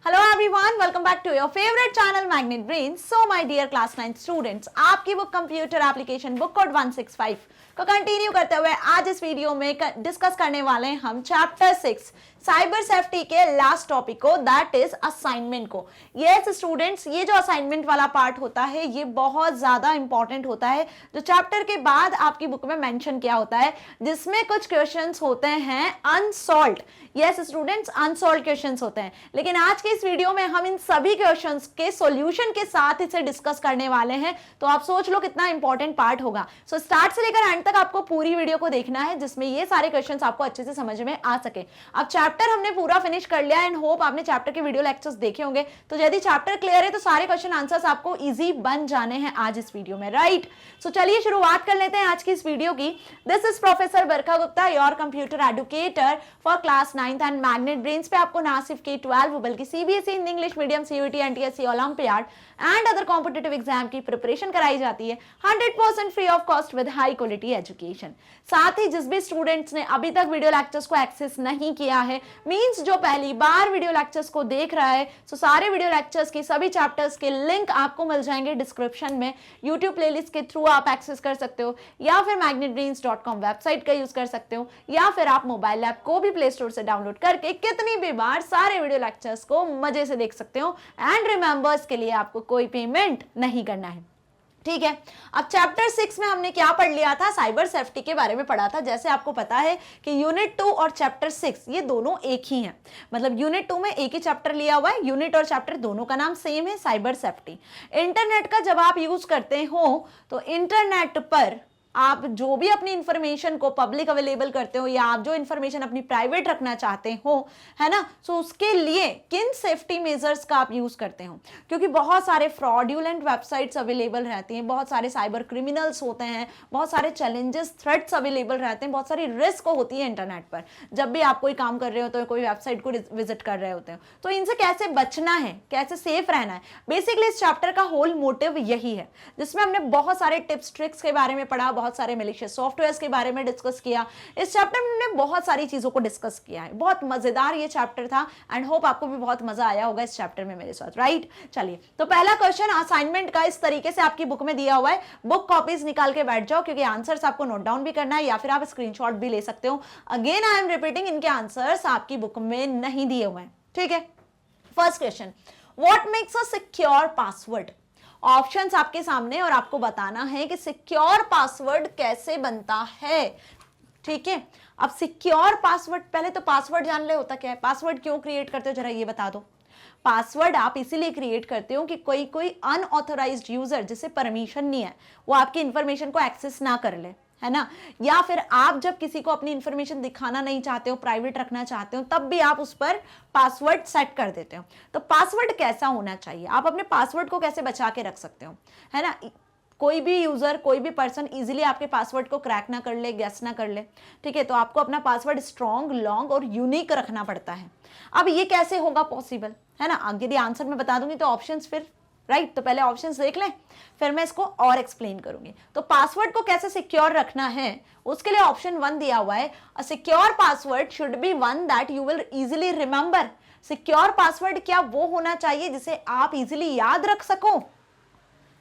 Hello everyone, welcome back to your favorite channel Magnet Brains. So my dear class 9 students, आपकी book computer application book code 165 को continue करते हुए आज इस video में discuss करने वाले हैं हम चैप्टर 6 साइबर सेफ्टी के लास्ट टॉपिक को, दैट इज असाइनमेंट को। यस स्टूडेंट्स, ये जो असाइनमेंट वाला पार्ट होता है ये बहुत ज्यादा इंपॉर्टेंट होता है, जो चैप्टर के बाद आपकी बुक में मेंशन किया होता है, जिसमें कुछ क्वेश्चंस होते हैं unsolved. Yes students, unsolved questions होते हैं, लेकिन आज के इस वीडियो में हम इन सभी क्वेश्चंस के सॉल्यूशन के साथ इसे डिस्कस करने वाले हैं। तो आप सोच लो कितना इंपॉर्टेंट पार्ट होगा। सो स्टार्ट से लेकर एंड तक आपको पूरी वीडियो को देखना है, जिसमें ये सारे क्वेश्चंस आपको अच्छे से समझ में आ सके। अब चैप्टर हमने पूरा फिनिश कर लिया एंड होप आपने चैप्टर के वीडियो लेक्चर्स देखे होंगे। तो यदि चैप्टर क्लियर है तो सारे क्वेश्चन आंसर्स आपको इजी बन जाने हैं आज इस वीडियो में, राइट। सो चलिए शुरुआत कर लेते हैं आज की इस वीडियो की। This is professor Barkha Gupta, your computer educator for class 9th and magnet brains पे आपको ना सिर्फ K12 बल्कि CBSE, English medium, CUET, NTSC, olympiad and other competitive exam की प्रिपरेशन कराई जाती है 100% free of cost with high quality education. साथ ही जिस भी स्टूडेंट्स ने अभी तक वीडियो लेक्चर्स को एक्सेस नहीं किया है, मींस जो पहली बार वीडियो लेक्चर्स को देख रहा है, सो सारे वीडियो लेक्चर्स की सभी चैप्टर्स के लिंक आपको मिल जाएंगे डिस्क्रिप्शन में। यूट्यूब प्लेलिस्ट के थ्रू आप एक्सेस कर सकते हो, या फिर magnetbrains.com वेबसाइट का यूज कर सकते हो, या फिर आप मोबाइल ऐप को भी प्ले स्टोर से डाउनलोड करके कितनी भी बार सारे वीडियो लेक्चर्स को मजे से देख सकते हो। एंड रिमेंबर्स के लिए आपको कोई पेमेंट नहीं करना है, ठीक है। अब चैप्टर 6 में हमने क्या पढ़ लिया था, साइबर सेफ्टी के बारे में पढ़ा था। जैसे आपको पता है कि यूनिट 2 और चैप्टर 6 ये दोनों एक ही हैं, मतलब यूनिट 2 में एक ही चैप्टर लिया हुआ है, यूनिट और चैप्टर दोनों का नाम सेम है, साइबर सेफ्टी। इंटरनेट का जब आप यूज करते हो तो इंटरनेट पर आप जो भी अपनी इंफॉर्मेशन को पब्लिक अवेलेबल करते हो, या आप जो इंफॉर्मेशन अपनी प्राइवेट रखना चाहते हो, है ना, सो उसके लिए किन सेफ्टी मेजर्स का आप यूज करते हो। क्योंकि बहुत सारे फ्रॉड्यूलेंट वेबसाइट्स अवेलेबल रहती हैं, बहुत सारे साइबर क्रिमिनल्स होते हैं, बहुत सारे चैलेंजेस, थ्रेट्स अवेलेबल रहते हैं, बहुत सारी रिस्क होती है इंटरनेट पर। जब भी आप कोई काम कर रहे हो तो कोई वेबसाइट को विजिट कर रहे होते हो, तो इनसे कैसे बचना है, कैसे सेफ रहना है, बेसिकली इस चैप्टर का होल मोटिव यही है, जिसमें हमने बहुत सारे टिप्स ट्रिक्स के बारे में पढ़ा, बहुत सारे मैलिशियस सॉफ्टवेयर्स के बारे में डिस्कस किया। इस चैप्टर में हमने बहुत सारी चीजों को डिस्कस किया है। बहुत मजेदार ये चैप्टर था एंड होप आपको भी बहुत मजा आया होगा इस चैप्टर में मेरे साथ, राइट। चलिए, तो पहला क्वेश्चन असाइनमेंट का इस तरीके से आपकी बुक में दिया हुआ है। बुक कॉपीज निकाल के बैठ जाओ, क्योंकि आंसर्स आपको नोट डाउन भी करना है, या फिर आप स्क्रीनशॉट भी ले सकते हो। अगेन आई एम रिपीटिंग, इनके आंसर्स आपकी बुक में नहीं दिए हुए हैं, ठीक है। First question, what makes a secure password. Options आपके सामने और आपको बताना है कि सिक्योर पासवर्ड कैसे बनता है, ठीक है। अब सिक्योर पासवर्ड, पहले तो पासवर्ड जान ले होता क्या है, पासवर्ड क्यों क्रिएट करते हो जरा ये बता दो। पासवर्ड आप इसीलिए क्रिएट करते हो कि कोई अनऑथराइज्ड यूजर जिसे परमिशन नहीं है वो आपकी इंफॉर्मेशन को एक्सेस ना कर ले, है ना। या फिर आप जब किसी को अपनी इंफॉर्मेशन दिखाना नहीं चाहते हो, प्राइवेट रखना चाहते हो, तब भी आप उस पर पासवर्ड सेट कर देते हो। तो पासवर्ड कैसा होना चाहिए, आप अपने पासवर्ड को कैसे बचा के रख सकते हो, है ना। कोई भी यूजर, कोई भी पर्सन इजीली आपके पासवर्ड को क्रैक ना कर ले, गेस ना कर ले, ठीक है। तो आपको अपना पासवर्ड स्ट्रॉन्ग, लॉन्ग और यूनिक रखना पड़ता है। अब ये कैसे होगा पॉसिबल, है ना। यदि आंसर मैं बता दूंगी तो ऑप्शंस फिर, राइट, तो पहले ऑप्शंस देख लें, फिर मैं इसको और एक्सप्लेन करूंगी। तो पासवर्ड को कैसे सिक्योर रखना है, उसके लिए ऑप्शन 1 दिया हुआ है, a secure password should be one that you will easily remember. Secure password क्या वो होना चाहिए जिसे आप इजीली याद रख सको।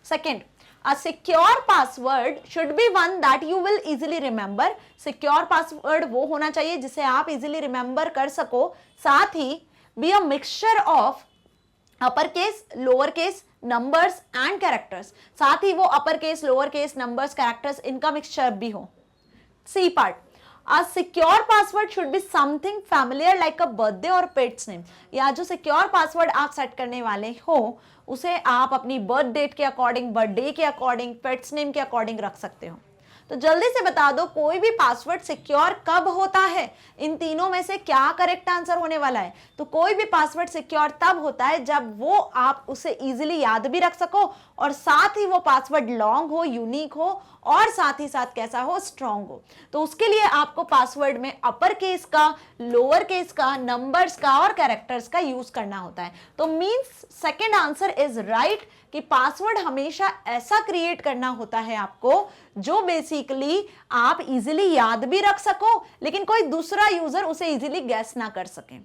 Second, a secure password should be one that you will easily remember। Secure password वो होना चाहिए जिसे आप इजीली रिमेंबर कर सको। साथ ही be a mixture of upper case, lower case, numbers and characters. साथ ही वो upper case, lower case, numbers, characters इनका मिक्सचर भी हो। C part, A secure password should be something familiar like a birthday और पेट्स नेम। या जो secure password आप सेट करने वाले हो उसे आप अपनी बर्थ डेट के अकॉर्डिंग, बर्थडे के अकॉर्डिंग, पेट्स नेम के अकॉर्डिंग रख सकते हो। तो जल्दी से बता दो, कोई भी पासवर्ड सिक्योर कब होता है, इन तीनों में से क्या करेक्ट आंसर होने वाला है। तो कोई भी पासवर्ड सिक्योर तब होता है जब वो आप उसे इजीली याद भी रख सको, और साथ ही वो पासवर्ड लॉन्ग हो, यूनिक हो, और साथ ही साथ कैसा हो, स्ट्रॉन्ग हो। तो उसके लिए आपको पासवर्ड में अपर केस का, लोअर केस का, नंबर्स का और कैरेक्टर्स का यूज करना होता है। तो means second answer is right कि पासवर्ड हमेशा ऐसा क्रिएट करना होता है आपको जो बेसिकली आप इजीली याद भी रख सको, लेकिन कोई दूसरा यूजर उसे इजीली गैस ना कर सके।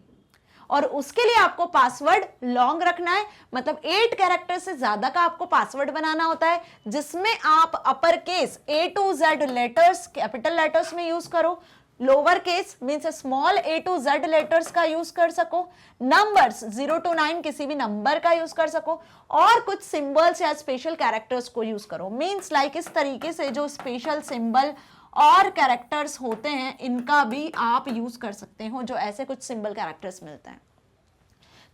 और उसके लिए आपको पासवर्ड लॉन्ग रखना है, मतलब 8 कैरेक्टर से ज्यादा का आपको पासवर्ड बनाना होता है, जिसमें आप upper case A to Z letters capital letters में यूज करो, lower case means small A to Z letters का यूज कर सको, नंबर्स 0 to 9 किसी भी नंबर का यूज कर सको, और कुछ सिंबल्स या स्पेशल कैरेक्टर्स को यूज करो। मीन्स लाइक इस तरीके से जो स्पेशल सिंबल और कैरेक्टर्स होते हैं इनका भी आप यूज कर सकते हो, जो ऐसे कुछ सिंबल कैरेक्टर्स मिलते हैं।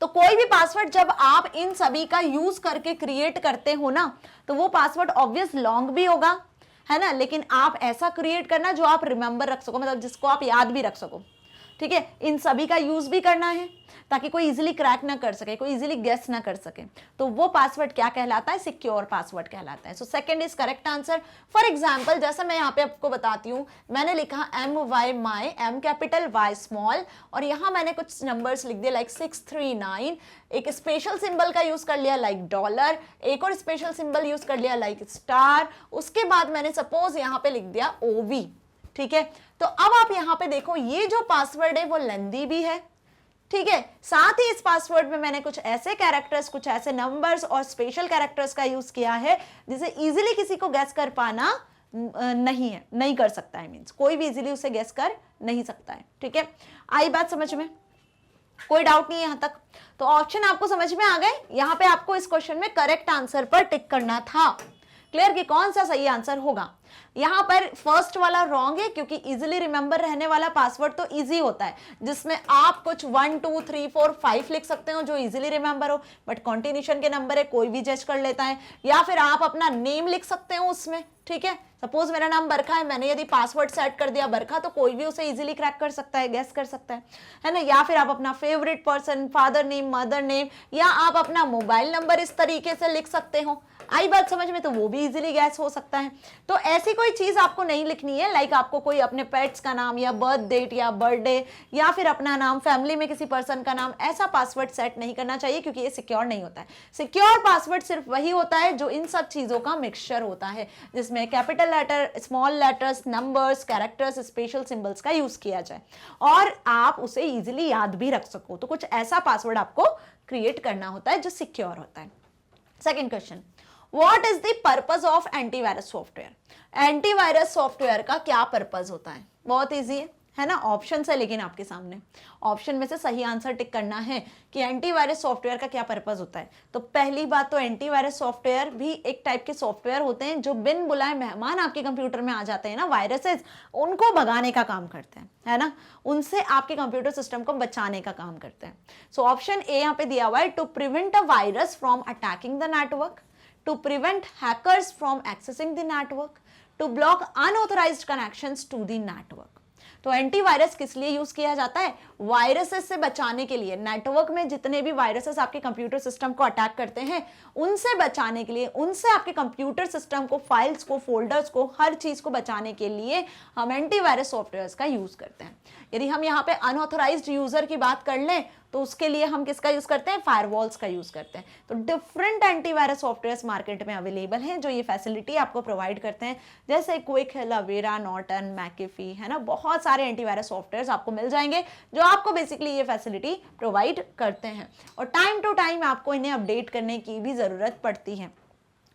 तो कोई भी पासवर्ड जब आप इन सभी का यूज करके क्रिएट करते हो ना, तो वो पासवर्ड ऑब्वियस लॉन्ग भी होगा, है ना, लेकिन आप ऐसा क्रिएट करना जो आप रिमेंबर रख सको, मतलब जिसको आप याद भी रख सको। ठीक है, इन सभी का यूज भी करना है ताकि कोई इजीली क्रैक ना कर सके, कोई इजीली गेस ना कर सके। तो वो पासवर्ड क्या कहलाता है? सिक्योर पासवर्ड कहलाता है। So second is correct answer. For example जैसा मैं यहाँ पे आपको बताती हूँ, मैंने लिखा MY my, M capital Y small, और यहाँ मैंने कुछ नंबर्स लिख दिए लाइक 639, एक स्पेशल सिंबल का यूज कर लिया लाइक डॉलर, एक और स्पेशल सिंबल यूज कर लिया लाइक स्टार, उसके बाद मैंने सपोज यहाँ पे लिख दिया OV। ठीक है, तो अब आप यहाँ पे देखो ये जो पासवर्ड है वो लेंदी भी है। ठीक है, साथ ही इस पासवर्ड में मैंने कुछ ऐसे कैरेक्टर्स, कुछ ऐसे नंबर्स और स्पेशल कैरेक्टर्स का यूज किया है जिसे इजीली किसी को गेस कर पाना नहीं कर सकता है, मींस कोई भी इजीली उसे गेस कर नहीं सकता है। ठीक है, आई बात समझ में? कोई डाउट नहीं है यहां तक? तो ऑप्शन आपको समझ में आ गए। यहां पे आपको इस क्वेश्चन में करेक्ट आंसर पर टिक करना था। क्लियर कि कौन सा सही आंसर होगा? यहां पर फर्स्ट वाला रॉन्ग है, क्योंकि इजीली रिमेंबर रहने वाला पासवर्ड तो इजी होता है, जिसमें आप कुछ 1 2 3 4 5 लिख सकते हो जो इजीली रिमेंबर हो, बट कॉन्टिन्यूशन के नंबर है कोई भी जज कर लेता है, या फिर आप अपना नेम लिख सकते हो उसमें। ठीक है, सपोज मेरा नाम बरखा है, मैंने यदि पासवर्ड सेट कर दिया बरखा, तो कोई भी उसे इजीली क्रैक कर सकता है, गेस कर सकता है ना। या फिर आप अपना favourite person, father name, mother name, या आप अपना मोबाइल नंबर इस तरीके से लिख सकते हो। आई बात समझ में? तो वो भी इजीली गैस हो सकता है। तो ऐसी कोई चीज आपको नहीं लिखनी है, लाइक आपको कोई अपने पेट्स का नाम या बर्थ डेट या बर्थडे या फिर अपना नाम, फैमिली में किसी पर्सन का नाम, ऐसा पासवर्ड सेट नहीं करना चाहिए, क्योंकि ये सिक्योर नहीं होता है। सिक्योर पासवर्ड सिर्फ वही होता है जो इन सब चीजों का मिक्सचर होता है, जिसमें capital letter, small letters, numbers, characters, special symbols का यूज किया जाए और आप उसे इजीली याद भी रख सको। तो कुछ ऐसा पासवर्ड आपको क्रिएट करना होता है जो सिक्योर होता है। Second question, What is the purpose of antivirus software? Antivirus software का क्या पर्पज होता है? बहुत इजी है ना, ऑप्शन है लेकिन आपके सामने ऑप्शन में से सही आंसर टिक करना है कि एंटीवायरस सॉफ्टवेयर का क्या पर्पज होता है। तो पहली बात तो एंटीवायरस सॉफ्टवेयर भी एक टाइप के सॉफ्टवेयर होते हैं जो बिन बुलाए मेहमान आपके कंप्यूटर में आ जाते हैं ना, वायरसेस, उनको भगाने का काम करते हैं, है ना, उनसे आपके कंप्यूटर सिस्टम को बचाने का काम करते हैं। सो ऑप्शन ए यहाँ पे दिया हुआ है, to prevent a virus from attacking the network, to prevent hackers from accessing the network, to block unauthorized connections to the network। तो एंटीवायरस किस लिए यूज किया जाता है? वायरसेस से बचाने के लिए। नेटवर्क में जितने भी वायरसेस आपके कंप्यूटर सिस्टम को अटैक करते हैं उनसे बचाने के लिए, उनसे आपके कंप्यूटर सिस्टम को, फाइल्स को, फोल्डर्स को, हर चीज को बचाने के लिए हम एंटीवायरस सॉफ्टवेयर का यूज करते हैं। यदि हम यहाँ पे अनऑथोराइज्ड यूजर की बात कर लें तो उसके लिए हम किसका यूज करते हैं? फायरवॉल्स का यूज करते हैं। तो डिफरेंट एंटीवायरस सॉफ्टवेयर्स मार्केट में अवेलेबल हैं जो ये फैसिलिटी आपको प्रोवाइड करते हैं, जैसे क्विक है, लवेरा, नॉर्टन, मैकेफी, है ना, बहुत सारे एंटीवायरस सॉफ्टवेयर्स आपको मिल जाएंगे जो आपको बेसिकली ये फैसिलिटी प्रोवाइड करते हैं। और टाइम टू टाइम आपको इन्हें अपडेट करने की भी जरूरत पड़ती है।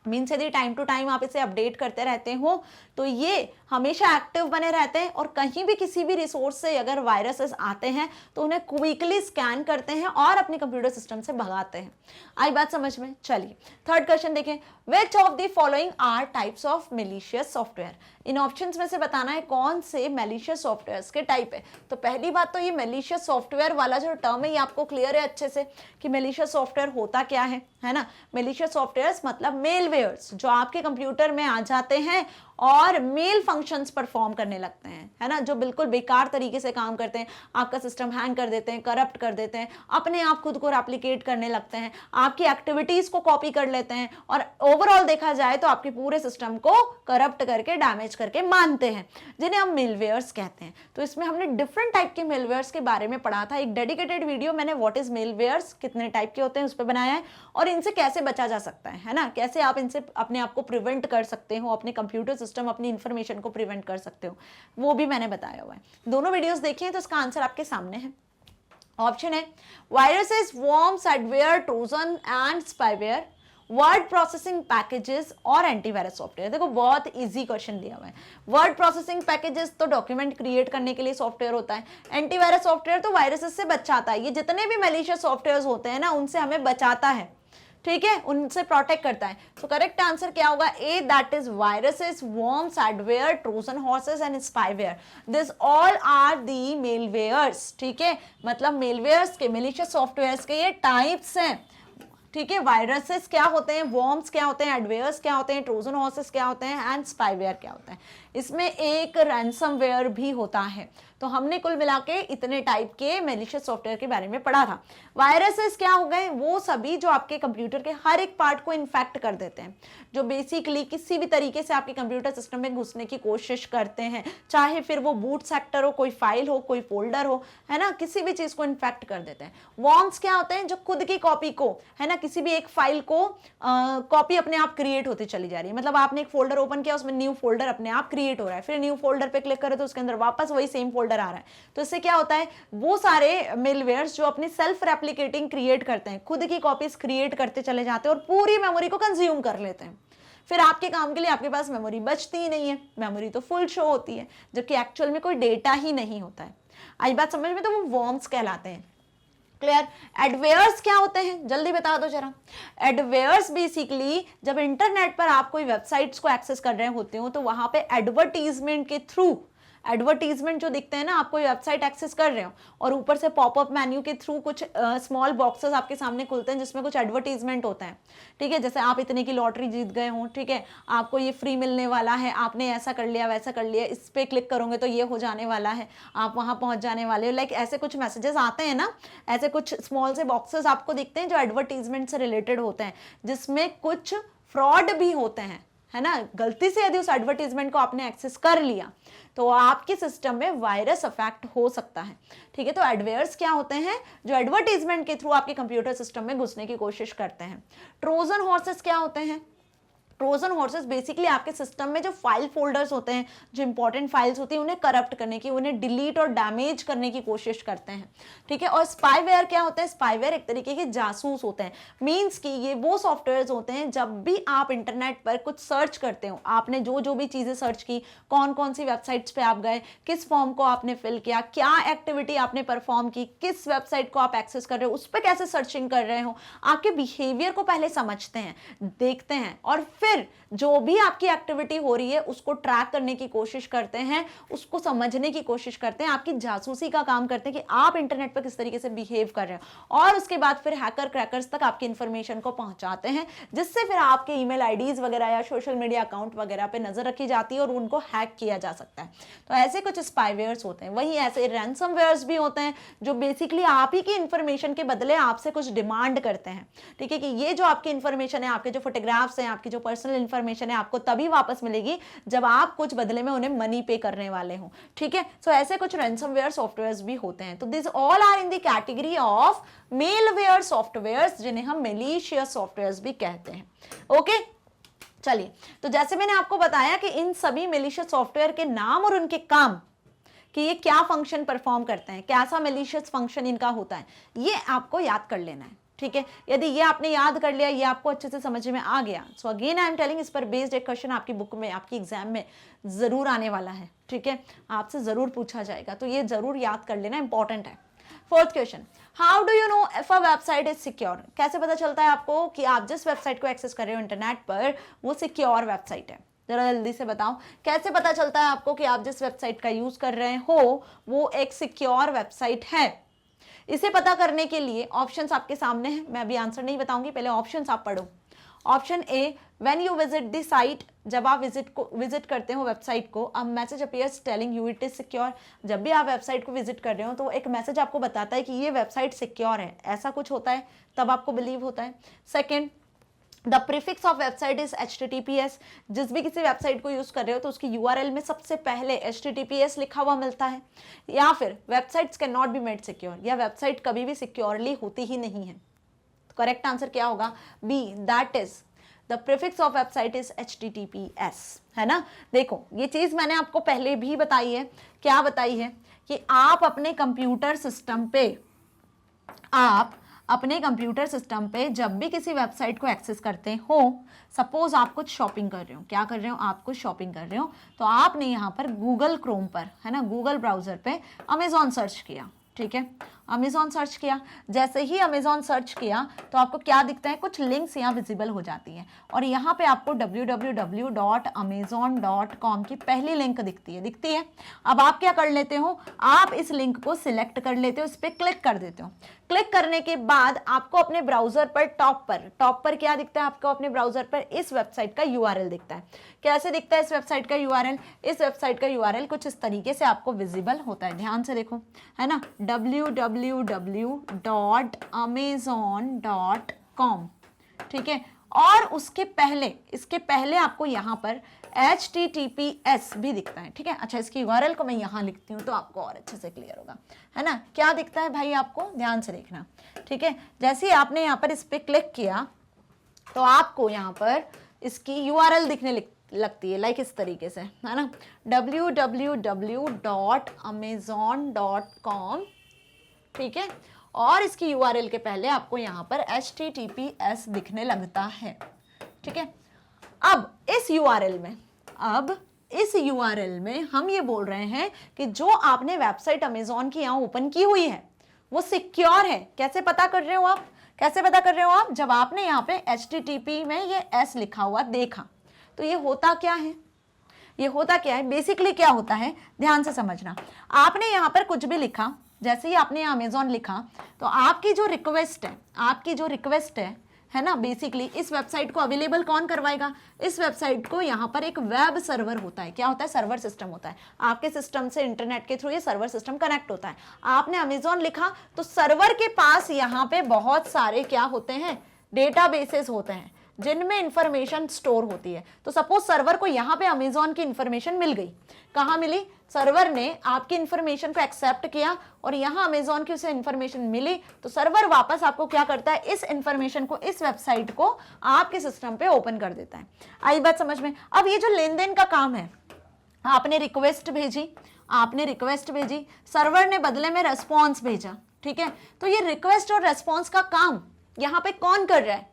मीन्स यदि टाइम टू टाइम आप इसे अपडेट करते रहते हो तो ये हमेशा एक्टिव बने रहते हैं और कहीं भी किसी भी रिसोर्स से अगर वायरसेस आते हैं तो उन्हें क्विकली स्कैन करते हैं और अपने कंप्यूटर सिस्टम से भगाते हैं। आई बात समझ में? चलिए थर्ड क्वेश्चन देखें, which of the following are types of malicious software? इन ऑप्शंस में से बताना है कौन से मैलिशियस सॉफ्टवेयर के टाइप है। तो पहली बात तो ये मैलिशियस सॉफ्टवेयर वाला जो टर्म है ये आपको क्लियर है अच्छे से कि मैलिशियस सॉफ्टवेयर होता क्या है ना। मैलिशियस सॉफ्टवेयर मतलब मेलवेयर्स जो आपके कंप्यूटर में आ जाते हैं और मेल फंक्शंस परफॉर्म करने लगते हैं, है ना, जो बिल्कुल बेकार तरीके से काम करते हैं, आपका सिस्टम हैंग कर देते हैं, करप्ट कर देते हैं, अपने आप खुद को रेप्लिकेट करने लगते हैं, आपकी एक्टिविटीज को कॉपी कर लेते हैं और ओवरऑल देखा जाए तो आपके पूरे सिस्टम को करप्ट करके, डैमेज करके मानते हैं, जिन्हें हम मेलवेयर्स कहते हैं। तो इसमें हमने डिफरेंट टाइप के मेलवेयर्स के बारे में पढ़ा था। एक डेडिकेटेड वीडियो मैंने व्हाट इज मेलवेयर्स, कितने टाइप के होते हैं, उस पर बनाया है और इनसे कैसे बचा जा सकता है ना, कैसे आप इनसे अपने आप को प्रिवेंट कर सकते हो, अपने कंप्यूटर सिस्टम, अपनी इंफॉर्मेशन को प्रिवेंट कर सकते हो, वो भी मैंने बताया हुआ है। दोनों वीडियोस देखे हैं तो इसका आंसर आपके सामने है। ऑप्शन है viruses, worms, adware, Trojan and spyware, word processing packages और एंटीवायरस सॉफ्टवेयर। देखो बहुत इजी क्वेश्चन दिया हुआ है। वर्ड प्रोसेसिंग पैकेजेस तो डॉक्यूमेंट क्रिएट करने के लिए सॉफ्टवेयर होता है, एंटीवायरस सॉफ्टवेयर तो वायरसेस से बचाता है। ये जितने भी मैलिशियस सॉफ्टवेयर होते हैं ना, उनसे हमें बचाता है, ठीक है, उनसे प्रोटेक्ट करता है। तो करेक्ट आंसर क्या होगा? A, that is viruses, worms, adware, trojan horses and spyware. This all are the malwares, ठीक है, मतलब मेलवेयर्स के, मैलिशियस सॉफ्टवेयर्स के ये टाइप्स हैं, ठीक है। वायरसेस क्या होते हैं, वर्म्स क्या होते हैं, एडवेयर्स क्या होते हैं, ट्रोजन हॉर्सेस क्या होते हैं एंड स्पाईवेयर क्या होता है। इसमें एक रैंसमवेयर भी होता है। तो हमने कुल मिला के इतने टाइप के मैलिशियस सॉफ्टवेयर के बारे में पढ़ा था। वायरसेस क्या हो गए? वो सभी जो आपके कंप्यूटर के हर एक पार्ट को इन्फेक्ट कर देते हैं, जो बेसिकली किसी भी तरीके से आपके कंप्यूटर सिस्टम में घुसने की कोशिश करते हैं, चाहे फिर वो बूट सेक्टर हो, कोई फाइल हो, कोई फोल्डर हो, है ना, किसी भी चीज को इन्फेक्ट कर देते हैं। वर्म्स क्या होते हैं? जो खुद की कॉपी को, है ना, किसी भी एक फाइल को कॉपी अपने आप क्रिएट होती चली जा रही है। मतलब आपने एक फोल्डर ओपन किया, उसमें न्यू फोल्डर अपने आप क्रिएट हो रहा है, फिर न्यू फोल्डर पे क्लिक करें तो उसके अंदर वापस वही सेम फोल्डर आ रहा है। तो इससे क्या होता है? वो सारे मेलवेयर्स जो अपनी सेल्फ रेप्लिकेटिंग क्रिएट करते हैं, खुद की कॉपीज क्रिएट करते चले जाते हैं और पूरी मेमोरी को कंज्यूम कर लेते हैं। फिर आपके काम के लिए आपके पास मेमोरी बचती ही नहीं है, मेमोरी तो फुल शो होती है, जबकि एक्चुअल में कोई डेटा ही नहीं होता है। आई बात समझ में? तो वो वर्म्स कहलाते हैं। क्लियर? एडवेयर्स क्या होते हैं? जल्दी बता दो जरा। एडवेयर्स बेसिकली जब इंटरनेट पर आप कोई वेबसाइट्स को एक्सेस कर रहे होते हो, तो वहां पे एडवर्टीजमेंट के थ्रू, एडवर्टीजमेंट जो दिखते हैं ना, आप कोई वेबसाइट एक्सेस कर रहे हो और ऊपर से पॉपअप मेन्यू के थ्रू कुछ स्मॉल बॉक्सेस आपके सामने खुलते हैं जिसमें कुछ एडवर्टीजमेंट होता है, ठीक है। जैसे आप इतने की लॉटरी जीत गए हो, ठीक है, आपको ये फ्री मिलने वाला है, आपने ऐसा कर लिया, वैसा कर लिया, इस पे क्लिक करोगे तो ये हो जाने वाला है, आप वहां पहुंच जाने वाले हो। लाइक ऐसे कुछ मैसेजेस आते हैं ना, ऐसे कुछ स्मॉल से बॉक्सेस आपको दिखते हैं जो एडवर्टीजमेंट से रिलेटेड होते हैं, जिसमें कुछ फ्रॉड भी होते हैं, है ना। गलती से यदि उस एडवर्टीजमेंट को आपने एक्सेस कर लिया तो आपके सिस्टम में वायरस अफेक्ट हो सकता है, ठीक है। तो एडवेयर्स क्या होते हैं? जो एडवर्टीजमेंट के थ्रू आपके कंप्यूटर सिस्टम में घुसने की कोशिश करते हैं। ट्रोजन हॉर्सेस क्या होते हैं? ट्रोजन हॉर्सेस बेसिकली आपके सिस्टम में जो फाइल फोल्डर्स होते हैं, जो इंपॉर्टेंट फाइल्स होती हैं, उन्हें करप्ट करने की, उन्हें डिलीट और डैमेज करने की कोशिश करते हैं, ठीक है। और स्पाईवेयर क्या होता है? स्पाईवेयर एक तरीके के जासूस होते हैं। मींस कि ये वो सॉफ्टवेयर होते हैं, जब भी आप इंटरनेट पर कुछ सर्च करते हो, आपने जो जो भी चीजें सर्च की, कौन कौन सी वेबसाइट्स पे आप गए, किस फॉर्म को आपने फिल किया, क्या एक्टिविटी आपने परफॉर्म की, किस वेबसाइट को आप एक्सेस कर रहे हो, उस पर कैसे सर्चिंग कर रहे हो, आपके बिहेवियर को पहले समझते हैं, देखते हैं, और फिर जो भी आपकी एक्टिविटी हो रही है उसको ट्रैक करने की कोशिश करते हैं, उसको समझने की कोशिश करते हैं, आपकी जासूसी का काम करते हैं कि आप इंटरनेट पर किस तरीके से बिहेव कर रहे हो, और उसके बाद फिर हैकर क्रैकर्स तक आपकी इंफॉर्मेशन को पहुंचाते हैं, जिससे फिर आपके ईमेल आईडीज वगैरह या सोशल मीडिया अकाउंट वगैरह पे नजर रखी जाती है और उनको हैक किया जा सकता है। तो ऐसे कुछ स्पाईवेयर्स होते हैं। वहीं ऐसे रैंसमवेयर्स भी होते हैं जो बेसिकली आप ही की इंफॉर्मेशन के बदले आपसे कुछ डिमांड करते हैं, ठीक है, कि ये जो आपकी इंफॉर्मेशन है, आपके जो फोटोग्राफ्स हैं, आपकी जो पर्सनल इंफॉर्मेशन है, आपको तभी वापस मिलेगी जब आप कुछ बदले में उन्हें मनी पे करने वाले हो, ठीक है। सो ऐसे कुछ रैंसमवेयर सॉफ्टवेयर्स भी होते हैं। तो this all are in the category of malware softwares, जिन्हें हम मैलिशियस सॉफ्टवेयर्स भी कहते हैं। ओके, चलिए, तो जैसे मैंने आपको बताया कि इन सभी मैलिशियस सॉफ्टवेयर के नाम और उनके काम, कि ये क्या फंक्शन परफॉर्म करते हैं, कैसा मैलिशियस फंक्शन इनका होता है, ये आपको याद कर लेना है, ठीक है। यदि ये आपने याद कर लिया, ये आपको अच्छे से समझ में आ गया, so again I am telling, इस पर बेस्ड एक क्वेश्चन आपकी बुक में, आपकी एग्जाम में जरूर आने वाला है, ठीक है, आपसे जरूर पूछा जाएगा, तो ये जरूर याद कर लेना, इंपॉर्टेंट है। Fourth question, how do you know if a website is secure? कैसे पता चलता है आपको कि आप जिस वेबसाइट को एक्सेस कर रहे हो इंटरनेट पर, वो सिक्योर वेबसाइट है? जरा जल्दी से बताओ, कैसे पता चलता है आपको कि आप जिस वेबसाइट का यूज कर रहे हो वो एक सिक्योर वेबसाइट है? इसे पता करने के लिए ऑप्शंस आपके सामने हैं, मैं अभी आंसर नहीं बताऊंगी, पहले ऑप्शंस आप पढ़ो। Option A, when you visit the site, जब आप विजिट करते हो वेबसाइट को, a message appears telling you it is secure. जब भी आप वेबसाइट को विजिट कर रहे हो तो एक मैसेज आपको बताता है कि ये वेबसाइट सिक्योर है, ऐसा कुछ होता है, तब आपको बिलीव होता है। Second, the prefix of website is HTTPS, जिस भी किसी वेबसाइट को यूज कर रहे हो तो उसकी URL में सबसे पहले HTTPS लिखा हुआ मिलता है। या फिर websites can not be made secure, या वेबसाइट कभी भी सिक्योरली होती ही नहीं है। तो करेक्ट आंसर क्या होगा? B, that is the prefix of website is HTTPS, है ना। देखो, ये चीज मैंने आपको पहले भी बताई है। क्या बताई है? कि आप अपने कंप्यूटर सिस्टम पे आप अपने कंप्यूटर सिस्टम पे जब भी किसी वेबसाइट को एक्सेस करते हो, सपोज आप कुछ शॉपिंग कर रहे हो, क्या कर रहे हो, आप कुछ शॉपिंग कर रहे हो, तो आपने यहाँ पर गूगल क्रोम पर, है ना, गूगल ब्राउजर पे अमेजॉन सर्च किया, ठीक है, अमेजॉन सर्च किया। जैसे ही अमेजॉन सर्च किया तो आपको क्या दिखता है, कुछ लिंक्स यहाँ विजिबल हो जाती हैं और यहाँ पे आपको www.amazon.com की पहली लिंक दिखती है। अब आप क्या कर लेते हो, आप इस लिंक को सिलेक्ट कर लेते हो, इस पर क्लिक कर देते हो। क्लिक करने के बाद आपको अपने ब्राउजर पर टॉप पर क्या दिखता है, आपको अपने ब्राउजर पर इस वेबसाइट का यूआरएल दिखता है। कैसे दिखता है इस वेबसाइट का यूआरएल, इस वेबसाइट का यूआरएल कुछ इस तरीके से आपको विजिबल होता है, ध्यान से देखो, है ना, www.amazon.com, ठीक है। और इसके पहले आपको यहाँ पर HTTPS भी दिखता है, ठीक है। अच्छा, इसकी यूआरएल को मैं यहाँ लिखती हूँ तो आपको और अच्छे से क्लियर होगा, है ना। क्या दिखता है भाई, आपको ध्यान से देखना, ठीक है। जैसे ही आपने यहाँ पर इस पर क्लिक किया तो आपको यहाँ पर इसकी यूआरएल दिखने लगती है, लाइक इस तरीके से, है ना, www.amazon.com, ठीक है। और इसकी यूआरएल के पहले आपको यहाँ पर HTTPS दिखने लगता है, ठीक है। अब इस यूआरएल में हम ये बोल रहे हैं कि जो आपने वेबसाइट अमेजॉन की यहाँ ओपन की हुई है वो सिक्योर है। कैसे पता कर रहे हो आप, जब आपने यहाँ पे HTTP में ये S लिखा हुआ देखा तो ये होता क्या है, बेसिकली क्या होता है, ध्यान से समझना। आपने यहाँ पर कुछ भी लिखा, जैसे ही आपने अमेजॉन लिखा तो आपकी जो रिक्वेस्ट है ना, बेसिकली इस वेबसाइट को अवेलेबल कौन करवाएगा, इस वेबसाइट को यहाँ पर एक वेब सर्वर होता है, क्या होता है, सर्वर सिस्टम होता है। आपके सिस्टम से इंटरनेट के थ्रू ये सर्वर सिस्टम कनेक्ट होता है। आपने अमेजॉन लिखा तो सर्वर के पास यहाँ पे बहुत सारे क्या होते हैं, डेटाबेसेस होते हैं जिनमें इंफॉर्मेशन स्टोर होती है। तो सपोज सर्वर को यहाँ पे अमेजॉन की इंफॉर्मेशन मिल गई, कहाँ मिली, सर्वर ने आपकी इंफॉर्मेशन को एक्सेप्ट किया और यहाँ अमेजॉन की उसे इंफॉर्मेशन मिली तो सर्वर वापस आपको क्या करता है, इस इंफॉर्मेशन को, इस वेबसाइट को आपके सिस्टम पे ओपन कर देता है। आई बात समझ में। अब ये जो लेन देन का काम है, आपने रिक्वेस्ट भेजी, सर्वर ने बदले में रेस्पॉन्स भेजा, ठीक है। तो ये रिक्वेस्ट और रेस्पॉन्स का काम यहाँ पे कौन कर रहा है,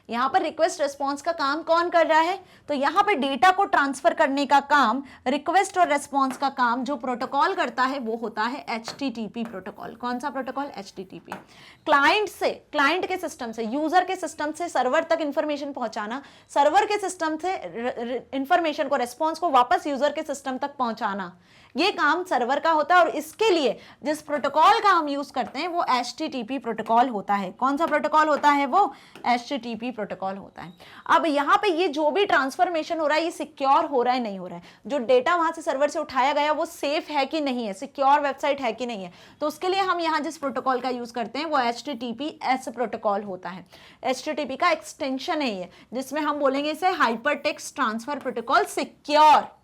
यहाँ पर रिक्वेस्ट रेस्पॉन्स का काम कौन कर रहा है, तो यहाँ पे डेटा को ट्रांसफर करने का काम, रिक्वेस्ट और रेस्पॉन्स का काम जो प्रोटोकॉल करता है वो होता है HTTP प्रोटोकॉल। कौन सा प्रोटोकॉल, HTTP। क्लाइंट के सिस्टम से, यूजर के सिस्टम से सर्वर तक इंफॉर्मेशन पहुंचाना, सर्वर के सिस्टम से इंफॉर्मेशन को, रेस्पॉन्स को वापस यूजर के सिस्टम तक पहुंचाना, ये काम सर्वर का होता है। और इसके लिए जिस प्रोटोकॉल का हम यूज करते हैं वो HTTP प्रोटोकॉल होता है। कौन सा प्रोटोकॉल होता है, वो HTTP प्रोटोकॉल होता है। अब यहाँ पे ये जो भी ट्रांसफॉर्मेशन हो रहा है ये सिक्योर हो रहा है, नहीं हो रहा है, जो डेटा वहां से सर्वर से उठाया गया वो सेफ है कि नहीं है, सिक्योर वेबसाइट है कि नहीं है, तो उसके लिए हम यहाँ जिस प्रोटोकॉल का यूज करते हैं वो HTTPS प्रोटोकॉल होता है। HTTP का एक्सटेंशन है ये, जिसमें हम बोलेंगे इसे hyper text transfer protocol secure.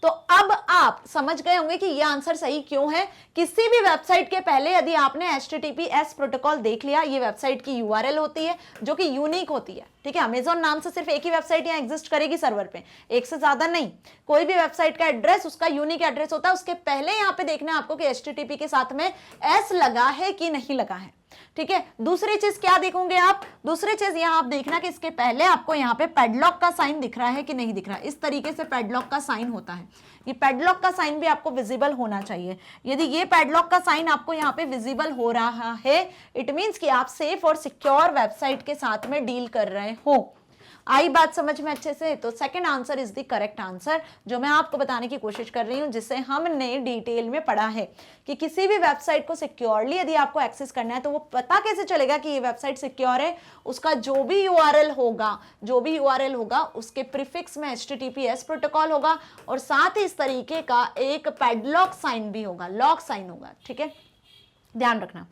तो अब आप समझ गए होंगे कि यह आंसर सही क्यों है। किसी भी वेबसाइट के पहले यदि आपने HTTPS प्रोटोकॉल देख लिया, ये वेबसाइट की यूआरएल होती है जो कि यूनिक होती है, ठीक है। अमेजॉन नाम से सिर्फ एक ही वेबसाइट यहाँ एग्जिस्ट करेगी सर्वर पे, एक से ज्यादा नहीं। कोई भी वेबसाइट का एड्रेस उसका यूनिक एड्रेस होता है। उसके पहले यहाँ पे देखना है आपको कि HTTP के साथ में S लगा है कि नहीं लगा है, ठीक है। दूसरी चीज क्या देखोगे आप, दूसरी चीज यहाँ आप देखना कि इसके पहले आपको यहाँ पे पैडलॉक का साइन दिख रहा है कि नहीं दिख रहा है। इस तरीके से पैडलॉक का साइन होता है, ये पैडलॉक का साइन भी आपको विजिबल होना चाहिए। यदि ये पैडलॉक का साइन आपको यहाँ पे विजिबल हो रहा है, इट मींस कि आप सेफ और सिक्योर वेबसाइट के साथ में डील कर रहे हो। आई बात समझ में अच्छे से। तो second answer is the correct answer, जो मैं आपको बताने की कोशिश कर रही हूं, जिसे हमने डिटेल में पढ़ा है कि किसी भी वेबसाइट को सिक्योरली यदि आपको एक्सेस करना है तो वो पता कैसे चलेगा कि ये वेबसाइट सिक्योर है। उसका जो भी यूआरएल होगा उसके प्रीफिक्स में HTTPS प्रोटोकॉल होगा और साथ ही इस तरीके का एक पैडलॉक साइन भी होगा, लॉक साइन होगा, ठीक है, ध्यान रखना।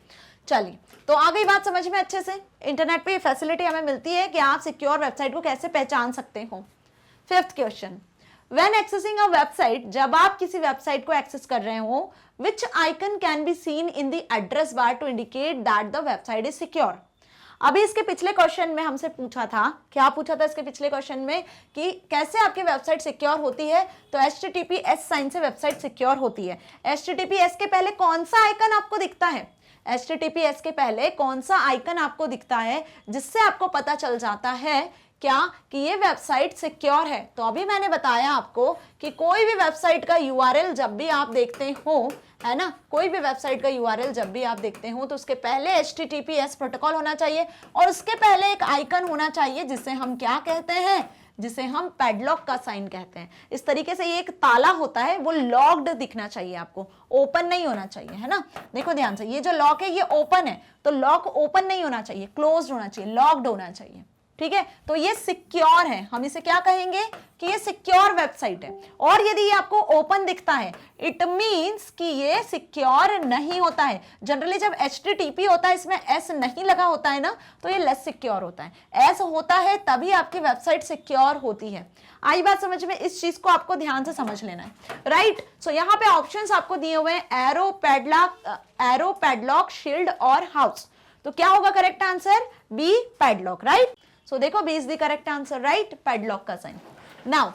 चलिए, तो आ गई बात समझ में अच्छे से। इंटरनेट पे ये फैसिलिटी हमें मिलती है कि आप सिक्योर वेबसाइट को कैसे पहचान सकते हो। Fifth question, when accessing a website, जब आप किसी वेबसाइट को एक्सेस कर रहे हो, which icon can be seen in the address bar to indicate that the website is secure. अभी इसके पिछले क्वेश्चन में हमसे पूछा था, क्या पूछा था इसके पिछले क्वेश्चन में, कि कैसे आपकी वेबसाइट सिक्योर होती है, तो HTTPS साइन से वेबसाइट सिक्योर होती है। HTTPS के पहले कौन सा आइकन आपको दिखता है, HTTPS के पहले कौन सा आइकन आपको दिखता है जिससे आपको पता चल जाता है क्या कि ये वेबसाइट सिक्योर है। तो अभी मैंने बताया आपको कि कोई भी वेबसाइट का URL जब भी आप देखते हो, है ना, कोई भी वेबसाइट का URL जब भी आप देखते हो तो उसके पहले HTTPS प्रोटोकॉल होना चाहिए और उसके पहले एक आइकन होना चाहिए जिसे हम क्या कहते हैं, जिसे हम पैडलॉक का साइन कहते हैं। इस तरीके से ये एक ताला होता है, वो लॉक्ड दिखना चाहिए आपको, ओपन नहीं होना चाहिए, है ना। देखो ध्यान से, ये जो लॉक है ये ओपन है, तो लॉक ओपन नहीं होना चाहिए, क्लोज्ड होना चाहिए, लॉक्ड होना चाहिए, ठीक है। तो ये सिक्योर है, हम इसे क्या कहेंगे कि ये सिक्योर वेबसाइट है। और यदि ये आपको ओपन दिखता है, इट मींस कि ये सिक्योर नहीं होता है। जनरली जब HTTP होता है, इसमें S नहीं लगा होता है ना, तो ये लेस सिक्योर होता है। S होता है तभी आपकी वेबसाइट सिक्योर होती है। आई बात समझ में? इस चीज को आपको ध्यान से समझ लेना है, राइट। सो यहाँ पे ऑप्शंस आपको दिए हुए हैं, एरो, पैडलॉक, शील्ड और हाउस। तो क्या होगा correct answer? B, padlock, right. So देखो, B is the correct answer, right, padlock का sign. Now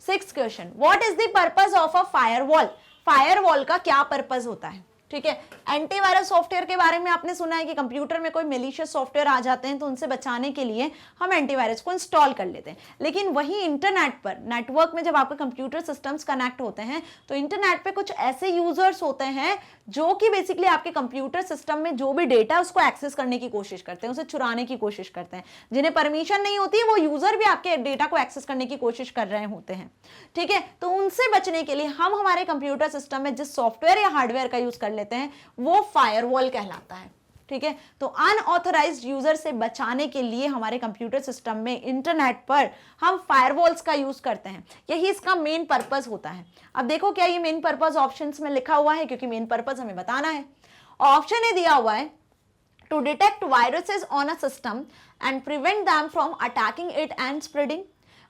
6th question, what is the purpose of a firewall? Firewall का क्या पर्पस होता है? ठीक है, एंटीवायरस सॉफ्टवेयर के बारे में आपने सुना है कि कंप्यूटर में कोई मेलिशियस सॉफ्टवेयर आ जाते हैं तो उनसे बचाने के लिए हम एंटीवायरस को इंस्टॉल कर लेते हैं। लेकिन वही इंटरनेट पर, नेटवर्क में जब आपके कंप्यूटर सिस्टम्स कनेक्ट होते हैं तो इंटरनेट पे कुछ ऐसे यूजर्स होते हैं जो कि बेसिकली आपके कंप्यूटर सिस्टम में जो भी डेटा उसको एक्सेस करने की कोशिश करते हैं, उसे चुराने की कोशिश करते हैं। जिन्हें परमिशन नहीं होती है वो यूजर भी आपके डेटा को एक्सेस करने की कोशिश कर रहे होते हैं, ठीक है। तो उनसे बचने के लिए हम हमारे कंप्यूटर सिस्टम में जिस सॉफ्टवेयर या हार्डवेयर का यूज कर लेते हैं वो फायरवॉल कहलाता है, ठीक है। तो अनऑथराइज्ड यूजर से बचाने के लिए हमारे कंप्यूटर सिस्टम में, इंटरनेट पर हम फायरवॉल्स का यूज करते हैं। यही इसका मेन पर्पस होता है। अब देखो क्या ये मेन पर्पस ऑप्शंस में लिखा हुआ है, क्योंकि मेन पर्पस हमें बताना है। ऑप्शन ए दिया हुआ है, to detect viruses on a system and prevent them from attacking it and spreading.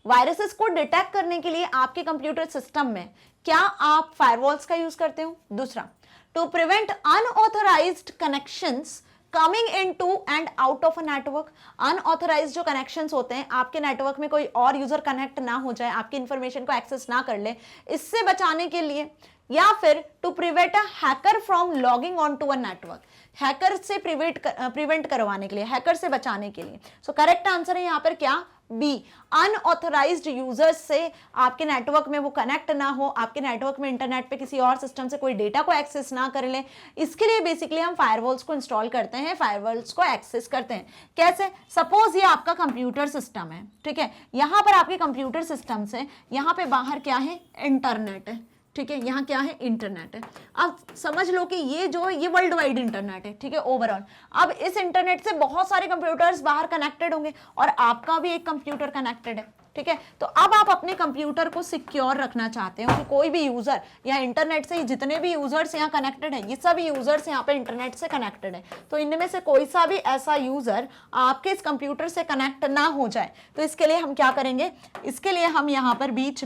Viruses को डिटेक्ट करने के लिए आपके कंप्यूटर सिस्टम में क्या आप फायरवॉल्स का यूज करते हो? दूसरा, to prevent unauthorized connections coming into and out of a network। unauthorized जो connections होते हैं, आपके नेटवर्क में कोई और यूजर कनेक्ट ना हो जाए, आपकी इंफॉर्मेशन को एक्सेस ना कर ले, इससे बचाने के लिए। या फिर to prevent a hacker from logging on to a network, hacker से प्रिवेंट करवाने के लिए, हैकर से बचाने के लिए। सो करेक्ट आंसर है यहाँ पर क्या? बी, अनऑथराइज्ड यूजर्स से आपके नेटवर्क में वो कनेक्ट ना हो, आपके नेटवर्क में, इंटरनेट पे किसी और सिस्टम से कोई डेटा को एक्सेस ना कर ले। इसके लिए बेसिकली हम फायरवॉल्स को इंस्टॉल करते हैं, फायरवॉल्स को एक्सेस करते हैं। कैसे? सपोज ये आपका कंप्यूटर सिस्टम है, ठीक है। यहाँ पर आपके कंप्यूटर सिस्टम से, यहाँ पे बाहर क्या है? इंटरनेट है, ठीक है। यहाँ क्या है? इंटरनेट है। अब समझ लो कि ये जो है ये वर्ल्ड वाइड इंटरनेट है, ठीक है, ओवरऑल। अब इस इंटरनेट से बहुत सारे कंप्यूटर्स बाहर कनेक्टेड होंगे और आपका भी एक कंप्यूटर कनेक्टेड है, ठीक है। तो अब आप अपने कंप्यूटर को सिक्योर रखना चाहते हो कि कोई भी यूजर या इंटरनेट से जितने भी यूजर्स यहाँ कनेक्टेड है, ये सभी यूजर्स यहाँ पे इंटरनेट से कनेक्टेड है, तो इनमें से कोई सा भी ऐसा यूजर आपके इस कंप्यूटर से कनेक्ट ना हो जाए। तो इसके लिए हम क्या करेंगे? इसके लिए हम यहाँ पर बीच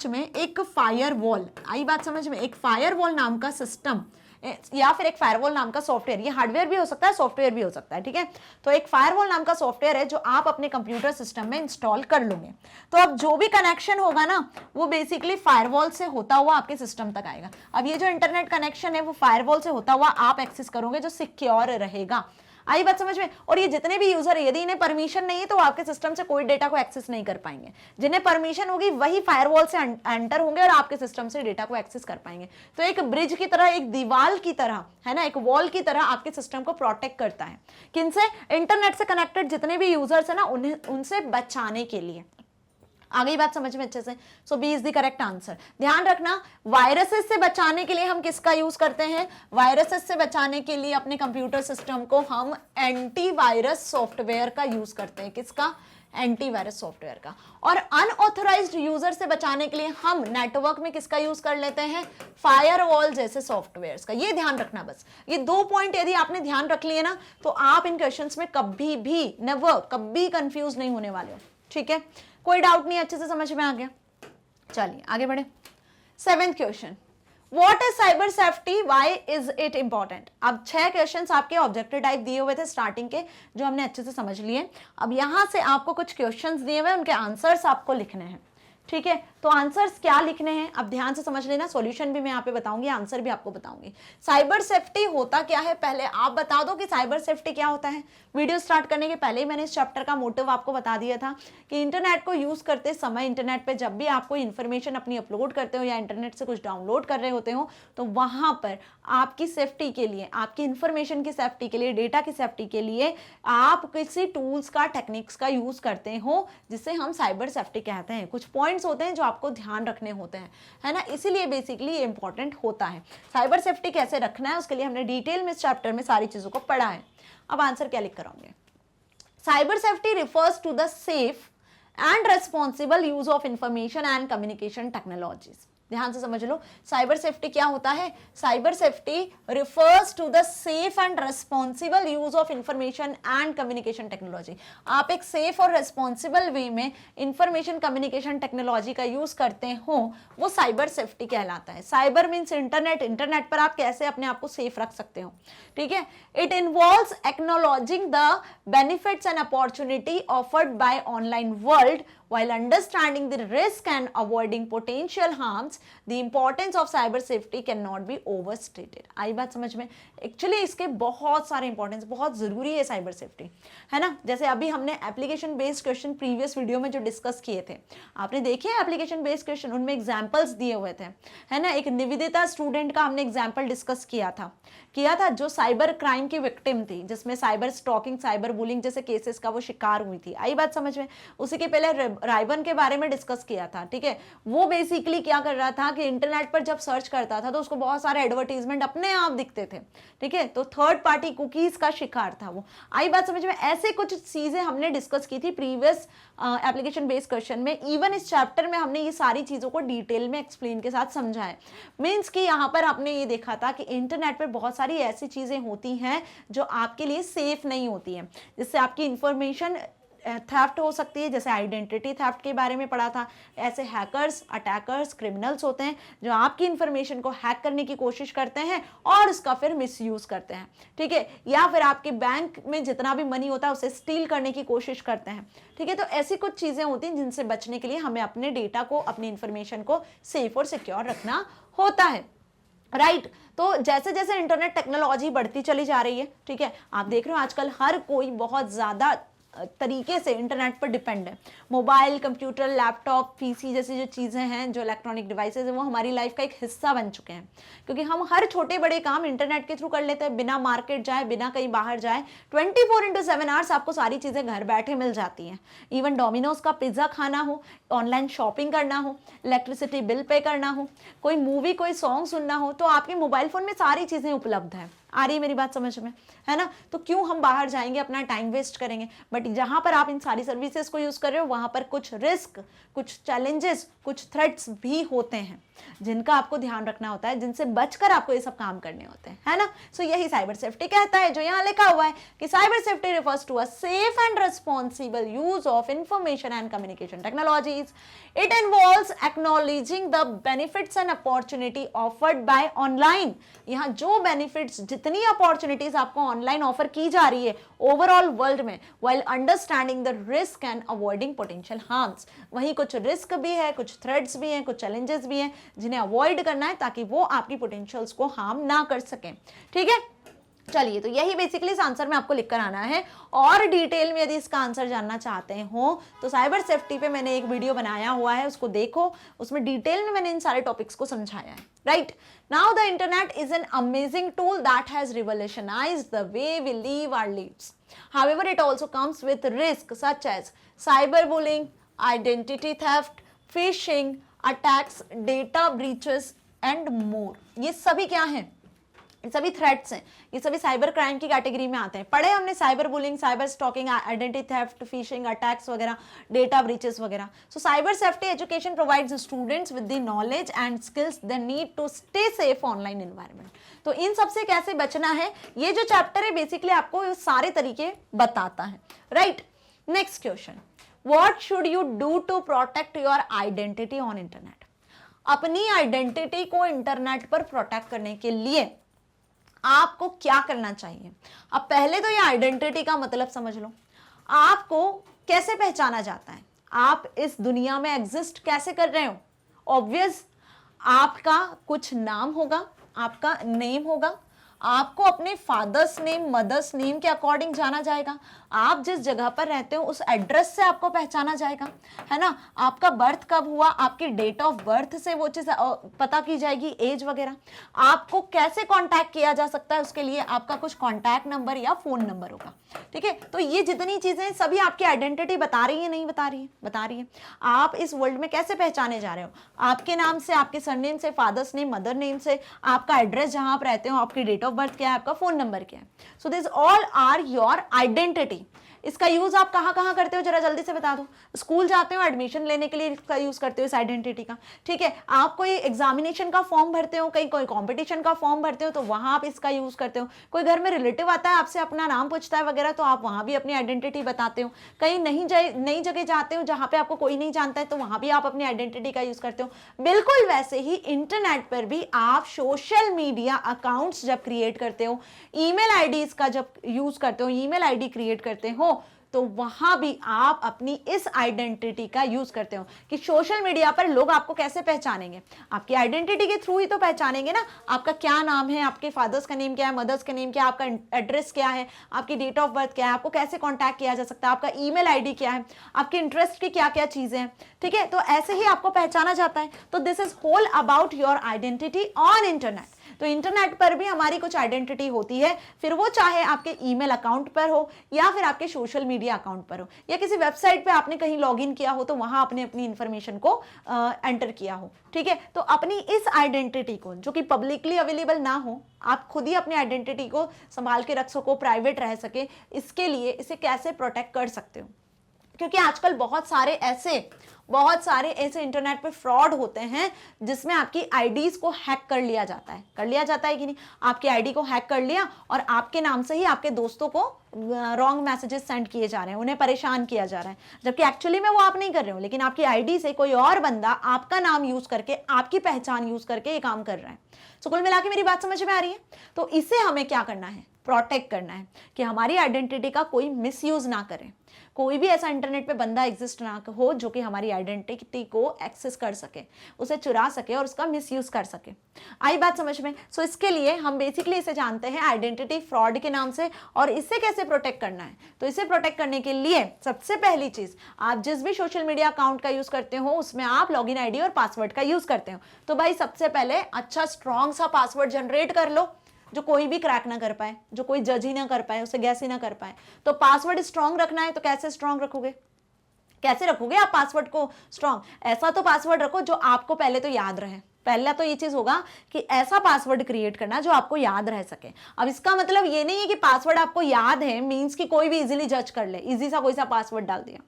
में एक फायरवॉल, आई बात समझ में, एक फायरवॉल नाम का सिस्टम या फिर एक फायरवॉल नाम का सॉफ्टवेयर, ये हार्डवेयर भी हो सकता है, सॉफ्टवेयर भी हो सकता है, ठीक है। तो एक फायरवॉल नाम का सॉफ्टवेयर है जो आप अपने कंप्यूटर सिस्टम में इंस्टॉल कर लोगे। तो अब जो भी कनेक्शन होगा ना, वो बेसिकली फायरवॉल से होता हुआ आपके सिस्टम तक आएगा। अब ये जो इंटरनेट कनेक्शन है वो फायरवॉल से होता हुआ आप एक्सेस करोगे, जो सिक्योर रहेगा। आई बात समझ में? और ये जितने भी यूजर है, यदि इन्हें परमिशन नहीं है तो आपके सिस्टम से कोई डेटा को एक्सेस नहीं कर पाएंगे। जिन्हें परमिशन होगी वही फायरवॉल से एंटर होंगे और आपके सिस्टम से डेटा को एक्सेस कर पाएंगे। तो एक ब्रिज की तरह, एक दीवार की तरह, है ना, एक वॉल की तरह आपके सिस्टम को प्रोटेक्ट करता है। किनसे? इंटरनेट से कनेक्टेड जितने भी यूजर्स है ना, उनसे बचाने के लिए। आ गई बात समझ में अच्छे से? So B is the correct answer. ध्यान रखना, वायरसेस से बचाने के लिए हम किसका यूज करते हैं? वायरसेस से बचाने के लिए अपने कंप्यूटर सिस्टम को हम एंटीवायरस सॉफ्टवेयर का यूज करते हैं। किसका? एंटीवायरस सॉफ्टवेयर का। और अनऑथराइज्ड यूजर से बचाने के लिए हम नेटवर्क में किसका यूज कर लेते हैं? फायरवॉल जैसे सॉफ्टवेयर्स का। ये ध्यान रखना बस। ये 2 पॉइंट यदि आपने ध्यान रख लिए ना, तो आप इन क्वेश्चंस में कभी भी, नेवर, कभी कंफ्यूज नहीं होने वाले हो, ठीक है। कोई डाउट नहीं, अच्छे से समझ में आ गया? चलिए आगे बढ़े। 7th question, what is cyber safety, why is it important? अब 6 क्वेश्चंस आपके ऑब्जेक्टिव टाइप दिए हुए थे स्टार्टिंग के, जो हमने अच्छे से समझ लिए। अब यहां से आपको कुछ क्वेश्चंस दिए हुए, उनके आंसर्स आपको लिखने हैं, ठीक है, तो आंसर्स क्या लिखने हैं अब ध्यान से समझ लेना, सॉल्यूशन भी मैं यहाँ पे बताऊंगी, आंसर भी आपको बताऊंगी। साइबर सेफ्टी होता क्या है, पहले आप बता दो कि साइबर सेफ्टी क्या होता है। वीडियो स्टार्ट करने के पहले ही मैंने इस चैप्टर का मोटिव आपको बता दिया था कि इंटरनेट को यूज करते समय, इंटरनेट पे जब भी आप कोई इंफॉर्मेशन अपनी अपलोड करते हो या इंटरनेट से कुछ डाउनलोड कर रहे होते हो, तो वहां पर आपकी सेफ्टी के लिए, आपकी इंफॉर्मेशन की सेफ्टी के लिए, डेटा की सेफ्टी के लिए आप किसी टूल्स का, टेक्निक्स का यूज करते हो, जिसे हम साइबर सेफ्टी कहते हैं। कुछ पॉइंट्स होते हैं जो आपको ध्यान रखने होते हैं, है ना, इसीलिए बेसिकली ये इंपॉर्टेंट होता है। साइबर सेफ्टी कैसे रखना है उसके लिए हमने डिटेल में इस चैप्टर में सारी चीजों को पढ़ा है। अब आंसर क्या लिख कर आऊंगे, cyber safety refers to the safe and responsible use of information and communication technologies. ध्यान से समझ लो, साइबर सेफ्टी क्या होता है, cyber safety refers to the safe and responsible use of information and communication technology. आप एक सेफ और रेस्पॉन्सिबल वे में इंफॉर्मेशन कम्युनिकेशन टेक्नोलॉजी का यूज करते हो, वो साइबर सेफ्टी कहलाता है। साइबर मीन्स इंटरनेट, इंटरनेट पर आप कैसे अपने आप को सेफ रख सकते हो, ठीक है। It involves acknowledging the benefits and opportunity offered by online world while understanding the risk and avoiding potential harms. The importance of cyber safety cannot be overstated. आई बात समझ में, एक्चुअली इसके बहुत सारे इंपॉर्टेंस, बहुत जरूरी है साइबर सेफ्टी, है ना। जैसे अभी हमने application based question previous video में जो डिस्कस किए थे, आपने देखे एप्लीकेशन बेस्ड क्वेश्चन, उनमें एग्जाम्पल्स दिए हुए थे, है ना। एक निवेदिता स्टूडेंट का हमने एग्जाम्पल डिस्कस किया था जो साइबर क्राइम की विक्टिम थी, जिसमें साइबर स्टॉकिंग, साइबर बुलिंग जैसे केसेस का वो शिकार हुई थी। आई बात समझ में। उसी के पहले राइबन के बारे में डिस्कस किया था, ठीक है। वो बेसिकली क्या कर रहा था कि इंटरनेट पर जब सर्च करता था तो उसको बहुत सारे एडवर्टीजमेंट अपने आप दिखते थे, ठीक है, तो थर्ड पार्टी कुकीज का शिकार था वो। आई बात समझ में। ऐसे कुछ चीजें हमने डिस्कस की थी प्रीवियस एप्लीकेशन बेस्ड क्वेश्चन में। इवन इस चैप्टर में हमने ये सारी चीजों को डिटेल में एक्सप्लेन के साथ समझा है। मीन्स कि यहाँ पर आपने ये देखा था कि इंटरनेट पर बहुत सारी ऐसी चीजें होती हैं जो आपके लिए सेफ नहीं होती हैं, जिससे आपकी इंफॉर्मेशन थेफ्ट हो सकती है। जैसे आइडेंटिटी थेफ्ट के बारे में पढ़ा था। ऐसे हैकर्स, अटैकर्स, क्रिमिनल्स होते हैं जो आपकी इंफॉर्मेशन को हैक करने की कोशिश करते हैं और उसका फिर मिसयूज करते हैं, ठीक है, या फिर आपके बैंक में जितना भी मनी होता है उसे स्टील करने की कोशिश करते हैं, ठीक है। तो ऐसी कुछ चीजें होती हैं जिनसे बचने के लिए हमें अपने डेटा को, अपनी इंफॉर्मेशन को सेफ और सिक्योर रखना होता है, राइट। तो जैसे जैसे इंटरनेट टेक्नोलॉजी बढ़ती चली जा रही है, ठीक है, आप देख रहे हो आजकल हर कोई बहुत ज्यादा तरीके से इंटरनेट पर डिपेंड है। मोबाइल, कंप्यूटर, लैपटॉप, पीसी जैसी जो चीज़ें हैं, जो इलेक्ट्रॉनिक डिवाइसेज हैं, वो हमारी लाइफ का एक हिस्सा बन चुके हैं, क्योंकि हम हर छोटे बड़े काम इंटरनेट के थ्रू कर लेते हैं, बिना मार्केट जाए, बिना कहीं बाहर जाए। 24/7 आवर्स आपको सारी चीज़ें घर बैठे मिल जाती हैं। इवन डोमिनोज का पिज़्ज़ा खाना हो, ऑनलाइन शॉपिंग करना हो, इलेक्ट्रिसिटी बिल पे करना हो, कोई मूवी, कोई सॉन्ग सुनना हो, तो आपके मोबाइल फ़ोन में सारी चीज़ें उपलब्ध हैं। आ रही है मेरी बात समझ में, है ना। तो क्यों हम बाहर जाएंगे, अपना टाइम वेस्ट करेंगे। बट जहां पर आप इन सारी सर्विसेज को यूज कर रहे हो, वहां पर कुछ रिस्क, कुछ चैलेंजेस, कुछ थ्रेट्स भी होते हैं जिनका आपको ध्यान रखना होता है, जिनसे बचकर आपको ये सब काम करने होते हैं, है ना। सो यही साइबर सेफ्टी कहता है, जो यहाँ लिखा हुआ है कि cyber safety refers to a safe and responsible use of information and communication technologies. It involves acknowledging the benefits and opportunity offered by online. यहाँ जो बेनिफिट्स, जितनी अपॉर्चुनिटीज आपको ऑनलाइन ऑफर की जा रही है ओवरऑल वर्ल्ड में, while understanding the risk and avoiding potential harms. वहीं कुछ रिस्क भी है, कुछ थ्रेट्स भी हैं, कुछ चैलेंजेस भी हैं जिन्हें अवॉइड करना है ताकि वो आपकी पोटेंशियल्स को हार्म ना कर सकें, ठीक है। चलिए, तो यही बेसिकली इस आंसर में आपको लिखकर आना है। और डिटेल में यदि इसका आंसर जानना चाहते हो तो साइबर सेफ्टी पे मैंने एक वीडियो बनाया हुआ है, उसको देखो, उसमें डिटेल में मैंने इन सारे टॉपिक्स को समझाया है, right. Now the internet is an amazing tool that has revolutionised the way we live our lives. However it also comes with risk such as cyber bullying, identity theft, phishing attacks, data breaches and more. ये सभी क्या हैं? ये सभी threats हैं, ये सभी cyber crime की कैटेगरी में आते हैं। पढ़े हमने cyber bullying, cyber stalking, identity theft, phishing attacks वगैरह, डेटा ब्रीचेस वगैरह। So cyber safety education provides students with the knowledge and skills they need to stay safe online environment. तो इन सबसे कैसे बचना है, ये जो चैप्टर है बेसिकली आपको ये सारे तरीके बताता है, right. Next question, what should you do to protect your identity on internet. अपनी आइडेंटिटी को इंटरनेट पर प्रोटेक्ट करने के लिए आपको क्या करना चाहिए। अब पहले तो ये आइडेंटिटी का मतलब समझ लो। आपको कैसे पहचाना जाता है, आप इस दुनिया में एग्जिस्ट कैसे कर रहे हो? ऑब्वियस, आपका कुछ नाम होगा, आपका नेम होगा, आपको अपने फादर्स नेम, मदर्स नेम के अकॉर्डिंग जाना जाएगा, आप जिस जगह पर रहते हो उस एड्रेस से आपको पहचाना जाएगा, है ना। आपका बर्थ कब हुआ, आपकी डेट ऑफ बर्थ से वो चीज पता की जाएगी, एज वगैरह। आपको कैसे कांटेक्ट किया जा सकता है, उसके लिए आपका कुछ कांटेक्ट नंबर या फोन नंबर होगा, ठीक है। तो ये जितनी चीजें सभी आपकी आइडेंटिटी बता रही है, नहीं बता रही है? बता रही है। आप इस वर्ल्ड में कैसे पहचाने जा रहे हो? आपके नाम से, आपके सरनेम से, फादर्स नेम, मदर नेम से, आपका एड्रेस जहां आप रहते हो, आपकी डेट ऑफ बर्थ क्या है, आपका फोन नंबर क्या है। So this all are your identity. इसका यूज आप कहां कहां करते हो, जरा जल्दी से बता दो। स्कूल जाते हो, एडमिशन लेने के लिए इसका यूज करते हो इस आइडेंटिटी का, ठीक है। आप कोई एग्जामिनेशन का फॉर्म भरते हो, कहीं कोई कंपटीशन का फॉर्म भरते हो, तो वहां आप इसका यूज करते हो। कोई घर में रिलेटिव आता है, आपसे अपना नाम पूछता है वगैरह, तो आप वहां भी अपनी आइडेंटिटी बताते हो। कहीं नई जगह जाते हो जहां पे आपको कोई नहीं जानता है, तो वहां भी आप अपनी आइडेंटिटी का यूज करते हो। बिल्कुल वैसे ही इंटरनेट पर भी आप सोशल मीडिया अकाउंट्स जब क्रिएट करते हो, ईमेल आईडीज का जब यूज करते हो, ईमेल आईडी क्रिएट करते हो, तो वहां भी आप अपनी इस आइडेंटिटी का यूज करते हो कि सोशल मीडिया पर लोग आपको कैसे पहचानेंगे। आपकी आइडेंटिटी के थ्रू ही तो पहचानेंगे ना। आपका क्या नाम है, आपके फादर्स का नेम क्या है, मदर्स का नेम क्या है, आपका एड्रेस क्या है, आपकी डेट ऑफ बर्थ क्या है, आपको कैसे कांटेक्ट किया जा सकता है, आपका ईमेल आईडी क्या है, आपके इंटरेस्ट की क्या क्या चीजें हैं, ठीक है। तो ऐसे ही आपको पहचाना जाता है। तो this is whole about your identity on internet. तो इंटरनेट पर भी हमारी कुछ आइडेंटिटी होती है, फिर वो चाहे आपके ईमेल अकाउंट पर हो या फिर आपके सोशल मीडिया अकाउंट पर हो, या किसी वेबसाइट पे आपने कहीं लॉगिन किया हो तो वहां आपने अपनी इंफॉर्मेशन को एंटर किया हो, ठीक है। तो अपनी इस आइडेंटिटी को, जो कि पब्लिकली अवेलेबल ना हो, आप खुद ही अपनी आइडेंटिटी को संभाल के रख सको, प्राइवेट रह सके, इसके लिए इसे कैसे प्रोटेक्ट कर सकते हो। क्योंकि आजकल बहुत सारे ऐसे इंटरनेट पे फ्रॉड होते हैं जिसमें आपकी आईडीज को हैक कर लिया जाता है कि नहीं। आपकी आईडी को हैक कर लिया और आपके नाम से ही आपके दोस्तों को रॉन्ग मैसेजेस सेंड किए जा रहे हैं, उन्हें परेशान किया जा रहा है, जबकि एक्चुअली में वो आप नहीं कर रहे हो, लेकिन आपकी आईडी से कोई और बंदा आपका नाम यूज करके, आपकी पहचान यूज करके ये काम कर रहा है। तो कुल मिला के मेरी बात समझ में आ रही है? तो इसे हमें क्या करना है, प्रोटेक्ट करना है कि हमारी आइडेंटिटी का कोई मिसयूज ना करे। कोई भी ऐसा इंटरनेट पे बंदा एग्जिस्ट ना हो जो कि हमारी आइडेंटिटी को एक्सेस कर सके, उसे चुरा सके और उसका मिसयूज कर सके। आई बात समझ में? सो इसके लिए हम बेसिकली इसे जानते हैं आइडेंटिटी फ्रॉड के नाम से। और इससे कैसे प्रोटेक्ट करना है, तो इसे प्रोटेक्ट करने के लिए सबसे पहली चीज, आप जिस भी सोशल मीडिया अकाउंट का यूज करते हो उसमें आप लॉगिन आईडी और पासवर्ड का यूज करते हो, तो भाई सबसे पहले अच्छा स्ट्रॉन्ग सा पासवर्ड जनरेट कर लो जो कोई भी क्रैक ना कर पाए, जो कोई जज ही ना कर पाए, उसे गैस ही ना कर पाए। तो पासवर्ड स्ट्रॉन्ग रखना है, तो कैसे स्ट्रॉन्ग रखोगे, कैसे रखोगे आप पासवर्ड को स्ट्रॉन्ग? ऐसा तो पासवर्ड रखो जो आपको पहले तो याद रहे। पहला तो ये चीज होगा कि ऐसा पासवर्ड क्रिएट करना जो आपको याद रह सके। अब इसका मतलब ये नहीं है कि पासवर्ड आपको याद है मींस कि कोई भी इजीली जज कर ले, इजी सा कोई सा पासवर्ड डाल दिया,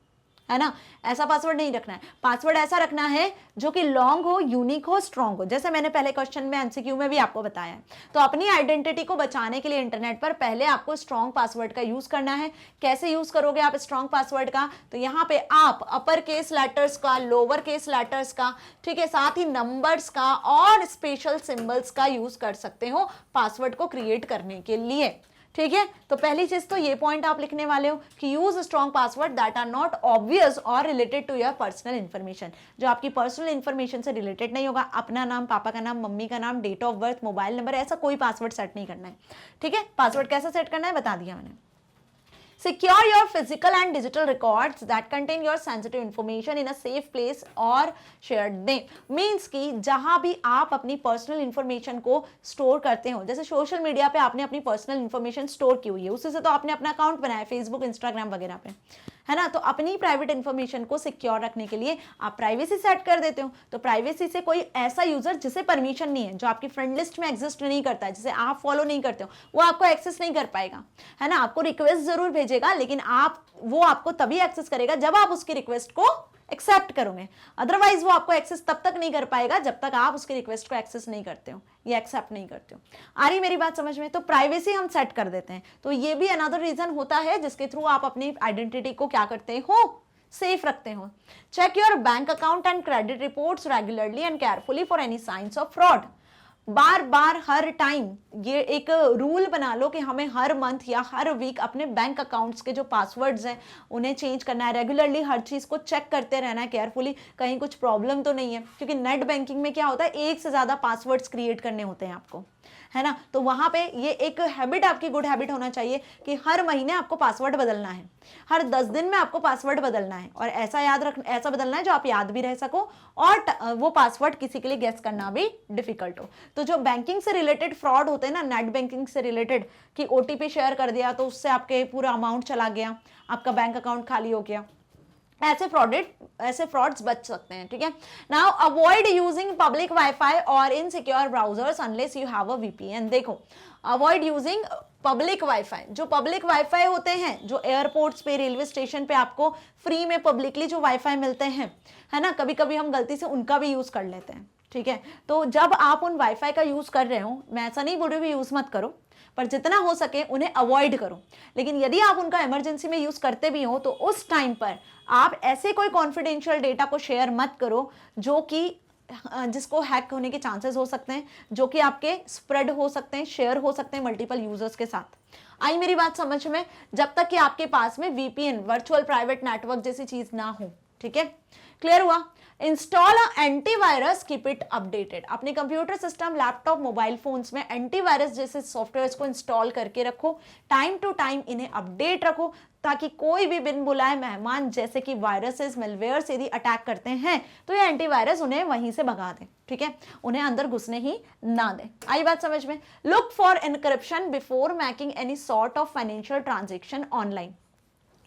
है ना। ऐसा पासवर्ड नहीं रखना है। पासवर्ड ऐसा रखना है जो कि लॉन्ग हो, यूनिक हो, स्ट्रॉन्ग हो, जैसे मैंने पहले क्वेश्चन में एमसीक्यू में भी आपको बताया है। तो अपनी आइडेंटिटी को बचाने के लिए इंटरनेट पर पहले आपको स्ट्रॉन्ग पासवर्ड का यूज करना है। कैसे यूज करोगे आप स्ट्रॉन्ग पासवर्ड का? तो यहाँ पे आप अपर केस लेटर्स का, लोअर केस लेटर्स का, ठीक है, साथ ही नंबर्स का और स्पेशल सिंबल्स का यूज कर सकते हो पासवर्ड को क्रिएट करने के लिए, ठीक है। तो पहली चीज तो ये पॉइंट आप लिखने वाले हो कि use strong password that are not obvious और related to your personal information. जो आपकी पर्सनल इंफॉर्मेशन से रिलेटेड नहीं होगा, अपना नाम, पापा का नाम, मम्मी का नाम, date of birth, mobile number, ऐसा कोई पासवर्ड सेट नहीं करना है, ठीक है। पासवर्ड कैसे सेट करना है बता दिया मैंने। Secure your physical and digital records that contain your sensitive information in a safe place or shared name. Means कि जहां भी आप अपनी पर्सनल इंफॉर्मेशन को स्टोर करते हो, जैसे सोशल मीडिया पे आपने अपनी पर्सनल इंफॉर्मेशन स्टोर की हुई है, उससे तो आपने अपना अकाउंट बनाया फेसबुक, इंस्टाग्राम वगैरह पे, है ना। तो अपनी प्राइवेट इंफॉर्मेशन को सिक्योर रखने के लिए आप प्राइवेसी सेट कर देते हो। तो प्राइवेसी से कोई ऐसा यूजर जिसे परमिशन नहीं है, जो आपकी फ्रेंड लिस्ट में एग्जिस्ट नहीं करता है, जिसे आप फॉलो नहीं करते हो, वो आपको एक्सेस नहीं कर पाएगा, है ना। आपको रिक्वेस्ट जरूर भेजेगा, लेकिन वो आपको तभी एक्सेस करेगा जब आप उसकी रिक्वेस्ट को एक्सेप्ट करोगे। अदरवाइज वो आपको एक्सेस तब तक नहीं कर पाएगा जब तक आप उसकी रिक्वेस्ट को एक्सेस नहीं करते हो या एक्सेप्ट नहीं करते हो। आ रही मेरी बात समझ में? तो प्राइवेसी हम सेट कर देते हैं। तो ये भी अनदर रीजन होता है जिसके थ्रू आप अपनी आइडेंटिटी को क्या करते हो, सेफ रखते हो। Check your bank account and credit reports regularly and carefully for any signs of fraud. बार बार हर टाइम ये एक रूल बना लो कि हमें हर मंथ या हर वीक अपने बैंक अकाउंट्स के जो पासवर्ड्स हैं उन्हें चेंज करना है, रेगुलरली हर चीज़ को चेक करते रहना है केयरफुली, कहीं कुछ प्रॉब्लम तो नहीं है। क्योंकि नेट बैंकिंग में क्या होता है, एक से ज़्यादा पासवर्ड्स क्रिएट करने होते हैं आपको, है ना। तो वहां पे ये एक हैबिट, आपकी गुड हैबिट होना चाहिए कि हर महीने आपको पासवर्ड बदलना है, हर 10 दिन में आपको पासवर्ड बदलना है, और ऐसा याद रख, ऐसा बदलना है जो आप याद भी रह सको और वो पासवर्ड किसी के लिए गेस करना भी डिफिकल्ट हो। तो जो बैंकिंग से रिलेटेड फ्रॉड होते हैं ना, नेट बैंकिंग से रिलेटेड, कि ओटीपी शेयर कर दिया तो उससे आपके पूरा अमाउंट चला गया, आपका बैंक अकाउंट खाली हो गया, ऐसे फ्रॉड्स बच सकते हैं, ठीक है। Now avoid using public wifi और insecure browsers unless you have a VPN. देखो, अवॉइड यूजिंग पब्लिक वाईफाई, जो पब्लिक वाईफाई होते हैं, जो एयरपोर्ट्स पे, रेलवे स्टेशन पे आपको फ्री में पब्लिकली जो वाईफाई मिलते हैं, है ना, कभी कभी हम गलती से उनका भी यूज कर लेते हैं, ठीक है। तो जब आप उन वाईफाई का यूज कर रहे हो, मैं ऐसा नहीं बोल रही हूँ यूज मत करो, पर जितना हो सके उन्हें अवॉइड करो। लेकिन यदि आप उनका इमरजेंसी में यूज करते भी हो तो उस टाइम पर आप ऐसे कोई कॉन्फिडेंशियल डेटा को शेयर मत करो जो कि जिसको हैक होने के चांसेस हो सकते हैं, जो कि आपके स्प्रेड हो सकते हैं, शेयर हो सकते हैं मल्टीपल यूजर्स के साथ। आई मेरी बात समझ में? जब तक कि आपके पास में वीपीएन, वर्चुअल प्राइवेट नेटवर्क जैसी चीज ना हो, ठीक है। क्लियर हुआ? Install antivirus, keep it updated. अपने computer system, laptop, mobile phones में एंटीवायरस जैसे सॉफ्टवेयर्स को इंस्टॉल करके रखो, टाइम टू टाइम इन्हें अपडेट रखो, ताकि कोई भी बिन बुलाए मेहमान जैसे कि वायरसेस, मेलवेयर्स यदि अटैक करते हैं तो ये एंटीवायरस उन्हें वहीं से भगा दे, ठीक है, उन्हें अंदर घुसने ही ना दे। आई बात समझ में? Look for encryption before making any sort of financial transaction online.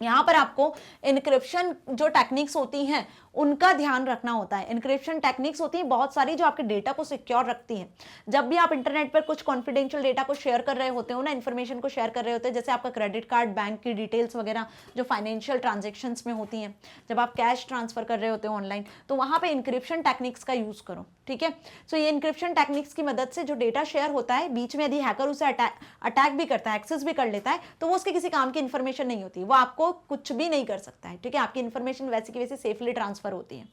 यहां पर आपको इनक्रिप्शन जो टेक्निक्स होती हैं उनका ध्यान रखना होता है। इनक्रिप्शन टेक्निक्स होती हैं बहुत सारी जो आपके डेटा को सिक्योर रखती हैं। जब भी आप इंटरनेट पर कुछ कॉन्फिडेंशियल डेटा को शेयर कर रहे होते हो ना, इन्फॉर्मेशन को शेयर कर रहे होते हैं, जैसे आपका क्रेडिट कार्ड, बैंक की डिटेल्स वगैरह जो फाइनेंशियल ट्रांजेक्शन्स में होती हैं, जब आप कैश ट्रांसफर कर रहे होते हो ऑनलाइन, तो वहां पर इनक्रिप्शन टेक्निक्स का यूज करो, ठीक है। सो ये इनक्रिप्शन टेक्निक्स की मदद से जो डेटा शेयर होता है, बीच में यदि हैकर उसे अटैक भी करता है, एक्सेस भी कर लेता है, तो वो उसके किसी काम की इन्फॉर्मेशन नहीं होती, वो आपको कुछ भी नहीं कर सकता है, ठीक है। आपकी इन्फॉर्मेशन वैसे की वैसे सेफली ट्रांसफर होती है।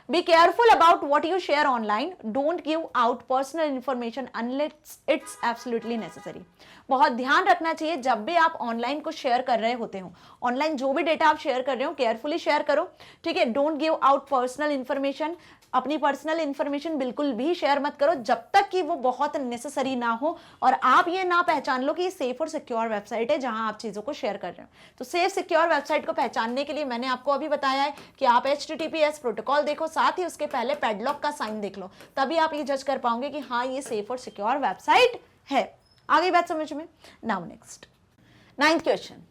Be careful about what you share online. Don't give out personal information unless it's absolutely necessary. बहुत ध्यान रखना चाहिए जब भी आप ऑनलाइन को शेयर कर रहे होते हो, ऑनलाइन जो भी डेटा आप शेयर कर रहे हो केयरफुली शेयर करो, ठीक है। Don't give out personal information, अपनी पर्सनल इन्फॉर्मेशन बिल्कुल भी शेयर मत करो जब तक कि वो बहुत नेसेसरी ना हो और आप ये ना पहचान लो कि ये सेफ और सिक्योर वेबसाइट है जहां आप चीजों को शेयर कर रहे हो। तो सेफ सिक्योर वेबसाइट को पहचानने के लिए मैंने आपको अभी बताया है कि आप HTTPS प्रोटोकॉल देखो, साथ ही उसके पहले पैडलॉक का साइन देख लो, तभी आप ये जज कर पाओगे कि हाँ ये सेफ और सिक्योर वेबसाइट है। आगे बात समझ में? Now next 9th question,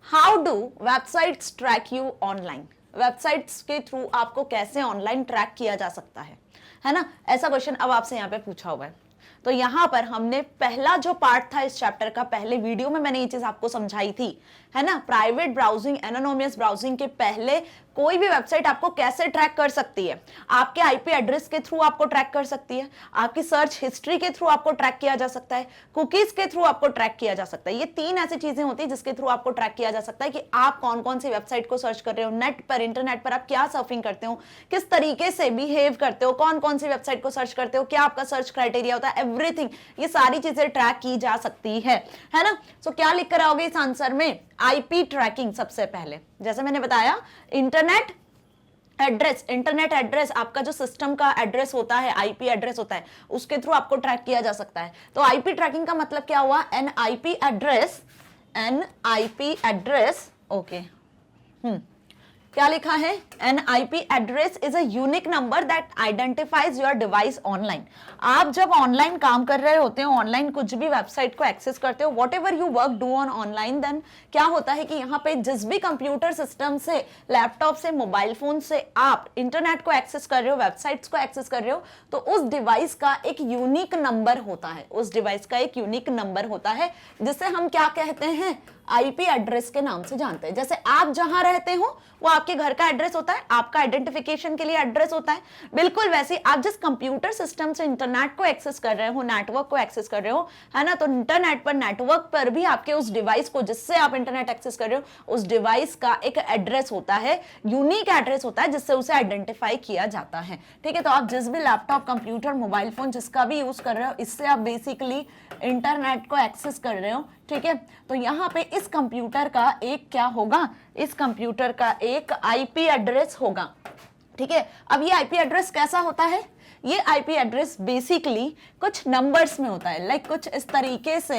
how do websites track you online? Websites के थ्रू आपको कैसे ऑनलाइन ट्रैक किया जा सकता है ना? ऐसा क्वेश्चन अब आपसे यहाँ पे पूछा हुआ है। तो यहाँ पर हमने पहला जो पार्ट था इस चैप्टर का, पहले वीडियो में मैंने ये चीज आपको समझाई थी, है ना। प्राइवेट ब्राउजिंग, एनोनिमस ब्राउजिंग के पहले कोई भी वेबसाइट आपको कैसे ट्रैक कर सकती है? आपके आईपी एड्रेस के थ्रू आपको ट्रैक कर सकती है, आपकी सर्च हिस्ट्री के थ्रू आपको ट्रैक किया जा सकता है, कुकीज के थ्रू आपको ट्रैक किया जा सकता है। ये 3 ऐसी चीजें होती है जिसके थ्रू आपको ट्रैक किया जा सकता है कि आप कौन कौन सी वेबसाइट को सर्च कर रहे हो, नेट पर, इंटरनेट पर आप क्या सर्फिंग करते हो, किस तरीके से बिहेव करते हो, कौन कौन सी वेबसाइट को सर्च करते हो, क्या आपका सर्च क्राइटेरिया होता है, एवरीथिंग, ये सारी चीजें ट्रैक की जा सकती है ना। सो क्या लिख कर आओगे इस आंसर में? आईपी ट्रैकिंग सबसे पहले, जैसे मैंने बताया, इंटरनेट एड्रेस, आपका जो सिस्टम का एड्रेस होता है, आईपी एड्रेस होता है, उसके थ्रू आपको ट्रैक किया जा सकता है। तो आईपी ट्रैकिंग का मतलब क्या हुआ? एन आईपी एड्रेस, ओके, क्या लिखा है? N IP address is a unique number that identifies your device online. आप जब ऑनलाइन काम कर रहे होते हो, ऑनलाइन कुछ भी वेबसाइट को एक्सेस करते हो, whatever you work do on online, then क्या होता है कि यहाँ पे जिस भी कंप्यूटर सिस्टम से, लैपटॉप से, मोबाइल फोन से आप इंटरनेट को एक्सेस कर रहे हो, वेबसाइट्स को एक्सेस कर रहे हो, तो उस डिवाइस का एक यूनिक नंबर होता है, उस डिवाइस का एक यूनिक नंबर होता है जिसे हम क्या कहते हैं? आईपी एड्रेस के नाम से जानते हैं। जैसे आप जहां रहते हो वो आपका आपके घर का एड्रेस होता है, आपका आइडेंटिफिकेशन के लिए एड्रेस होता है। बिल्कुल वैसे आप जिस कंप्यूटर सिस्टम से इंटरनेट को एक्सेस कर रहे हो, नेटवर्क को एक्सेस कर रहे हो, है ना, तो इंटरनेट पर, नेटवर्क पर भी आपके उस डिवाइस को जिससे आप इंटरनेट एक्सेस कर रहे हो उस डिवाइस का एक एड्रेस होता है, यूनिक एड्रेस होता है, जिससे उसे आइडेंटिफाई किया जाता है। ठीक है, तो आप जिस भी लैपटॉप, कंप्यूटर, मोबाइल फोन जिसका भी यूज कर रहे हो, इससे आप बेसिकली इंटरनेट को एक्सेस कर रहे हो। ठीक है, तो यहाँ पे इस कंप्यूटर का एक क्या होगा, इस कंप्यूटर का एक आईपी एड्रेस होगा। ठीक है, अब ये आईपी एड्रेस कैसा होता है, ये आईपी एड्रेस बेसिकली कुछ नंबर्स में होता है, लाइक कुछ इस तरीके से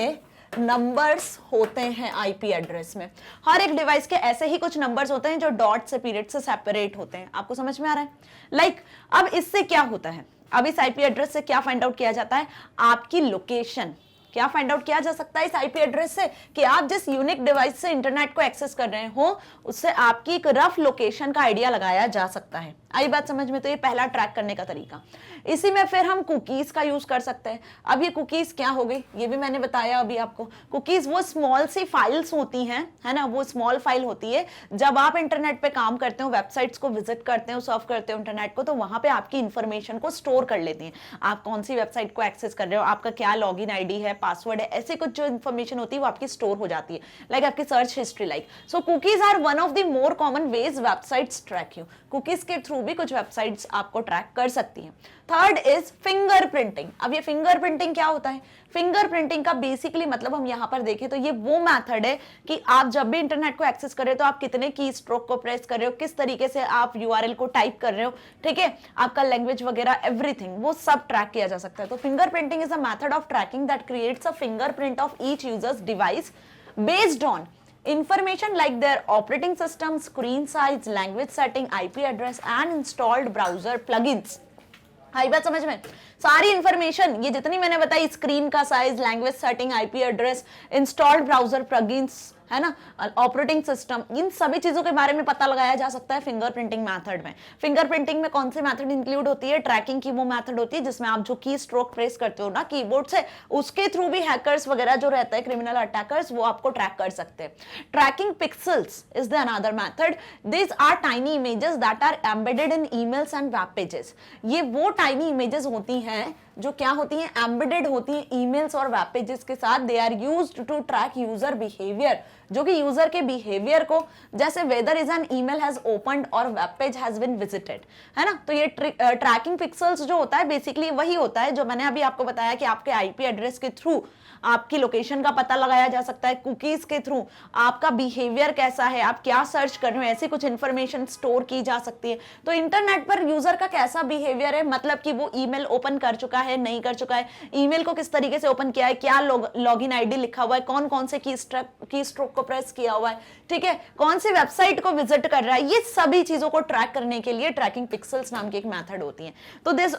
नंबर्स होते हैं आईपी एड्रेस में। हर एक डिवाइस के ऐसे ही कुछ नंबर्स होते हैं जो डॉट से, पीरियड से सेपरेट होते हैं। आपको समझ में आ रहा है? लाइक अब इससे क्या होता है, अब इस आईपी एड्रेस से क्या फाइंड आउट किया जाता है, आपकी लोकेशन। क्या फाइंड आउट किया जा सकता है इस आईपी एड्रेस से, कि आप जिस यूनिक डिवाइस से इंटरनेट को एक्सेस कर रहे हो उससे आपकी एक रफ लोकेशन का आइडिया लगाया जा सकता है। आई बात समझ में? तो ये पहला ट्रैक करने का तरीका। इसी में फिर हम कुकीज का यूज कर सकते हैं। अब ये कुकीज क्या हो गई, ये भी मैंने बताया अभी आपको। कुकीज वो स्मॉल सी फाइल्स होती हैं, है ना, वो स्मॉल फाइल होती है। जब आप इंटरनेट पे काम करते हो, वेबसाइट्स को विजिट करते हो, सर्फ करते हो इंटरनेट को, तो वहां पे आपकी इंफॉर्मेशन को स्टोर कर लेती हैं। आप कौन सी वेबसाइट को एक्सेस कर रहे हो, आपका क्या लॉगिन आईडी है, पासवर्ड है, ऐसे कुछ जो इन्फॉर्मेशन होती है वो आपकी स्टोर हो जाती है, लाइक आपकी search history like. So cookies are one of the more common ways websites track you. Cookies के थ्रू भी कुछ वेबसाइट्स आपको ट्रैक कर सकती हैं। Third is fingerprinting. अब ये फिंगरप्रिंटिंग क्या होता है, फिंगरप्रिंटिंग का बेसिकली मतलब हम यहां पर देखें तो ये वो मेथड है कि आप जब भी इंटरनेट को एक्सेस कर रहे हो तो आप कितने की स्ट्रोक को प्रेस कर रहे हो, किस तरीके से आप यूआरएल को टाइप कर रहे हो, ठीक है, आपका लैंग्वेज वगैरह एवरीथिंग वो सब ट्रैक किया जा सकता है। तो fingerprinting is a method of tracking that creates a fingerprint of each user's device based on information like their operating system, screen size, language setting, IP address and installed browser plugins। आई बात समझ में? सारी information ये जितनी मैंने बताई, screen का size, language setting, IP address, installed browser plugins, है ना, ऑपरेटिंग सिस्टम, इन सभी चीजों के बारे में पता लगाया जा सकता है फिंगरप्रिंटिंग मेथड में। फिंगरप्रिंटिंग में कौन सी मेथड इंक्लूड होती है, ट्रैकिंग की वो मेथड होती है जिसमें आप जो की स्ट्रोक प्रेस करते हो ना कीबोर्ड से, उसके थ्रू भी हैकर्स वगैरह जो रहता है, क्रिमिनल अटैकर्स, वो आपको ट्रैक कर सकते हैं। Tracking pixels is the another method. This are tiny images that are embedded in emails and web pages. ये वो टाइनी इमेजेस होती हैं जो क्या होती हैं, एम्बेडेड होती हैं ईमेल्स और वेब पेजेस के साथ। They are used to track user behaviour, जो कि यूजर के बिहेवियर को, जैसे whether is an email has opened और web page has been visited, है ना। तो ये ट्रैकिंग पिक्सल्स जो होता है बेसिकली वही होता है जो मैंने अभी आपको बताया कि आपके आईपी एड्रेस के थ्रू आपकी लोकेशन का पता लगाया जा सकता है। कुकीज के थ्रू आपका बिहेवियर कैसा है, आप क्या सर्च कर रहे हो, ऐसी कुछ इंफॉर्मेशन स्टोर की जा सकती है। तो इंटरनेट पर यूजर का कैसा बिहेवियर है, मतलब कि वो ईमेल ओपन कर चुका है, नहीं कर चुका है, ईमेल को किस तरीके से ओपन किया है, क्या लॉगिन आईडी लिखा हुआ है, कौन कौन से की स्ट्रोक को प्रेस किया हुआ है, ठीक है, कौन सी वेबसाइट को विजिट कर रहा है, ये सभी चीजों को ट्रैक करने के लिए ट्रैकिंग पिक्सल्स नाम की एक मेथड होती है। तो this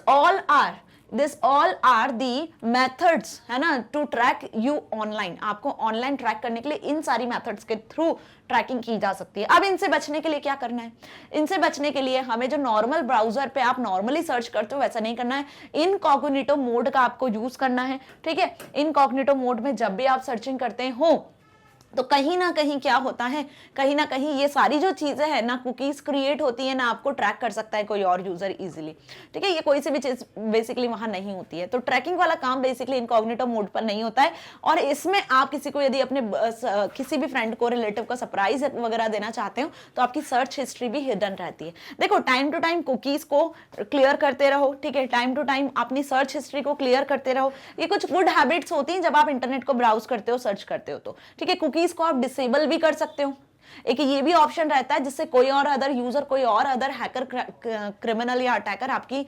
all are the methods, है ना, टू ट्रैक यू ऑनलाइन। आपको ऑनलाइन ट्रैक करने के लिए इन सारी मेथड्स के थ्रू ट्रैकिंग की जा सकती है। अब इनसे बचने के लिए क्या करना है, इनसे बचने के लिए हमें जो नॉर्मल ब्राउजर पे आप नॉर्मली सर्च करते हो वैसा नहीं करना है, इनकॉग्निटो मोड का आपको यूज करना है। ठीक है, इनकॉग्निटो मोड में जब भी आप सर्चिंग करते हो तो कहीं ना कहीं क्या होता है, कहीं ना कहीं ये सारी जो चीजें हैं ना, कुकीज क्रिएट होती है ना, आपको ट्रैक कर सकता है कोई और यूजर इजीली। ठीक है, ये कोई सी भी चीज बेसिकली वहां नहीं होती है। तो ट्रैकिंग वाला काम बेसिकली इनकॉग्निटो मोड पर नहीं होता है। और इसमें आप किसी को यदि अपने किसी भी फ्रेंड को, रिलेटिव को सरप्राइज वगैरह देना चाहते हो तो आपकी सर्च हिस्ट्री भी हिडन रहती है। देखो, टाइम टू टाइम कुकीज को क्लियर करते रहो, ठीक है, टाइम टू टाइम अपनी सर्च हिस्ट्री को क्लियर करते रहो। ये कुछ गुड हैबिट्स होती हैं जब आप इंटरनेट को ब्राउज करते हो, सर्च करते हो तो। ठीक है, कुकीज को आप डिसेबल भी कर सकते हो। एक ये भी ऑप्शन रहता है जिससे कोई और अदर यूजर, कोई और अदर हैकर, क्रिमिनल या अटैकर आपकी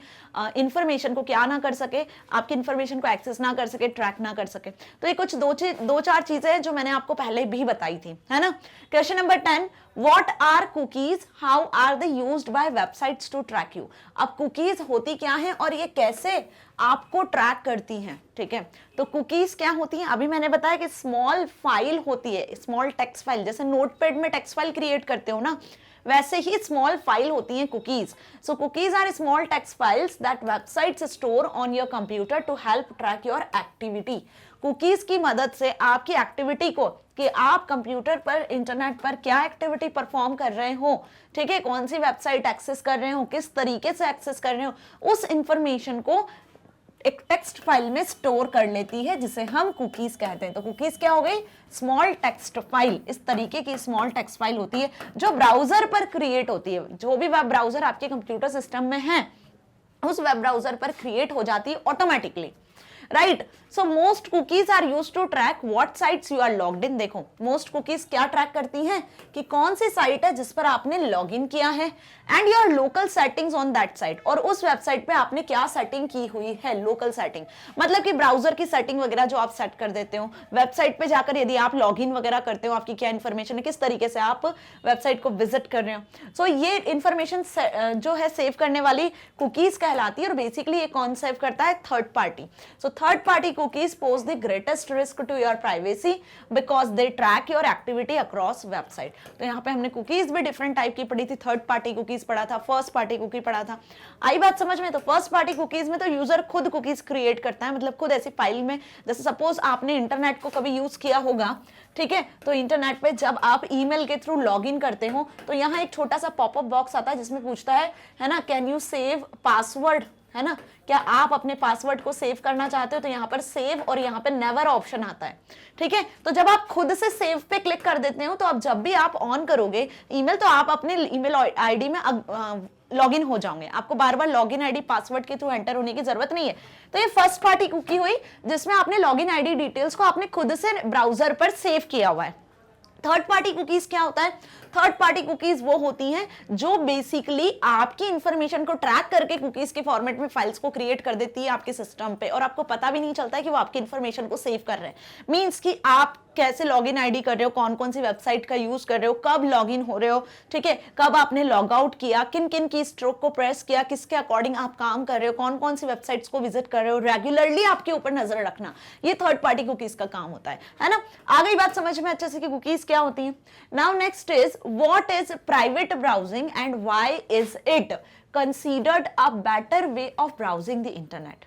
इंफॉर्मेशन को क्या ना कर सके, आपकी इंफॉर्मेशन को एक्सेस ना कर सके, ट्रैक ना कर सके। तो ये कुछ दो चार चीजें हैं जो मैंने आपको पहले भी बताई थी, है ना। Question number 10, What are cookies? How are they used by websites to track you? अब कुकीज होती क्या है और ये कैसे आपको ट्रैक करती हैं, ठीक है। तो कुकीज क्या होती हैं, अभी मैंने बताया कि स्मॉल फाइल होती है, स्मॉल टेक्स्ट फाइल, जैसे नोटपैड में टेक्स्ट फाइल क्रिएट करते हो ना, वैसे ही स्मॉल फाइल होती हैं cookies. So cookies are small text files that websites store on your computer to help track your activity. Cookies की मदद से आपकी एक्टिविटी को, कि आप कंप्यूटर पर, इंटरनेट पर क्या एक्टिविटी परफॉर्म कर रहे हो, ठीक है, कौन सी वेबसाइट एक्सेस कर रहे हो, किस तरीके से एक्सेस कर रहे हो, उस इंफॉर्मेशन को एक टेक्स्ट फाइल में स्टोर कर लेती है, जिसे हम कुकीज कहते हैं। तो कुकीज क्या हो गई? Small text file. इस तरीके की स्मॉल टेक्स्ट फाइल होती है जो ब्राउजर पर क्रिएट होती है। जो भी वेब ब्राउजर आपके कंप्यूटर सिस्टम में है, उस वेब ब्राउजर पर क्रिएट हो जाती है automatically, right. So most cookies are used to track what sites you are logged in. देखो, मोस्ट कुकीज क्या ट्रैक करती हैं कि कौन सी साइट है जिस पर आपने लॉग इन किया है, and your local settings on that site, और उस वेबसाइट पे आपने क्या सेटिंग की हुई है। लोकल सेटिंग मतलब कि ब्राउजर की सेटिंग वगैरह जो आप सेट कर देते हो, वेबसाइट पे जाकर यदि आप लॉग इन वगैरह करते हो, आपकी क्या इंफॉर्मेशन है, किस तरीके से आप वेबसाइट को विजिट कर रहे हो। सो ये इंफॉर्मेशन जो है सेव करने वाली कुकीज कहलाती है, और बेसिकली ये कौन सेव करता है? Third party. So third party cookies pose the greatest risk to your privacy because they track your activity across website। तो यहाँ पे हमने कुकीज भी डिफरेंट टाइप की पढ़ी थी, थर्ड पार्टी कुकीज पढ़ा था, फर्स्ट पार्टी कुकी पढ़ा था। आई बात समझ में? तो फर्स्ट पार्टी कुकीज में तो यूजर खुद कुकीज क्रिएट करता है, मतलब खुद ऐसी फाइल में, जैसे सपोज आपने इंटरनेट को कभी यूज किया होगा, ठीक है, तो इंटरनेट पे जब आप ईमेल के थ्रू लॉग इन करते हो तो यहाँ एक छोटा सा पॉपअप बॉक्स आता है जिसमें पूछता है ना, कैन यू सेव पासवर्ड, है ना, क्या आप अपने पासवर्ड को सेव करना चाहते हो? तो यहाँ पर सेव और यहाँ पे नेवर ऑप्शन आता है, ठीक है। तो जब आप खुद से सेव पे क्लिक कर देते हो, तो अब जब भी आप ऑन करोगे ईमेल, तो आप अपने ईमेल आईडी में लॉग इन हो जाओगे, आपको बार बार लॉग इन आईडी पासवर्ड के थ्रू एंटर होने की जरूरत नहीं है। तो ये फर्स्ट पार्टी कुकी हुई जिसमें आपने लॉग इन आईडी डिटेल्स को आपने खुद से ब्राउजर पर सेव किया हुआ है। थर्ड पार्टी कुकीज क्या होता है? थर्ड पार्टी कुकीज वो होती हैं जो बेसिकली आपकी इंफॉर्मेशन को ट्रैक करके कुकीज के फॉर्मेट में फाइल्स को क्रिएट कर देती है आपके सिस्टम पे, और आपको पता भी नहीं चलता है कि वो आपकी इंफॉर्मेशन को सेव कर रहे हैं। मींस कि आप कैसे लॉगिन आईडी कर रहे हो, कौन कौन सी वेबसाइट का यूज कर रहे हो, कब लॉगिन हो रहे हो, ठीक है, कब आपने लॉग आउट किया, किन किन की स्ट्रोक को प्रेस किया, किसके अकॉर्डिंग आप काम कर रहे हो, कौन कौन सी वेबसाइट्स को विजिट कर रहे हो, रेगुलरली आपके ऊपर नजर रखना, ये थर्ड पार्टी कुकीज का काम होता है ना। आ गई बात समझ में अच्छे से कि कुकीज क्या होती है। Now next is what is private browsing and why is it considered a better way of browsing the internet.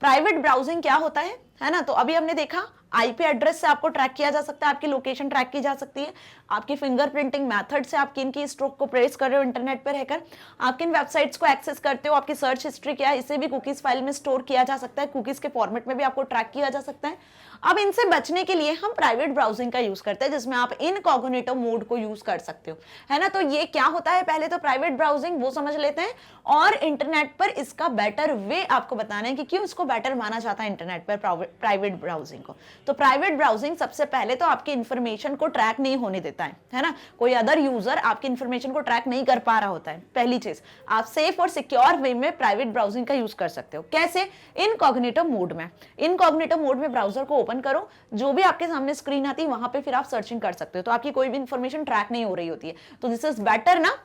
Private browsing क्या होता है ना, तो अभी हमने देखा आईपी एड्रेस से आपको ट्रैक किया जा सकता है, आपकी लोकेशन ट्रैक की जा सकती है, आपकी फिंगरप्रिंटिंग मेथड से आप किन की स्ट्रोक को प्रेस कर रहे हो इंटरनेट पर रहकर, आप किन वेबसाइट्स को एक्सेस करते हो, आपकी सर्च हिस्ट्री क्या है, इसे भी कुकीज फाइल में स्टोर किया जा सकता है, कुकीज के फॉर्मेट में भी आपको ट्रैक किया जा सकता है। अब इनसे बचने के लिए हम प्राइवेट ब्राउजिंग का यूज करते हैं, जिसमें आप इनकॉग्निटो मोड को यूज कर सकते हो, है ना। तो ये क्या होता है, पहले तो प्राइवेट ब्राउजिंग वो समझ लेते हैं, और इंटरनेट पर इसका बेटर वे आपको बताना है कि क्यों इसको बेटर माना जाता है इंटरनेट पर प्राइवेट ब्राउजिंग को। तो प्राइवेट ब्राउजिंग सबसे पहले तो आपकी इंफॉर्मेशन को ट्रैक नहीं होने देता है ना, कोई अदर यूजर आपकी इंफॉर्मेशन को ट्रैक नहीं कर पा रहा होता है। पहली चीज, आप सेफ और सिक्योर वे में प्राइवेट ब्राउजिंग का यूज कर सकते हो। कैसे? इनकॉग्निटो मोड में। इनकॉग्निटो मोड में ब्राउजर को ओपन करो, जो भी आपके सामने स्क्रीन आती है वहां पे फिर आप सर्चिंग कर सकते हो, तो आपकी कोई भी इंफॉर्मेशन ट्रैक नहीं हो रही होती है। तो दिस इज बेटर ना,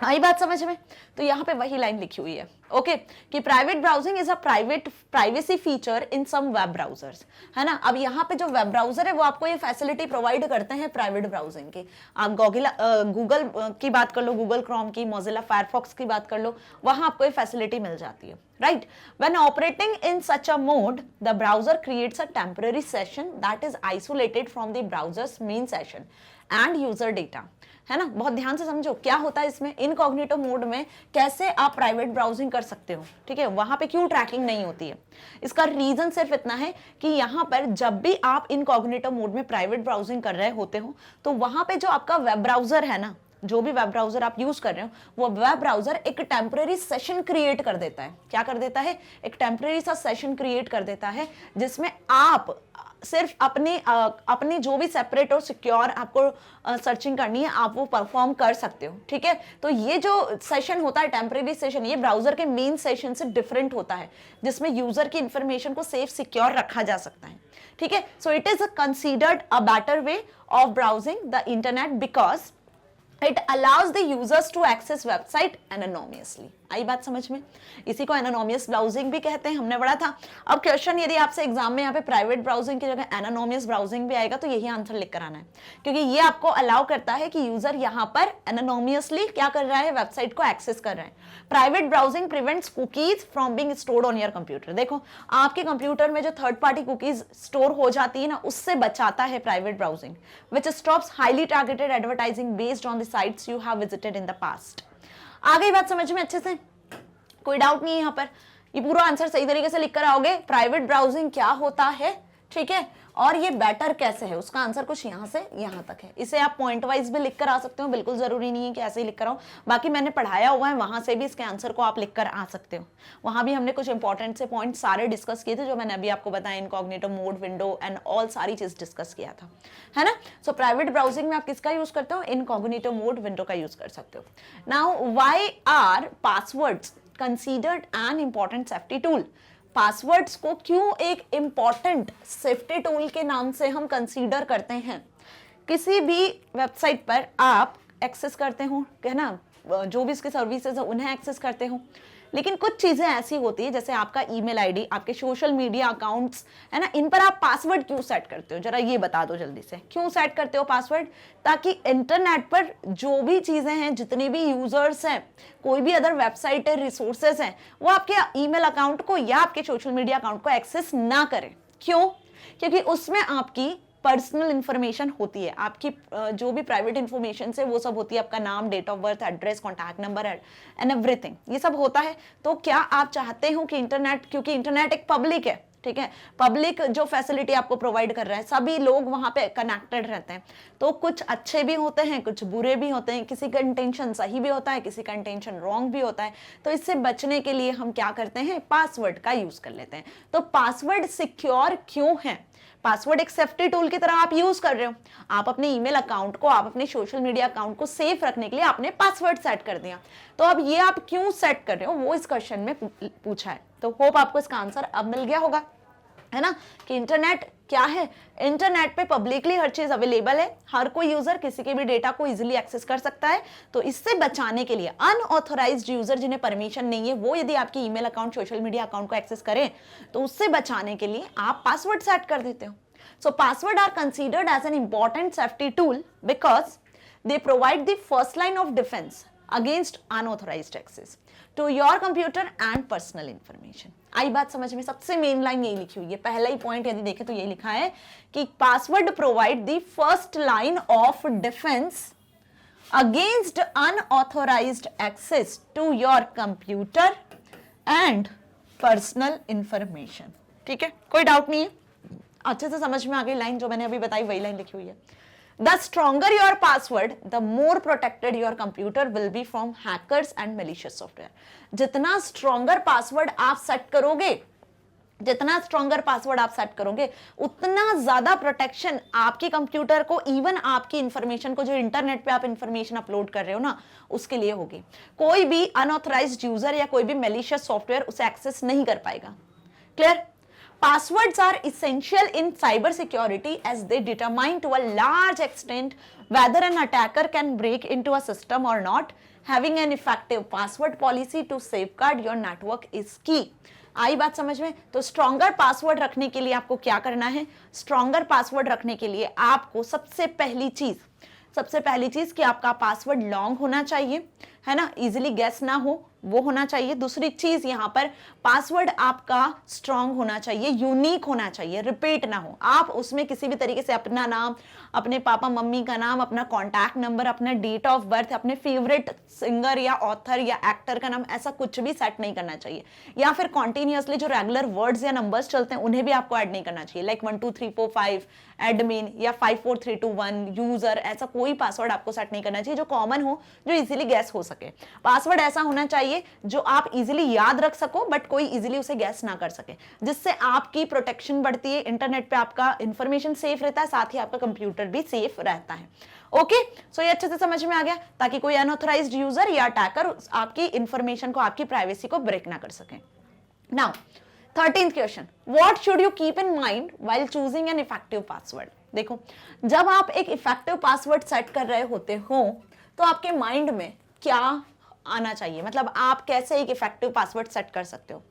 आई बात समझ में? तो यहाँ पे वही लाइन लिखी हुई है, ओके, कि private browsing is a privacy feature in some web browsers, है ना। अब यहाँ पे जो वेब ब्राउजर है वो आपको ये फैसिलिटी प्रोवाइड करते हैं प्राइवेट ब्राउजिंग की। आप गूगल की बात कर लो, गूगल क्रोम की, मोजिला फायरफॉक्स की बात कर लो, वहां आपको ये फैसिलिटी मिल जाती है, right. When operating in such a mode, the browser creates a temporary session that is isolated from the browsers main session and user data, है ना। बहुत ध्यान से समझो क्या होता है इसमें। इनकॉग्निटो मोड में कैसे आप प्राइवेट ब्राउजिंग कर सकते हो, ठीक है, वहां पे क्यों ट्रैकिंग नहीं होती है। इसका रीजन सिर्फ इतना है कि यहाँ पर जब भी आप इनकॉग्निटो मोड में प्राइवेट ब्राउजिंग कर रहे होते हो, तो वहां पे जो आपका वेब ब्राउजर है ना, जो भी वेब ब्राउजर आप यूज कर रहे हो, वो वेब ब्राउजर एक टेम्पररी सेशन क्रिएट कर देता है। क्या कर देता है? एक टेम्पररी सा सेशन क्रिएट कर देता है, जिसमें आप सिर्फ अपनी जो भी सेपरेट और सिक्योर आपको सर्चिंग करनी है, आप वो परफॉर्म कर सकते हो, ठीक है। तो ये जो सेशन होता है, टेम्पररी सेशन, ये ब्राउजर के मेन सेशन से डिफरेंट होता है, जिसमें यूजर की इंफॉर्मेशन को सेफ सिक्योर रखा जा सकता है, ठीक है। So it is considered a better way of browsing the internet because it allows the users to access website anonymously। आई बात समझ में? इसी को एनानोमियस ब्राउजिंग भी कहते हैं, हमने पढ़ा था। अब क्वेश्चन यदि आपसे एग्जाम में यहाँ पे प्राइवेट ब्राउजिंग की जगह एनानोमियस ब्राउजिंग भी आएगा तो यही आंसर लिख कर आना है, क्योंकि ये आपको अलाउ करता है कि यूजर यहाँ पर एनानोमियसली क्या कर रहा है, वेबसाइट को एक्सेस कर रहा है। Private browsing prevents cookies from being stored on your computer. देखो आपके कंप्यूटर में जो थर्ड पार्टी कुकीज स्टोर हो जाती है ना, उससे बचाता है private browsing, which stops highly targeted advertising based on the sites you have visited in the past. आ गई बात समझ में अच्छे से? कोई डाउट नहीं है यहाँ पर? ये पूरा आंसर सही तरीके से लिख कर आओगे। प्राइवेट ब्राउजिंग क्या होता है, ठीक है, और ये बेटर कैसे है, उसका आंसर कुछ यहाँ से यहाँ तक है। इसे आप पॉइंट वाइज भी लिख कर आ सकते हो, बिल्कुल जरूरी नहीं है कि ऐसे ही लिख कर आओ। बाकी मैंने पढ़ाया हुआ है, वहां से भी इसके आंसर को आप लिख कर आ सकते हो। वहां भी हमने कुछ इंपॉर्टेंट से पॉइंट सारे डिस्कस किए थे, जो मैंने अभी आपको बताया, incognito mode, window and all सारी चीज डिस्कस किया था, है ना। सो प्राइवेट ब्राउजिंग में आप किसका यूज करते हो, इनकॉग्निटो मोड, विंडो का यूज कर सकते हो। Now why are passwords considered an important safety tool? Passwords को क्यों एक इंपॉर्टेंट सेफ्टी टूल के नाम से हम कंसीडर करते हैं? किसी भी वेबसाइट पर आप एक्सेस करते हो, है ना, जो भी इसके सर्विसेज है उन्हें एक्सेस करते हो, लेकिन कुछ चीजें ऐसी होती है, जैसे आपका ईमेल आईडी, आपके सोशल मीडिया अकाउंट्स, है ना, इन पर आप पासवर्ड क्यों सेट करते हो? जरा ये बता दो जल्दी से, क्यों सेट करते हो पासवर्ड? ताकि इंटरनेट पर जो भी चीजें हैं, जितने भी यूजर्स हैं, कोई भी अदर वेबसाइट है, रिसोर्सेज हैं, वो आपके ईमेल अकाउंट को या आपके सोशल मीडिया अकाउंट को एक्सेस ना करें। क्यों? क्योंकि उसमें आपकी पर्सनल इंफॉर्मेशन होती है, आपकी जो भी प्राइवेट इंफॉर्मेशन है वो सब होती है, आपका नाम, date of birth, address, contact number and everything, ये सब होता है। तो क्या आप चाहते हो कि इंटरनेट, क्योंकि इंटरनेट एक पब्लिक है, ठीक है, पब्लिक जो फैसिलिटी आपको प्रोवाइड कर रहा है, सभी लोग वहां पे कनेक्टेड रहते हैं, तो कुछ अच्छे भी होते हैं, कुछ बुरे भी होते हैं, किसी का इंटेंशन सही भी होता है, किसी का इंटेंशन रॉन्ग भी होता है। तो इससे बचने के लिए हम क्या करते हैं, पासवर्ड का यूज कर लेते हैं। तो पासवर्ड सिक्योर क्यों है? पासवर्ड एक सेफ्टी टूल की तरह आप यूज कर रहे हो। आप अपने ईमेल अकाउंट को, आप अपने सोशल मीडिया अकाउंट को सेफ रखने के लिए आपने पासवर्ड सेट कर दिया। तो अब ये आप क्यों सेट कर रहे हो, वो इस क्वेश्चन में पूछा है। तो होप आपको इसका आंसर अब मिल गया होगा, है ना, कि इंटरनेट क्या है। इंटरनेट पे पब्लिकली हर चीज अवेलेबल है, हर कोई यूजर किसी के भी डेटा को इजीली एक्सेस कर सकता है। तो इससे बचाने के लिए अनऑथराइज्ड यूजर जिन्हें परमिशन नहीं है, वो यदि आपकी email account, social media account को एक्सेस करें, तो उससे बचाने के लिए आप पासवर्ड सेट कर देते हो। So password are considered as an important safety tool because they provide the first line of defence against unauthorised access to your computer and personal information. आई बात समझ में? सबसे मेन लाइन यही लिखी हुई है, पहला ही पॉइंट यदि देखें तो यही लिखा है कि password provide the first line of defence against unauthorised access to your computer and personal information. ठीक है, कोई डाउट नहीं है? अच्छे से समझ में आ गई लाइन, जो मैंने अभी बताई वही लाइन लिखी हुई है। The stronger your password, the more protected your computer will be from hackers and malicious software. जितना स्ट्रॉन्गर पासवर्ड आप सेट करोगे, जितना स्ट्रॉन्गर पासवर्ड आप सेट करोगे, उतना ज्यादा प्रोटेक्शन आपके कंप्यूटर को, इवन आपकी इंफॉर्मेशन को, जो इंटरनेट पे आप इंफॉर्मेशन अपलोड कर रहे हो ना, उसके लिए होगी। कोई भी अनऑथराइज्ड यूजर या कोई भी मैलिशियस सॉफ्टवेयर उसे एक्सेस नहीं कर पाएगा। Clear? Passwords are essential in cybersecurity as they determine to a large extent whether an attacker can break into a system or not. Having an effective password policy to safeguard your network is key. आई बात समझ में? तो stronger password रखने के लिए आपको क्या करना है? स्ट्रॉन्गर पासवर्ड रखने के लिए आपको सबसे पहली चीज कि आपका पासवर्ड लॉन्ग होना चाहिए, है ना, इजीली गेस ना हो, वो होना चाहिए। दूसरी चीज यहाँ पर पासवर्ड आपका स्ट्रॉन्ग होना चाहिए, यूनिक होना चाहिए, रिपीट ना हो। आप उसमें किसी भी तरीके से अपना नाम, अपने पापा मम्मी का नाम, अपना कॉन्टैक्ट नंबर, अपना डेट ऑफ बर्थ, अपने फेवरेट सिंगर या ऑथर या एक्टर का नाम, ऐसा कुछ भी सेट नहीं करना चाहिए। या फिर कॉन्टिन्यूअसली जो रेगुलर वर्ड्स या नंबर्स चलते हैं उन्हें भी आपको ऐड नहीं करना चाहिए, लाइक 1 2 3 4 5 एडमिन या 5 4 3 2 1 यूजर। ऐसा कोई पासवर्ड आपको सेट नहीं करना चाहिए जो कॉमन हो, जो इजीली गैस हो सके। पासवर्ड ऐसा होना चाहिए जो आप इजीली याद रख सको, बट कोई इजीली उसे गैस ना कर सके, जिससे आपकी प्रोटेक्शन बढ़ती है, इंटरनेट पे आपका इंफॉर्मेशन सेफ रहता है, साथ ही आपका कंप्यूटर भी सेफ रहता है। ओके, सो ये अच्छे से समझ में आ गया, ताकि कोई अनऑथराइज्ड यूजर या अटैकर आपकी इंफॉर्मेशन को, आपकी प्राइवेसी को ब्रेक ना कर सके। Now 13th question, what should you keep in mind while choosing an effective password? देखो, जब आप एक इफेक्टिव पासवर्ड सेट कर रहे होते हो तो आपके माइंड में क्या आना चाहिए, मतलब आप कैसे एक इफेक्टिव पासवर्ड सेट कर सकते हो।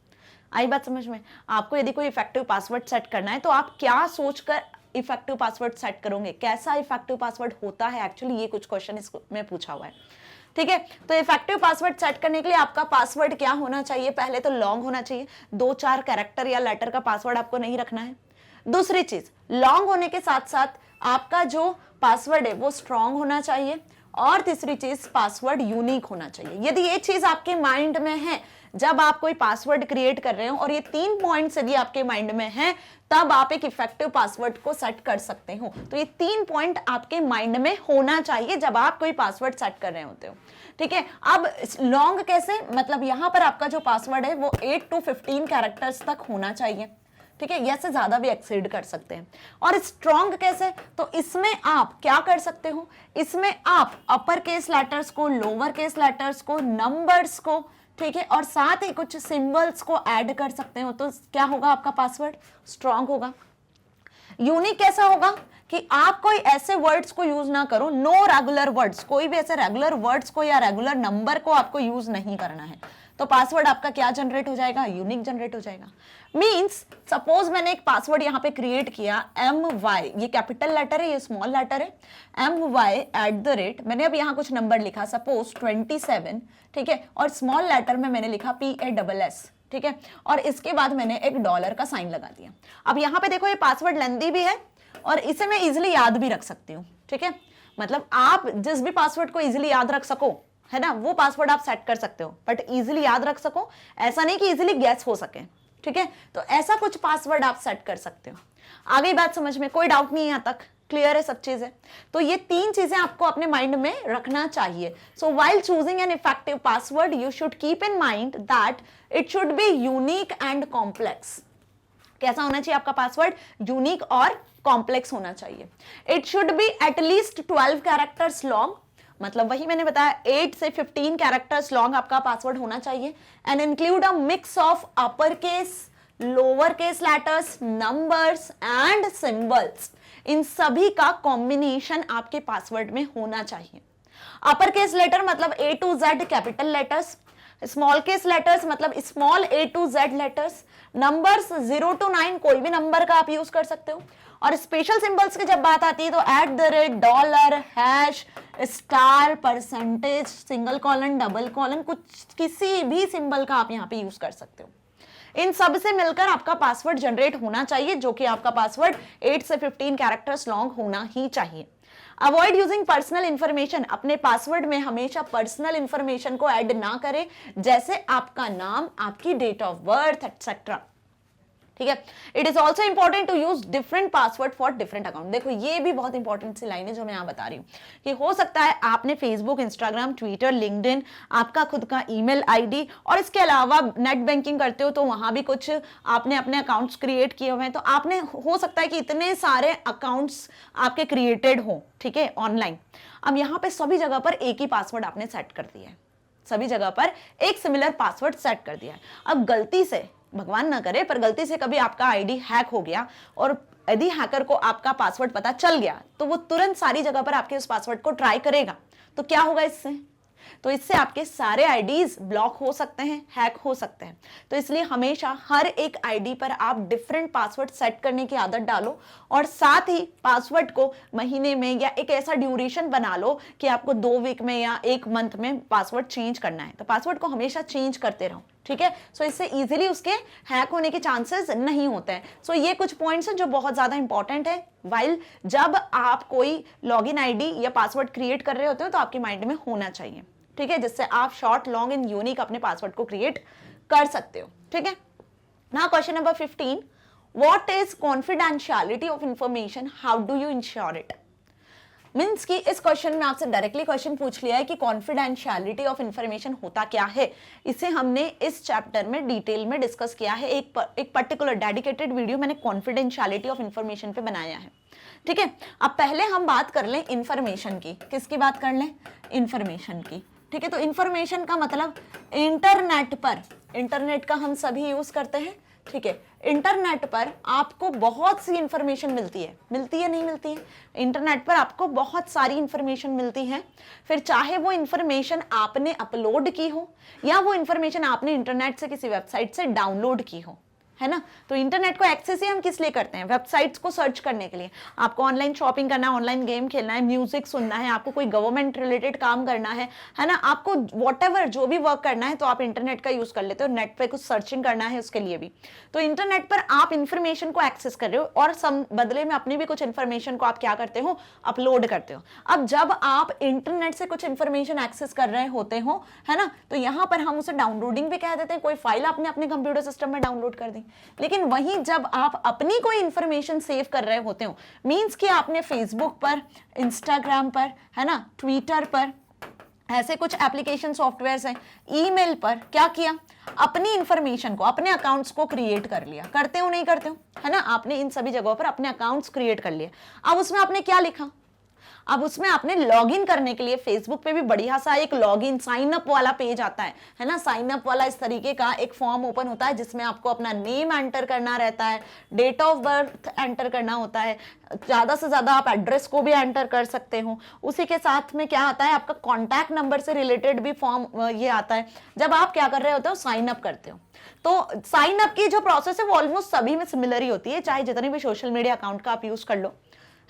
आई बात समझ में? आपको यदि कोई इफेक्टिव पासवर्ड सेट करना है तो आप क्या सोचकर इफेक्टिव पासवर्ड सेट करोगे, कैसा इफेक्टिव पासवर्ड होता है एक्चुअली, ये कुछ क्वेश्चन इसमें पूछा हुआ है। ठीक है, तो इफेक्टिव पासवर्ड सेट करने के लिए आपका पासवर्ड क्या होना चाहिए? पहले तो लॉन्ग होना चाहिए, 2-4 कैरेक्टर या लेटर का पासवर्ड आपको नहीं रखना है। दूसरी चीज, लॉन्ग होने के साथ साथ आपका जो पासवर्ड है वो स्ट्रांग होना चाहिए। और तीसरी चीज, पासवर्ड यूनिक होना चाहिए। यदि ये चीज आपके माइंड में है जब आप कोई पासवर्ड क्रिएट कर रहे हो, और ये 3 पॉइंट्स यदि आपके माइंड में है, तब आप एक इफेक्टिव पासवर्ड को सेट कर सकते हो। तो ये 3 पॉइंट आपके माइंड में होना चाहिए जब आप कोई पासवर्ड सेट कर रहे होते हो। ठीक है, अब लॉन्ग कैसे, मतलब यहां पर आपका जो पासवर्ड है वो 8 to 15 कैरेक्टर्स तक होना चाहिए। ठीक है, इससे ज्यादा भी एक्सीड कर सकते हैं। और स्ट्रॉन्ग कैसे, तो इसमें आप क्या कर सकते हो, इसमें आप अपर केस लेटर्स को, लोअर केस लेटर्स को, नंबर्स को, ठीक है, और साथ ही कुछ सिंबल्स को ऐड कर सकते हो। तो क्या होगा, आपका पासवर्ड स्ट्रॉन्ग होगा। यूनिक कैसा होगा कि आप कोई ऐसे वर्ड्स को यूज ना करो, नो रेगुलर वर्ड्स, कोई भी ऐसे रेगुलर वर्ड्स को या रेगुलर नंबर को आपको यूज नहीं करना है। तो पासवर्ड आपका क्या जनरेट हो जाएगा, यूनिक जनरेट हो जाएगा। मींस सपोज मैंने एक पासवर्ड यहां पे क्रिएट किया, MY, ये कैपिटल लेटर है, ये स्मॉल लेटर है, MY@, मैंने अब यहां कुछ नंबर लिखा, सपोज 27, ठीक है, और स्मॉल लेटर में मैंने लिखा PASS, ठीक है, और इसके बाद मैंने एक डॉलर का साइन लगा दिया। अब यहां पे देखो ये पासवर्ड लेंथी भी है और इसे मैं इजिली याद भी रख सकती हूँ। ठीक है, मतलब आप जिस भी पासवर्ड को इजिली याद रख सको, है ना, वो पासवर्ड आप सेट कर सकते हो, बट इजिली याद रख सको, ऐसा नहीं कि इजिली गैस हो सके। ठीक है, तो ऐसा कुछ पासवर्ड आप सेट कर सकते हो। आ गई बात समझ में? कोई डाउट नहीं है, यहां तक क्लियर है सब चीजें? तो ये 3 चीजें आपको अपने माइंड में रखना चाहिए। सो while choosing an effective password you should keep in mind that it should be unique and complex. कैसा होना चाहिए आपका पासवर्ड? यूनिक और कॉम्प्लेक्स होना चाहिए। It should be at least 12 characters long, मतलब वही मैंने बताया 8 से 15 कैरेक्टर्स लॉन्ग आपका पासवर्ड होना चाहिए। And include a mix of upper case, lower case letters, numbers and symbols. इन सभी का कॉम्बिनेशन आपके पासवर्ड में होना चाहिए। अपर केस लेटर मतलब A to Z capital letters, small case letters मतलब small A to Z letters, numbers 0 to 9 कोई भी नंबर का आप यूज कर सकते हो। और स्पेशल सिंबल्स की जब बात आती है तो @ dollar, hash, star, percentage, single colon, double colon, कुछ किसी भी सिंबल का आप यहाँ पे यूज कर सकते हो। इन सब से मिलकर आपका पासवर्ड जनरेट होना चाहिए, जो कि आपका पासवर्ड 8 से 15 कैरेक्टर्स लॉन्ग होना ही चाहिए। अवॉइड यूजिंग पर्सनल इंफॉर्मेशन, अपने पासवर्ड में हमेशा पर्सनल इंफॉर्मेशन को ऐड ना करें, जैसे आपका नाम, आपकी डेट ऑफ बर्थ एक्सेट्रा। ठीक है, it is also important to use different password for different account. देखो ये भी बहुत इंपॉर्टेंट सी लाइन है जो मैं यहाँ बता रही हूँ कि हो सकता है आपने फेसबुक, इंस्टाग्राम, ट्विटर, लिंक्डइन, आपका खुद का ईमेल आईडी और इसके अलावा नेट बैंकिंग करते हो तो वहां भी कुछ आपने अपने अकाउंट्स क्रिएट किए हुए हैं, तो आपने हो सकता है कि इतने सारे अकाउंट्स आपके क्रिएटेड हो, ठीक है, ऑनलाइन। अब यहाँ पे सभी जगह पर एक ही पासवर्ड आपने सेट कर दिया है, सभी जगह पर एक सिमिलर पासवर्ड सेट कर दिया है। अब गलती से, भगवान ना करे, पर गलती से कभी आपका आईडी हैक हो गया और यदि हैकर को आपका पासवर्ड पता चल गया तो वो तुरंत सारी जगह पर आपके उस पासवर्ड को ट्राई करेगा। तो क्या होगा इससे? तो इससे आपके सारे आईडीज ब्लॉक हो सकते हैं, हैक हो सकते हैं। तो इसलिए हमेशा हर एक आईडी पर आप डिफरेंट पासवर्ड सेट करने की आदत डालो और साथ ही पासवर्ड को महीने में या एक ऐसा ड्यूरेशन बना लो कि आपको 2 वीक में या 1 मंथ में पासवर्ड चेंज करना है। तो पासवर्ड को हमेशा चेंज करते रहो, ठीक है। सो इससे इजीली उसके हैक होने के चांसेस नहीं होते हैं। सो ये कुछ पॉइंट्स हैं जो बहुत ज्यादा इंपॉर्टेंट है वाइल जब आप कोई लॉगिन आईडी या पासवर्ड क्रिएट कर रहे होते हो तो आपके माइंड में होना चाहिए, ठीक है, जिससे आप शॉर्ट, लॉन्ग एंड यूनिक अपने पासवर्ड को क्रिएट कर सकते हो, ठीक है। Now question number 15, what is confidentiality of information, how do you ensure it. Means कि इस क्वेश्चन में आपसे डायरेक्टली क्वेश्चन पूछ लिया है कि कॉन्फिडेंशियलिटी ऑफ इंफॉर्मेशन होता क्या है। इसे हमने इस चैप्टर में डिटेल में डिस्कस किया है। एक पर्टिकुलर डेडिकेटेड वीडियो मैंने कॉन्फिडेंशियलिटी ऑफ इंफॉर्मेशन पे बनाया है, ठीक है। अब पहले हम बात कर लें इंफॉर्मेशन की। किसकी बात कर लें? इंफॉर्मेशन की, ठीक है। तो इंफॉर्मेशन का मतलब इंटरनेट पर, इंटरनेट का हम सभी यूज करते हैं, ठीक है, इंटरनेट पर आपको बहुत सी इंफॉर्मेशन मिलती है नहीं मिलती है? इंटरनेट पर आपको बहुत सारी इंफॉर्मेशन मिलती है, फिर चाहे वो इंफॉर्मेशन आपने अपलोड की हो या वो इंफॉर्मेशन आपने इंटरनेट से किसी वेबसाइट से डाउनलोड की हो, है ना। तो इंटरनेट को एक्सेस ही हम किस लिए करते हैं? वेबसाइट्स को सर्च करने के लिए। आपको ऑनलाइन शॉपिंग करना है, ऑनलाइन गेम खेलना है, म्यूजिक सुनना है, आपको कोई गवर्नमेंट रिलेटेड काम करना है ना, आपको व्हाटएवर जो भी वर्क करना है तो आप इंटरनेट का यूज कर लेते हो। नेट पे कुछ सर्चिंग करना है उसके लिए भी, तो इंटरनेट पर आप इंफॉर्मेशन को एक्सेस कर रहे हो और बदले में अपनी भी कुछ इंफॉर्मेशन को आप क्या करते हो? अपलोड करते हो। अब जब आप इंटरनेट से कुछ इंफॉर्मेशन एक्सेस कर रहे होते हो, है ना, तो यहां पर हम उसे डाउनलोडिंग भी कह देते हैं। कोई फाइल आपने अपने कंप्यूटर सिस्टम में डाउनलोड कर दी। लेकिन वहीं जब आप अपनी कोई इंफॉर्मेशन सेव कर रहे होते हो, मींस कि आपने फेसबुक पर, इंस्टाग्राम पर, है ना, ट्विटर पर, ऐसे कुछ एप्लीकेशन सॉफ्टवेयर्स हैं, ईमेल पर क्या किया? अपनी इंफॉर्मेशन को, अपने अकाउंट्स को क्रिएट कर लिया। करते हो नहीं करते हो, है ना, आपने इन सभी जगहों पर अपने अकाउंट्स क्रिएट कर लिए। अब उसमें आपने क्या लिखा? अब उसमें आपने लॉगिन करने के लिए फेसबुक पे भी बढ़िया सा एक लॉगिन साइन अप वाला पेज आता है ना, साइन अप वाला इस तरीके का एक फॉर्म ओपन होता है जिसमें आपको अपना नेम एंटर करना रहता है, डेट ऑफ बर्थ एंटर करना होता है, ज्यादा से ज्यादा आप एड्रेस को भी एंटर कर सकते हो। उसी के साथ में क्या आता है? आपका कॉन्टैक्ट नंबर से रिलेटेड भी फॉर्म ये आता है जब आप क्या कर रहे होते हो? साइन अप करते हो। तो साइन अप की जो प्रोसेस है वो ऑलमोस्ट सभी में सिमिलर ही होती है, चाहे जितने भी सोशल मीडिया अकाउंट का आप यूज कर लो,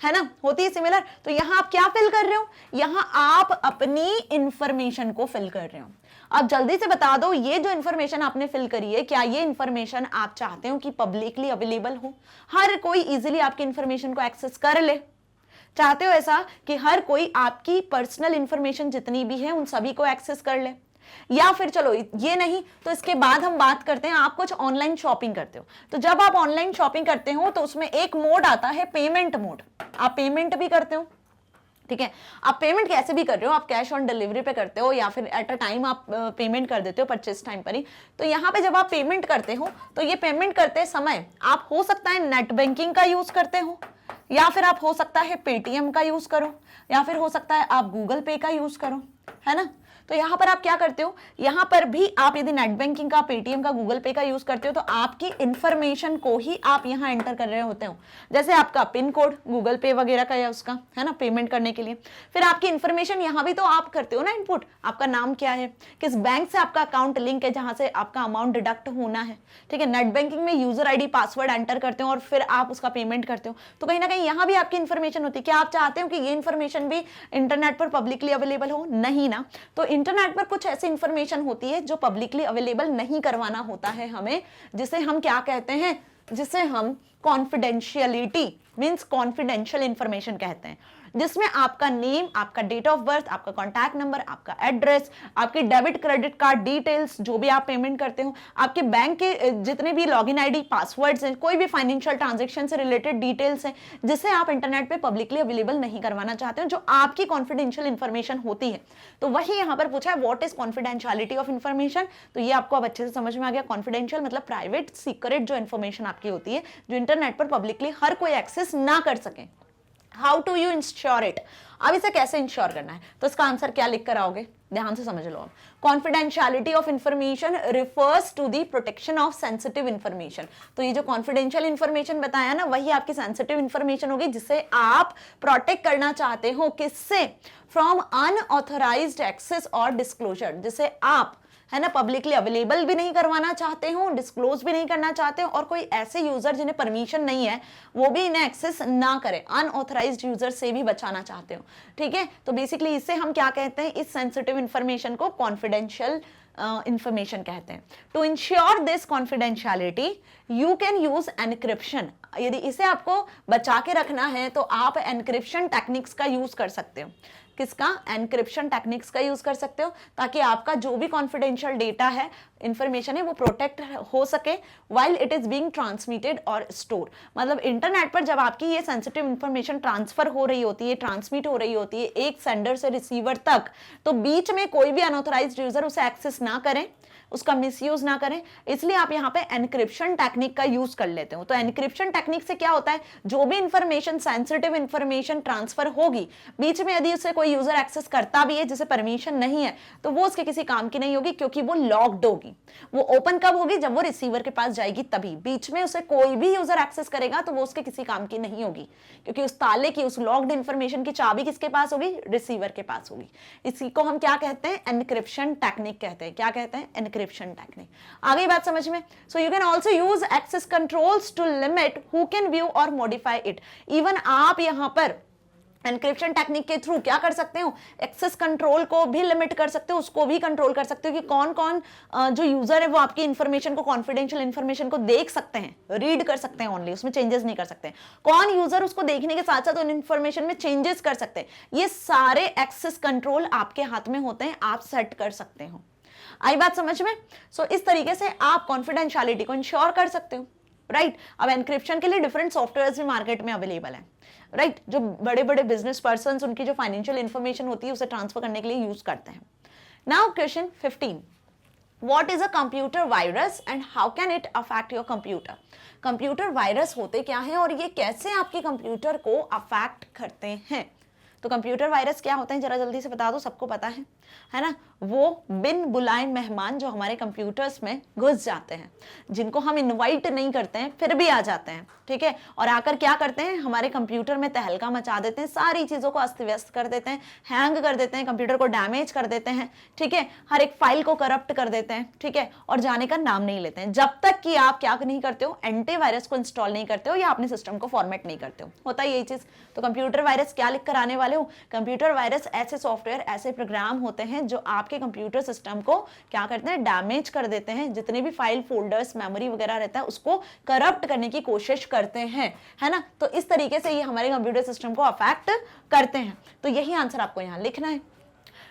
है ना, होती है सिमिलर। तो यहां आप क्या फिल कर रहे हो? यहां आप अपनी इंफॉर्मेशन को फिल कर रहे हो। अब जल्दी से बता दो, ये जो इंफॉर्मेशन आपने फिल करी है, क्या ये इंफॉर्मेशन आप चाहते हो कि पब्लिकली अवेलेबल हो, हर कोई इजीली आपकी इंफॉर्मेशन को एक्सेस कर ले? चाहते हो ऐसा कि हर कोई आपकी पर्सनल इंफॉर्मेशन जितनी भी है उन सभी को एक्सेस कर ले? या फिर चलो ये नहीं तो इसके बाद हम बात करते हैं, आप कुछ ऑनलाइन शॉपिंग करते हो। तो जब आप ऑनलाइन शॉपिंग करते हो तो उसमें एक मोड आता है पेमेंट मोड। आप पेमेंट भी करते हो, ठीक है। आप पेमेंट कैसे भी कर रहे हो, आप कैश ऑन डिलीवरी पे करते हो या फिर एट अ टाइम आप पेमेंट कर देते हो, परचेस टाइम पर ही। तो यहाँ पे जब आप पेमेंट करते हो तो ये पेमेंट करते समय आप हो सकता है नेट बैंकिंग का यूज करते हो, या फिर आप हो सकता है पेटीएम का यूज करो, या फिर हो सकता है आप गूगल पे का यूज करो, है ना। तो यहां पर आप क्या करते हो? यहां पर भी आप यदि नेट बैंकिंग का, पेटीएम का, गूगल पे का यूज करते हो तो आपकी इंफॉर्मेशन को ही आप यहां एंटर कर रहे होते हो। जैसे आपका पिन कोड गूगल पे वगैरह का या उसका, है ना, पेमेंट करने के लिए। फिर आपकी इंफॉर्मेशन यहां भी तो आप करते हो ना इनपुट, आपका नाम क्या है, किस बैंक से आपका अकाउंट लिंक है जहां से आपका अमाउंट डिडक्ट होना है, ठीक है। नेट बैंकिंग में यूजर आईडी पासवर्ड एंटर करते हो और फिर आप उसका पेमेंट करते हो। तो कहीं ना कहीं यहां भी आपकी इंफॉर्मेशन होती है। क्या आप चाहते हो कि ये इंफॉर्मेशन भी इंटरनेट पर पब्लिकली अवेलेबल हो? नहीं ना। तो इंटरनेट पर कुछ ऐसी इंफॉर्मेशन होती है जो पब्लिकली अवेलेबल नहीं करवाना होता है हमें, जिसे हम क्या कहते हैं? जिसे हम कॉन्फिडेंशियलिटी मींस कॉन्फिडेंशियल इंफॉर्मेशन कहते हैं, जिसमें आपका नेम, आपका डेट ऑफ बर्थ, आपका कॉन्टैक्ट नंबर, आपका एड्रेस, आपके डेबिट क्रेडिट कार्ड डिटेल्स, जो भी आप पेमेंट करते हो, आपके बैंक के जितने भी लॉगिन आईडी, पासवर्ड्स हैं, कोई भी फाइनेंशियल ट्रांजैक्शन से रिलेटेड डिटेल्स हैं, जिसे आप इंटरनेट पे पब्लिकली अवेलेबल नहीं करवाना चाहते हो, जो आपकी कॉन्फिडेंशियल इंफॉर्मेशन होती है। तो वही यहां पर पूछा है, what is confidentiality of information. तो ये आपको अब अच्छे से समझ में आ गया। कॉन्फिडेंशियल मतलब प्राइवेट, सीक्रेट जो इंफॉर्मेशन आपकी होती है, जो इंटरनेट पर पब्लिकली हर कोई एक्सेस ना कर सके। How to you ensure it? अब इसे कैसे इंश्योर करना है? तो इसका आंसर क्या लिख कर आओगे? ध्यान से समझ लो। Confidentiality of information refers to the protection of sensitive information. तो ये जो कॉन्फिडेंशियल इंफॉर्मेशन बताया ना, वही आपकी सेंसिटिव इंफॉर्मेशन होगी जिसे आप प्रोटेक्ट करना चाहते हो। किससे? फ्रॉम अनऑथराइज्ड एक्सेस और डिस्क्लोजर, जिसे आप, है ना, पब्लिकली अवेलेबल भी नहीं करवाना चाहते हो, डिस्क्लोज भी नहीं करना चाहते हो, और कोई ऐसे यूजर जिन्हें परमिशन नहीं है वो भी इन्हें एक्सेस ना करे, अनऑथराइज्ड यूजर से भी बचाना चाहते हो, ठीक है। तो बेसिकली इसे हम क्या कहते हैं? इस सेंसिटिव इंफॉर्मेशन को कॉन्फिडेंशियल इंफॉर्मेशन कहते हैं। To ensure this confidentiality you can use encryption. यदि इसे आपको बचा के रखना है तो आप एनक्रिप्शन टेक्निक्स का यूज कर सकते हो। किसका? एनक्रिप्शन टेक्निक्स का यूज कर सकते हो, ताकि आपका जो भी कॉन्फिडेंशियल डेटा है, इंफॉर्मेशन है, वो प्रोटेक्ट हो सके while it is being transmitted और स्टोर। मतलब इंटरनेट पर जब आपकी ये सेंसिटिव इंफॉर्मेशन ट्रांसफर हो रही होती है, ट्रांसमिट हो रही होती है एक सेंडर से रिसीवर तक, तो बीच में कोई भी अनऑथराइज्ड यूजर उसे एक्सेस ना करें, उसका मिसयूज ना करें, इसलिए आप यहाँ पे एनक्रिप्शन टेक्निक का यूज कर लेते हो। तो एनक्रिप्शन टेक्निक से क्या होता है, जो भी इंफॉर्मेशन, सेंसिटिव इंफॉर्मेशन ट्रांसफर होगी, बीच में यदि उसे कोई यूजर एक्सेस करता भी है जिसे परमिशन नहीं है, तो वो उसके किसी काम की नहीं होगी, क्योंकि वो लॉक्ड होगी। वो ओपन कब होगी, जब वो रिसीवर के पास जाएगी तभी। बीच में उसे कोई भी यूजर एक्सेस करेगा तो वो उसके किसी काम की नहीं होगी, क्योंकि उस ताले की, उस लॉक्ड इंफॉर्मेशन की चाबी किसके पास होगी, रिसीवर के पास होगी। इसी को हम क्या कहते हैं, एनक्रिप्शन टेक्निक कहते हैं। क्या कहते हैं, एनक्रिप्शन टेक्निक। आगे बात समझ में। So you can also use access controls to limit who can view or modify it. Even आप यहां पर एनक्रिप्शन टेक्निक के थ्रू क्या कर सकते हो, एक्सेस कंट्रोल को भी लिमिट कर सकते हो, उसको भी कंट्रोल कर सकते हो कि कौन कौन जो यूजर है वो आपकी इंफॉर्मेशन को, कॉन्फिडेंशियल इंफॉर्मेशन को देख सकते हैं, रीड कर सकते हैं ओनली, उसमें चेंजेस नहीं कर सकते। कौन यूजर उसको देखने के साथ साथ उन इंफॉर्मेशन में चेंजेस कर सकते हैं। ये सारे एक्सेस कंट्रोल आपके हाथ में होते हैं, आप सेट कर सकते हो। आई बात समझ में। सो इस तरीके से आप कॉन्फिडेंशियलिटी को इंश्योर कर सकते हो, राइट। अब एनक्रिप्शन के लिए डिफरेंट सॉफ्टवेयर्स भी मार्केट में अवेलेबल है, राइट। जो बड़े बड़े बिजनेस पर्संस उनकी जो फाइनेंशियल इंफॉर्मेशन होती है उसे ट्रांसफर करने के लिए यूज करते हैं। Now question 15, what is a computer virus and how can it affect your computer. Computer virus होते क्या हैं और ये कैसे आपके कंप्यूटर को अफेक्ट करते हैं। तो कंप्यूटर वायरस क्या होते हैं, जरा जल्दी से बता दो, सबको पता है ना। वो बिन बुलाए मेहमान जो हमारे कंप्यूटर्स में घुस जाते हैं, जिनको हम इनवाइट नहीं करते हैं फिर भी आ जाते हैं, ठीक है। और आकर क्या करते हैं, हमारे कंप्यूटर में तहलका मचा देते हैं, सारी चीजों को अस्त व्यस्त कर देते हैं, हैंग कर देते हैं, कंप्यूटर को डैमेज कर देते हैं, ठीक है। हर एक फाइल को करप्ट कर देते हैं, ठीक है। और जाने का नाम नहीं लेते हैं, जब तक कि आप क्या नहीं करते हो, एंटीवायरस को इंस्टॉल नहीं करते हो या अपने सिस्टम को फॉर्मेट नहीं करते हो। होता है यही चीज। तो कंप्यूटर वायरस क्या लिख कर आने वाले हो, कंप्यूटर वायरस ऐसे सॉफ्टवेयर, ऐसे प्रोग्राम होते हैं जो आपके कंप्यूटर सिस्टम को क्या करते हैं, डैमेज कर देते हैं। जितने भी फाइल, फोल्डर्स, मेमोरी वगैरह रहता है उसको करप्ट करने की कोशिश करते हैं, है ना। तो इस तरीके से ये हमारे कंप्यूटर सिस्टम को अफेक्ट करते हैं। तो यही आंसर आपको यहां लिखना है।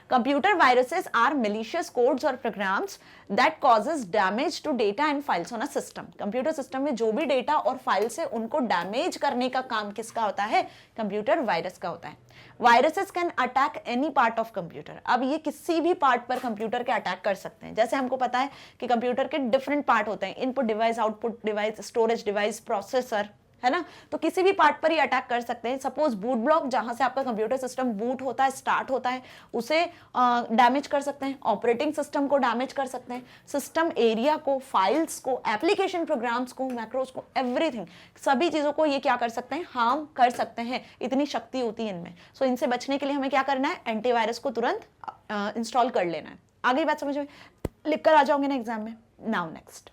Computer viruses are malicious codes or programs that causes damage to data and files on a system. Computer system में जो भी डेटा और फाइल्स है उनको डैमेज करने का काम किसका होता है, कंप्यूटर वायरस का होता है। Viruses can attack any part of computer. अब ये किसी भी पार्ट पर कंप्यूटर के अटैक कर सकते हैं। जैसे हमको पता है कि कंप्यूटर के डिफरेंट पार्ट होते हैं, input device, output device, storage device, processor, है ना। तो किसी भी पार्ट पर ही अटैक कर सकते हैं। सपोज बूट ब्लॉक, जहां से आपका कंप्यूटर सिस्टम बूट होता है, स्टार्ट होता है, उसे डैमेज कर सकते हैं। ऑपरेटिंग सिस्टम को डैमेज कर सकते हैं, सिस्टम एरिया को, फाइल्स को, एप्लीकेशन प्रोग्राम्स को, मैक्रोस को, एवरीथिंग, सभी चीजों को ये क्या कर सकते हैं, हार्म कर सकते हैं। इतनी शक्ति होती है इनमें। सो इनसे बचने के लिए हमें क्या करना है, एंटीवायरस को तुरंत इंस्टॉल कर लेना है। आगे बात समझ में, लिख कर आ जाओगे ना एग्जाम में। Now next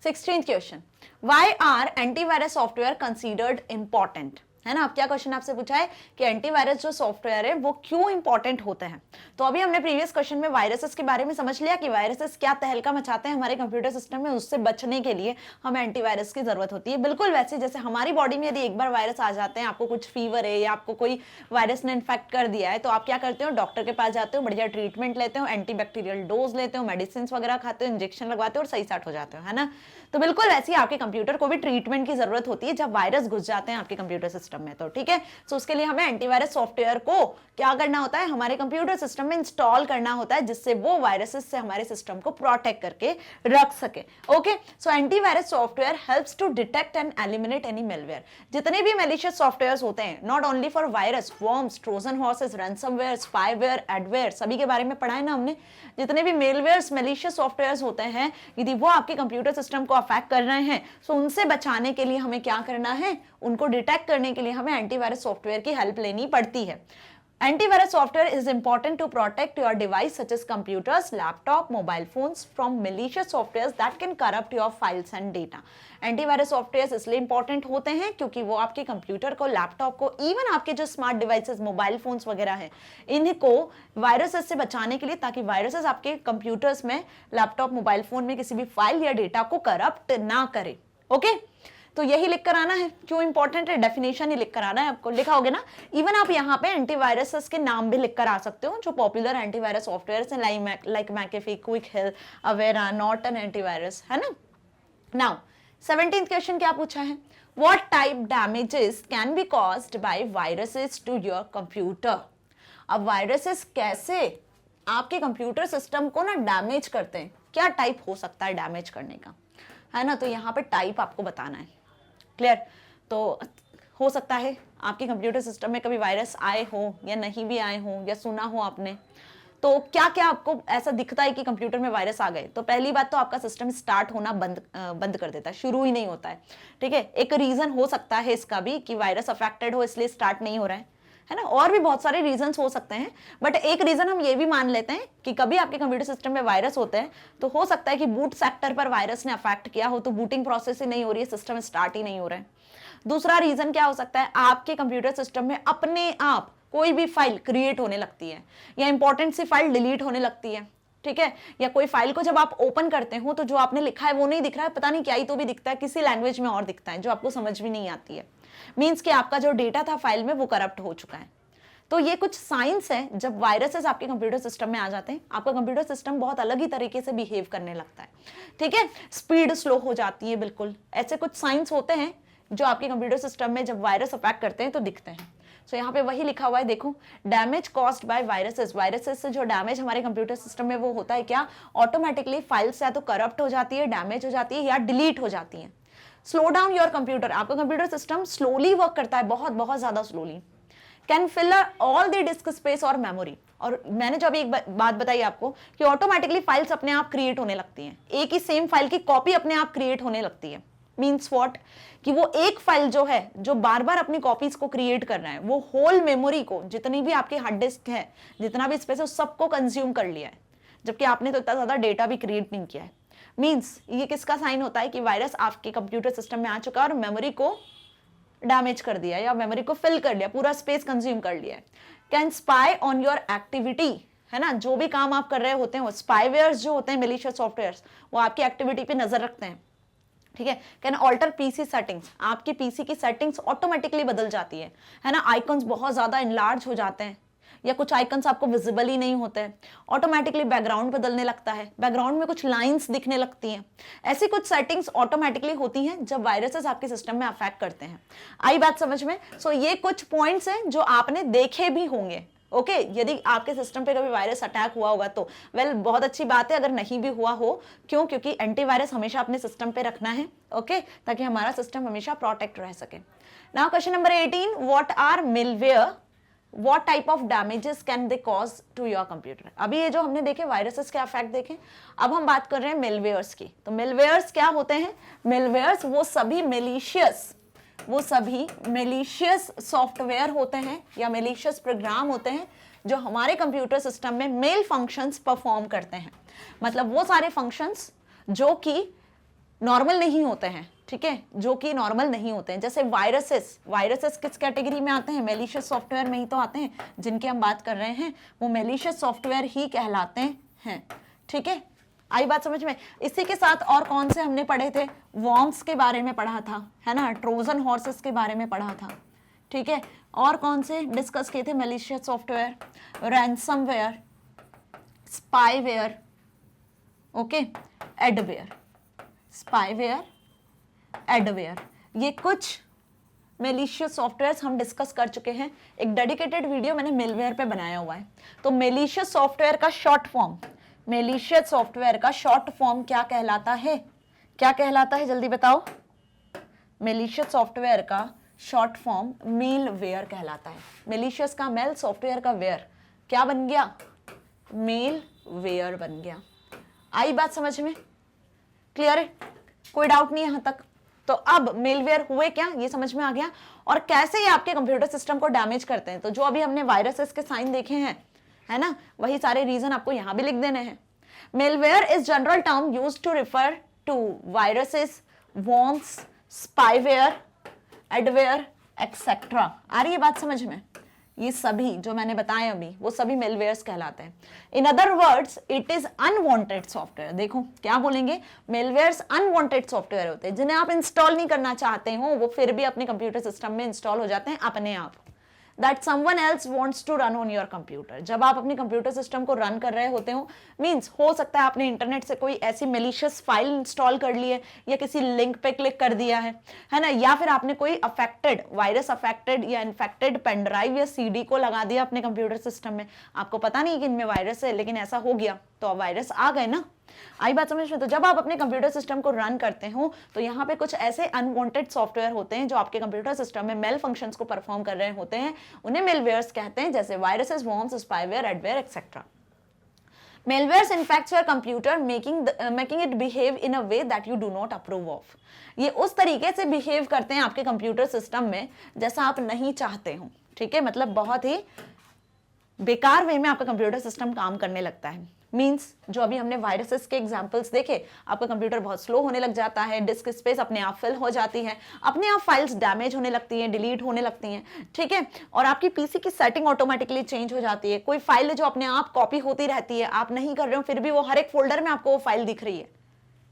16th question, why are antivirus software considered important, है ना। अब क्या क्वेश्चन आपसे पूछा है कि एंटीवायरस जो सॉफ्टवेयर है वो क्यों इंपॉर्टेंट होते हैं। तो अभी हमने प्रीवियस क्वेश्चन में वायरसेस के बारे में समझ लिया कि वायरसेस क्या तहलका मचाते हैं हमारे कंप्यूटर सिस्टम में, उससे बचने के लिए हमें एंटीवायरस की जरूरत होती है। बिल्कुल वैसे जैसे हमारी बॉडी में यदि एक बार वायरस आ जाते हैं, आपको कुछ फीवर है या आपको कोई वायरस ने इन्फेक्ट कर दिया है, तो आप क्या करते हो, डॉक्टर के पास जाते हो, बढ़िया ट्रीटमेंट लेते हो, एंटीबैक्टीरियल डोज लेते हो, मेडिसिन वगैरह खाते हो, इंजेक्शन लगवाते हो और सही सेट हो जाते हो, है ना। तो बिल्कुल वैसे ही आपके कंप्यूटर को भी ट्रीटमेंट की जरूरत होती है जब वायरस घुस जाते हैं आपके कंप्यूटर सिस्टम में, तो ठीक है। सो उसके लिए हमें एंटीवायरस सॉफ्टवेयर को क्या करना होता है, हमारे कंप्यूटर सिस्टम में इंस्टॉल करना होता है, जिससे वो वायरसेस से हमारे सिस्टम को प्रोटेक्ट करके रख सके। Okay, so antivirus software helps to detect and eliminate any malware. जितने भी मैलिशियस सॉफ्टवेयर्स होते हैं, not only for virus, worms, Trojan horses, ransomware, spyware, adware, सभी के बारे में पढ़ा है ना हमने। जितने भी मेलवेयर्स, मैलिशियस सॉफ्टवेयर्स होते हैं, यदि वो आपके कंप्यूटर सिस्टम को अफेक्ट कर रहे हैं, सो उनसे बचाने के लिए हमें क्या करना है, उनको डिटेक्ट करने के लिए हमें एंटीवायरस सॉफ्टवेयर की हेल्प लेनी पड़ती है। Antivirus software is important to protect your device such as computers, laptop, mobile phones from malicious softwares that can corrupt your files and data. Antivirus software इसलिए इंपॉर्टेंट होते हैं क्योंकि वो आपके कंप्यूटर को, लैपटॉप को, इवन आपके जो स्मार्ट डिवाइसेस, मोबाइल फोन्स वगैरह हैं, इनको वायरसेस से बचाने के लिए, ताकि वायरसेस आपके कंप्यूटर्स में, लैपटॉप, मोबाइल फोन में किसी भी फाइल या डेटा को करप्ट ना करे। ओके, तो यही लिख कर आना है, क्यों इंपॉर्टेंट है, डेफिनेशन ही लिख कर आना है आपको। लिखा होगा ना, इवन आप यहाँ पे एंटीवायरसेस के नाम भी लिख कर आ सकते हो जो पॉपुलर एंटीवायरस सॉफ्टवेयर्स हैं, like McAfee, Quick Heal, Avira, Norton antivirus, है ना। नाउ 17th क्वेश्चन क्या पूछा है, what type damages can be caused by viruses to your computer. अब वायरसेस कैसे आपके कंप्यूटर सिस्टम को ना डैमेज करते हैं, क्या टाइप हो सकता है डैमेज करने का, है ना। तो यहाँ पे टाइप आपको बताना है, क्लियर। तो हो सकता है आपके कंप्यूटर सिस्टम में कभी वायरस आए हो या नहीं भी आए हो, या सुना हो आपने। तो क्या क्या आपको ऐसा दिखता है कि कंप्यूटर में वायरस आ गए। तो पहली बात तो आपका सिस्टम स्टार्ट होना बंद कर देता है, शुरू ही नहीं होता है, ठीक है। एक रीजन हो सकता है इसका भी कि वायरस अफेक्टेड हो इसलिए स्टार्ट नहीं हो रहा है ना। और भी बहुत सारे रीजंस हो सकते हैं, बट एक रीजन हम ये भी मान लेते हैं कि कभी आपके कंप्यूटर सिस्टम में वायरस होते हैं तो हो सकता है कि बूट सेक्टर पर वायरस ने अफेक्ट किया हो, तो बूटिंग प्रोसेस ही नहीं हो रही है, सिस्टम स्टार्ट ही नहीं हो रहा है। दूसरा रीजन क्या हो सकता है, आपके कंप्यूटर सिस्टम में अपने आप कोई भी फाइल क्रिएट होने लगती है, या इंपॉर्टेंट सी फाइल डिलीट होने लगती है, ठीक है। या कोई फाइल को जब आप ओपन करते हो तो जो आपने लिखा है वो नहीं दिख रहा है, पता नहीं क्या ही तो भी दिखता है, किसी लैंग्वेज में और दिखता है जो आपको समझ भी नहीं आती है। मीन्स कि आपका जो डेटा था फाइल में वो करप्ट हो चुका है। तो ये कुछ साइंस है जब वायरसेस आपके कंप्यूटर सिस्टम में आ जाते हैं, आपका कंप्यूटर सिस्टम बहुत अलग ही तरीके से बिहेव करने लगता है, ठीक है। स्पीड स्लो हो जाती है, बिल्कुल ऐसे कुछ साइंस होते हैं जो आपके कंप्यूटर सिस्टम में जब वायरस अफेक्ट करते हैं तो दिखते हैं। सो यहाँ पे वही लिखा हुआ है, देखो, damage caused by viruses. Viruses से जो डैमेज हमारे कंप्यूटर सिस्टम में वो होता है क्या, ऑटोमेटिकली फाइल्स या तो करप्ट हो जाती है, डैमेज हो जाती है, या डिलीट हो जाती है। स्लो डाउन योर कंप्यूटर, आपका कंप्यूटर सिस्टम स्लोली वर्क करता है, बहुत बहुत ज्यादा slowly. Can fill all the disk space और मेमोरी। और मैंने जो अभी एक बात बताई आपको कि ऑटोमेटिकली फाइल्स अपने आप क्रिएट होने लगती हैं, एक ही सेम फाइल की कॉपी अपने आप क्रिएट होने लगती है। मीन्स व्हाट, कि वो एक फाइल जो है जो बार बार अपनी कॉपीज को क्रिएट कर रहा है, वो होल मेमोरी को, जितनी भी आपकी हार्ड डिस्क है, जितना भी स्पेस है, उस सबको कंज्यूम कर लिया है, जबकि आपने तो इतना ज्यादा डेटा भी क्रिएट नहीं किया है। मीन्स ये किसका साइन होता है कि वायरस आपके कंप्यूटर सिस्टम में आ चुका है और मेमोरी को डैमेज कर दिया या मेमोरी को फिल कर लिया, पूरा स्पेस कंज्यूम कर लिया है। Can spy on your activity, है ना, जो भी काम आप कर रहे होते हैं, वो स्पाईवेयर्स जो होते हैं, मेलिशियस सॉफ्टवेयर्स, वो आपकी एक्टिविटी पे नजर रखते हैं, ठीक है। कैन ऑल्टर पीसी सेटिंग्स, आपकी पीसी की सेटिंग्स ऑटोमेटिकली बदल जाती है ना। आइकन्स बहुत ज्यादा इनलार्ज हो जाते हैं, या कुछ आइकन्स आपको विजिबल ही नहीं होते हैं, ऑटोमेटिकली बैकग्राउंड बदलने लगता है, बैकग्राउंड में कुछ लाइंस दिखने लगती हैं। ऐसी कुछ सेटिंग्स ऑटोमेटिकली होती हैं जब वायरसेस आपके सिस्टम में अफेक्ट करते हैं। आई बात समझ में। सो ये कुछ पॉइंट्स हैं जो आपने देखे भी होंगे, ओके। यदि आपके सिस्टम पे कभी वायरस अटैक हुआ होगा तो वेल बहुत अच्छी बात है, अगर नहीं भी हुआ हो, क्यों, क्योंकि एंटीवायरस हमेशा अपने सिस्टम पे रखना है, ओके, ताकि हमारा सिस्टम हमेशा प्रोटेक्ट रह सके। Now question number 18, what are malware, What type of damages can they cause to your computer? अभी ये जो हमने देखे वायरसेस के अफेक्ट देखे, अब हम बात कर रहे हैं मिलवेयर्स की। तो मिलवेयर्स क्या होते हैं, मिलवेयर्स वो सभी मेलिशियस सॉफ्टवेयर होते हैं या मेलिशियस प्रोग्राम होते हैं जो हमारे कंप्यूटर सिस्टम में मेल फंक्शंस परफॉर्म करते हैं। मतलब वो सारे फंक्शंस जो कि नॉर्मल नहीं होते हैं, ठीक है, जो कि नॉर्मल नहीं होते हैं। जैसे वायरसेस किस कैटेगरी में आते हैं, मेलिशियस सॉफ्टवेयर में ही तो आते हैं, जिनकी हम बात कर रहे हैं वो मेलिशियस सॉफ्टवेयर ही कहलाते हैं, ठीक है। आई बात समझ में। इसी के साथ और कौन से हमने पढ़े थे, वॉर्म्स के बारे में पढ़ा था, है ना, ट्रोजन हॉर्सेस के बारे में पढ़ा था, ठीक है। और कौन से डिस्कस किए थे, malicious software, ransomware, spyware, okay, adware, spyware, adware, ये कुछ मेलिशियस सॉफ्टवेयर्स हम डिस्कस कर चुके हैं। एक डेडिकेटेड वीडियो मैंने मिलवेयर पे बनाया हुआ है। तो मेलिशियस सॉफ्टवेयर का शॉर्ट फॉर्म, मेलिशियस सॉफ्टवेयर का शॉर्ट फॉर्म क्या कहलाता है, क्या कहलाता है, जल्दी बताओ। मेलिशियस सॉफ्टवेयर का शॉर्ट फॉर्म मेलवेयर कहलाता है। मेलिशियस का मेल, सॉफ्टवेयर का वेयर, क्या बन गया, मेलवेयर बन गया। आई बात समझ में, क्लियर है, कोई डाउट नहीं है यहां तक। तो अब मेलवेयर हुए क्या, ये समझ में आ गया, और कैसे ये आपके कंप्यूटर सिस्टम को डैमेज करते हैं। तो जो अभी हमने वायरसेस के साइन देखे हैं, है ना, वही सारे रीजन आपको यहां भी लिख देने हैं। Malware is general term used to refer to viruses, worms, spyware, adware, etcetera. आ रही है बात समझ में। ये सभी जो मैंने बताए अभी वो सभी मेलवेयर्स कहलाते हैं। In other words it is unwanted software. देखो क्या बोलेंगे, मेलवेयर्स अनवांटेड सॉफ्टवेयर होते हैं जिन्हें आप इंस्टॉल नहीं करना चाहते हो, वो फिर भी अपने कंप्यूटर सिस्टम में इंस्टॉल हो जाते हैं अपने आप। that someone else wants to run on your computer। जब आप अपने कंप्यूटर सिस्टम को रन कर रहे होते हो, मीन्स हो सकता है आपने इंटरनेट से कोई ऐसी मेलिशियस फाइल इंस्टॉल कर ली है या किसी लिंक पे क्लिक कर दिया है ना, या फिर आपने कोई अफेक्टेड वायरस अफेक्टेड या इन्फेक्टेड पेन ड्राइव या सीडी को लगा दिया अपने कंप्यूटर सिस्टम में, आपको पता नहीं कि इनमें वायरस है लेकिन ऐसा हो गया, तो अब वायरस आ गए ना। आई बात समझ में? तो जब आप अपने कंप्यूटर सिस्टम को रन करते हो तो यहाँ पे कुछ ऐसे अनवांटेड सॉफ्टवेयर होते हैं जो आपके कंप्यूटर सिस्टम में मेल फंक्शंस को परफॉर्म कर रहे होते हैं, उन्हें मेलवेयर्स कहते हैं, जैसे viruses, worms, spyware, adware etcetera. Malwares infects your computer, making it behave in a way that you do not approve of। ये उस तरीके से बिहेव करते हैं आपके कंप्यूटर सिस्टम में जैसा आप नहीं चाहते हो, ठीक है, मतलब बहुत ही बेकार वे में आपका कंप्यूटर सिस्टम काम करने लगता है। मींस जो अभी हमने वायरसेस के एग्जांपल्स देखे, आपका कंप्यूटर बहुत स्लो होने लग जाता है, डिस्क स्पेस अपने आप फिल हो जाती है, अपने आप फाइल्स डैमेज होने लगती हैं, डिलीट होने लगती हैं, ठीक है, और आपकी पीसी की सेटिंग ऑटोमेटिकली चेंज हो जाती है। कोई फाइल जो अपने आप कॉपी होती रहती है, आप नहीं कर रहे हो फिर भी वो हर एक फोल्डर में आपको वो फाइल दिख रही है।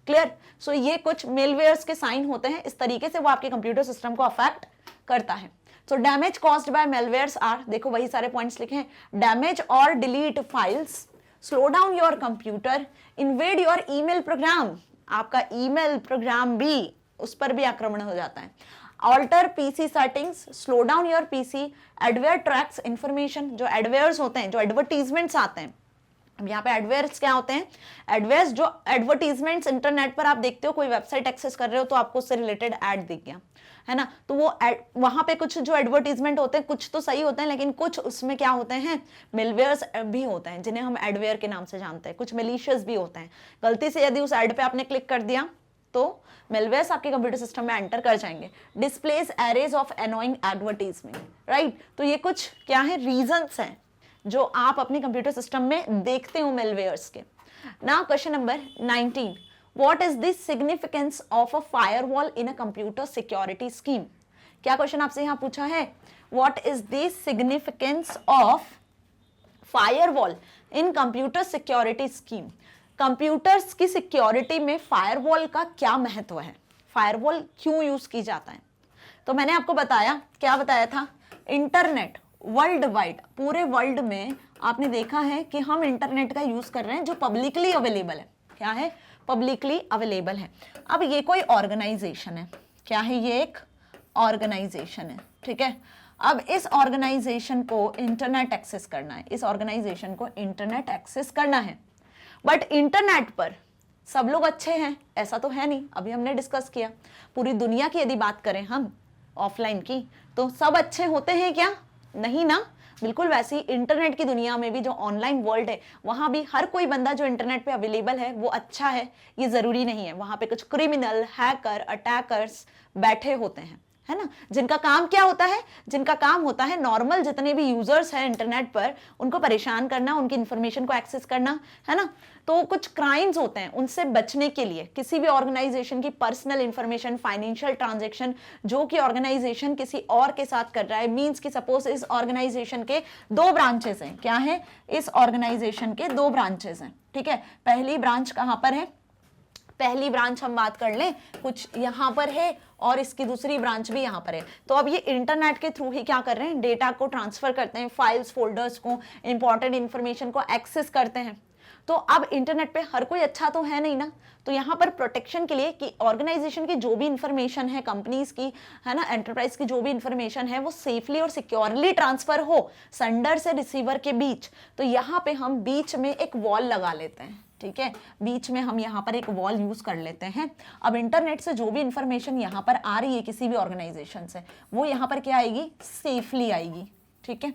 क्लियर? सो ये कुछ मेलवेयर्स के साइन होते हैं, इस तरीके से वो आपके कंप्यूटर सिस्टम को अफेक्ट करता है। So damage caused by malwares are, देखो वही सारे पॉइंट्स लिखे हैं, डैमेज और delete files, slow down your computer, invade your email program, आपका ईमेल प्रोग्राम भी, उस पर भी आक्रमण हो जाता है, alter PC settings, slow down your PC, adware tracks information, जो एडवेयर्स होते हैं, जो एडवर्टीजमेंट्स आते हैं। अब यहाँ पे एडवेयर्स क्या होते हैं? एडवेयर्स जो एडवर्टीजमेंट्स इंटरनेट पर आप देखते हो, कोई वेबसाइट एक्सेस कर रहे हो तो आपको उससे रिलेटेड ऐड दिख गया है ना, तो वो वहां पे कुछ जो एडवर्टीजमेंट होते हैं कुछ तो सही होते हैं लेकिन कुछ उसमें क्या होते हैं, मेलवेयर्स भी होते हैं जिन्हें हम एडवेयर के नाम से जानते हैं, कुछ मेलिशियस भी होते हैं। गलती से यदि उस एड पे आपने क्लिक कर दिया तो मेलवेयर्स आपके कंप्यूटर सिस्टम में एंटर कर जाएंगे। Displace arrays of annoying advertisement, right, तो ये कुछ क्या है, रीजंस हैं जो आप अपने कंप्यूटर सिस्टम में देखते हो मेलवेयर्स के। Now question number 19, What is the significance of a firewall in a computer security scheme? क्या क्वेश्चन आपसे यहां पूछा है? What is the significance of firewall in computer security scheme? Computers की सिक्योरिटी में फायरवॉल का क्या महत्व है, फायरवॉल क्यों यूज की जाता है? तो मैंने आपको बताया, क्या बताया था, इंटरनेट वर्ल्ड वाइड, पूरे वर्ल्ड में आपने देखा है कि हम इंटरनेट का यूज कर रहे हैं जो पब्लिकली अवेलेबल है। क्या है? पब्लिकली अवेलेबल है। अब ये कोई ऑर्गेनाइजेशन है, क्या है, ये एक ऑर्गेनाइजेशन है, ठीक है। अब इस ऑर्गेनाइजेशन को इंटरनेट एक्सेस करना है, इस ऑर्गेनाइजेशन को इंटरनेट एक्सेस करना है, बट इंटरनेट पर सब लोग अच्छे हैं ऐसा तो है नहीं। अभी हमने डिस्कस किया, पूरी दुनिया की यदि बात करें हम ऑफलाइन की, तो सब अच्छे होते हैं क्या? नहीं ना। बिल्कुल वैसे ही इंटरनेट की दुनिया में भी जो ऑनलाइन वर्ल्ड है, वहां भी हर कोई बंदा जो इंटरनेट पे अवेलेबल है वो अच्छा है ये जरूरी नहीं है। वहां पे कुछ क्रिमिनल, हैकर, अटैकर्स बैठे होते हैं, है ना, जिनका काम क्या होता है, जिनका काम होता है नॉर्मल जितने भी यूजर्स हैं इंटरनेट पर उनको परेशान करना, उनकी इंफॉर्मेशन को एक्सेस करना, है ना। तो कुछ क्राइम्स होते हैं, उनसे बचने के लिए किसी भी ऑर्गेनाइजेशन की पर्सनल इंफॉर्मेशन, फाइनेंशियल ट्रांजैक्शन जो कि ऑर्गेनाइजेशन किसी और के साथ कर रहा है, मींस कि सपोज इस ऑर्गेनाइजेशन के 2 ब्रांचेस हैं, क्या है, इस ऑर्गेनाइजेशन के 2 ब्रांचेस हैं, ठीक है। पहली ब्रांच कहां पर है, पहली ब्रांच हम बात कर लें कुछ यहां पर है और इसकी दूसरी ब्रांच भी यहां पर है। तो अब ये इंटरनेट के थ्रू ही क्या कर रहे हैं, डेटा को ट्रांसफर करते हैं, फाइल्स, फोल्डर्स को, इंपॉर्टेंट इंफॉर्मेशन को एक्सेस करते हैं। तो अब इंटरनेट पे हर कोई अच्छा तो है नहीं ना, तो यहाँ पर प्रोटेक्शन के लिए कि ऑर्गेनाइजेशन की जो भी इंफॉर्मेशन है, कंपनीज की, है ना, एंटरप्राइज की जो भी इंफॉर्मेशन है वो सेफली और सिक्योरली ट्रांसफर हो सेंडर से रिसीवर के बीच। तो यहाँ पे हम बीच में एक वॉल लगा लेते हैं, ठीक है, बीच में हम यहाँ पर एक वॉल यूज कर लेते हैं। अब इंटरनेट से जो भी इंफॉर्मेशन यहाँ पर आ रही है किसी भी ऑर्गेनाइजेशन से, वो यहाँ पर क्या आएगी, सेफली आएगी, ठीक है।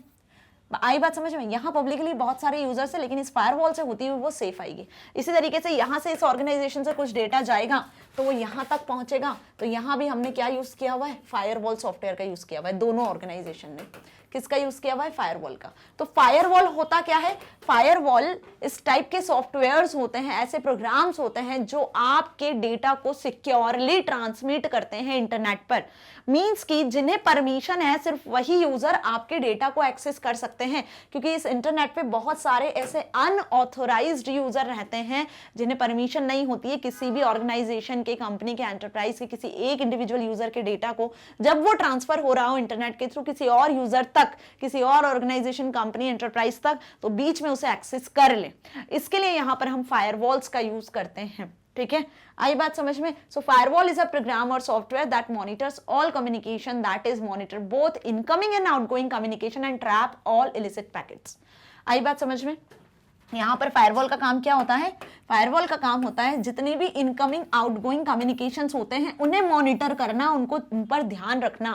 आई बात समझ में? यहाँ पब्लिकली बहुत सारे यूजर्स है लेकिन इस फायरवॉल से होती हुई वो सेफ आएगी। इसी तरीके से यहाँ से इस ऑर्गेनाइजेशन से कुछ डेटा जाएगा तो वो यहाँ तक पहुंचेगा, तो यहाँ भी हमने क्या यूज किया हुआ है, फायरवॉल सॉफ्टवेयर का यूज किया हुआ है। दोनों ऑर्गेनाइजेशन ने किसका यूज किया हुआ है, फायरवॉल का। तो फायरवॉल होता क्या है, फायरवॉल इस टाइप के सॉफ्टवेयर्स होते हैं, ऐसे प्रोग्राम्स होते हैं जो आपके डेटा को सिक्योरली ट्रांसमिट करते हैं इंटरनेट पर। मींस कि जिन्हें परमिशन है सिर्फ वही यूजर आपके डेटा को एक्सेस कर सकते हैं, क्योंकि इस इंटरनेट पे बहुत सारे ऐसे अनऑथोराइज्ड यूजर रहते हैं जिन्हें परमिशन नहीं होती है किसी भी ऑर्गेनाइजेशन के, कंपनी के, एंटरप्राइज के किसी एक इंडिविजुअल यूजर के डेटा को जब वो ट्रांसफर हो रहा हो इंटरनेट के थ्रू किसी और यूजर तक, तक, किसी और ऑर्गेनाइजेशन, कंपनी, एंटरप्राइज तक, तो बीच में उसे एक्सेस कर ले। इसके लिए यहाँ पर हम फायरवॉल्स का यूज करते हैं। ठीक है, आई बात समझ में? So firewall is a program और software that monitors all communication, that is monitor both incoming and outgoing communication and trap all illicit packets. आई बात समझ में? यहाँ पर फायरवॉल का काम क्या होता है? फायरवॉल का काम होता है जितनी भी इनकमिंग आउटगोइंग कम्युनिकेशंस होते हैं उन्हें मॉनिटर करना, उनको उन पर ध्यान रखना।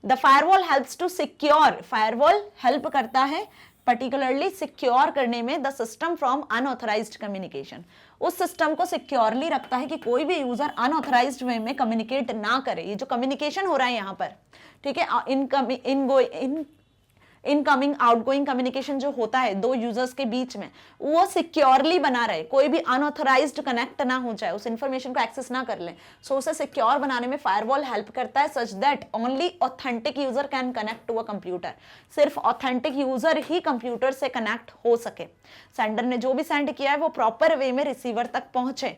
The firewall helps to secure, firewall help करता है पर्टिकुलरली सिक्योर करने में the system from unauthorised communication, उस सिस्टम को सिक्योरली रखता है कि कोई भी यूजर अनऑथराइज्ड वे में कम्युनिकेट ना करे। ये जो कम्युनिकेशन हो रहा है यहाँ पर, ठीक है, इनकमिंग आउटगोइंग कम्युनिकेशन जो होता है दो यूजर्स के बीच में, वो सिक्योरली बना रहे, कोई भी अनऑथराइज्ड कनेक्ट ना हो जाए, उस इंफॉर्मेशन को एक्सेस ना कर ले। सो उसे सिक्योर बनाने में फायरवॉल हेल्प करता है such that only authentic user can connect to a computer, सिर्फ ऑथेंटिक यूजर ही कंप्यूटर से कनेक्ट हो सके। सेंडर ने जो भी सेंड किया है वो प्रॉपर वे में रिसीवर तक पहुंचे,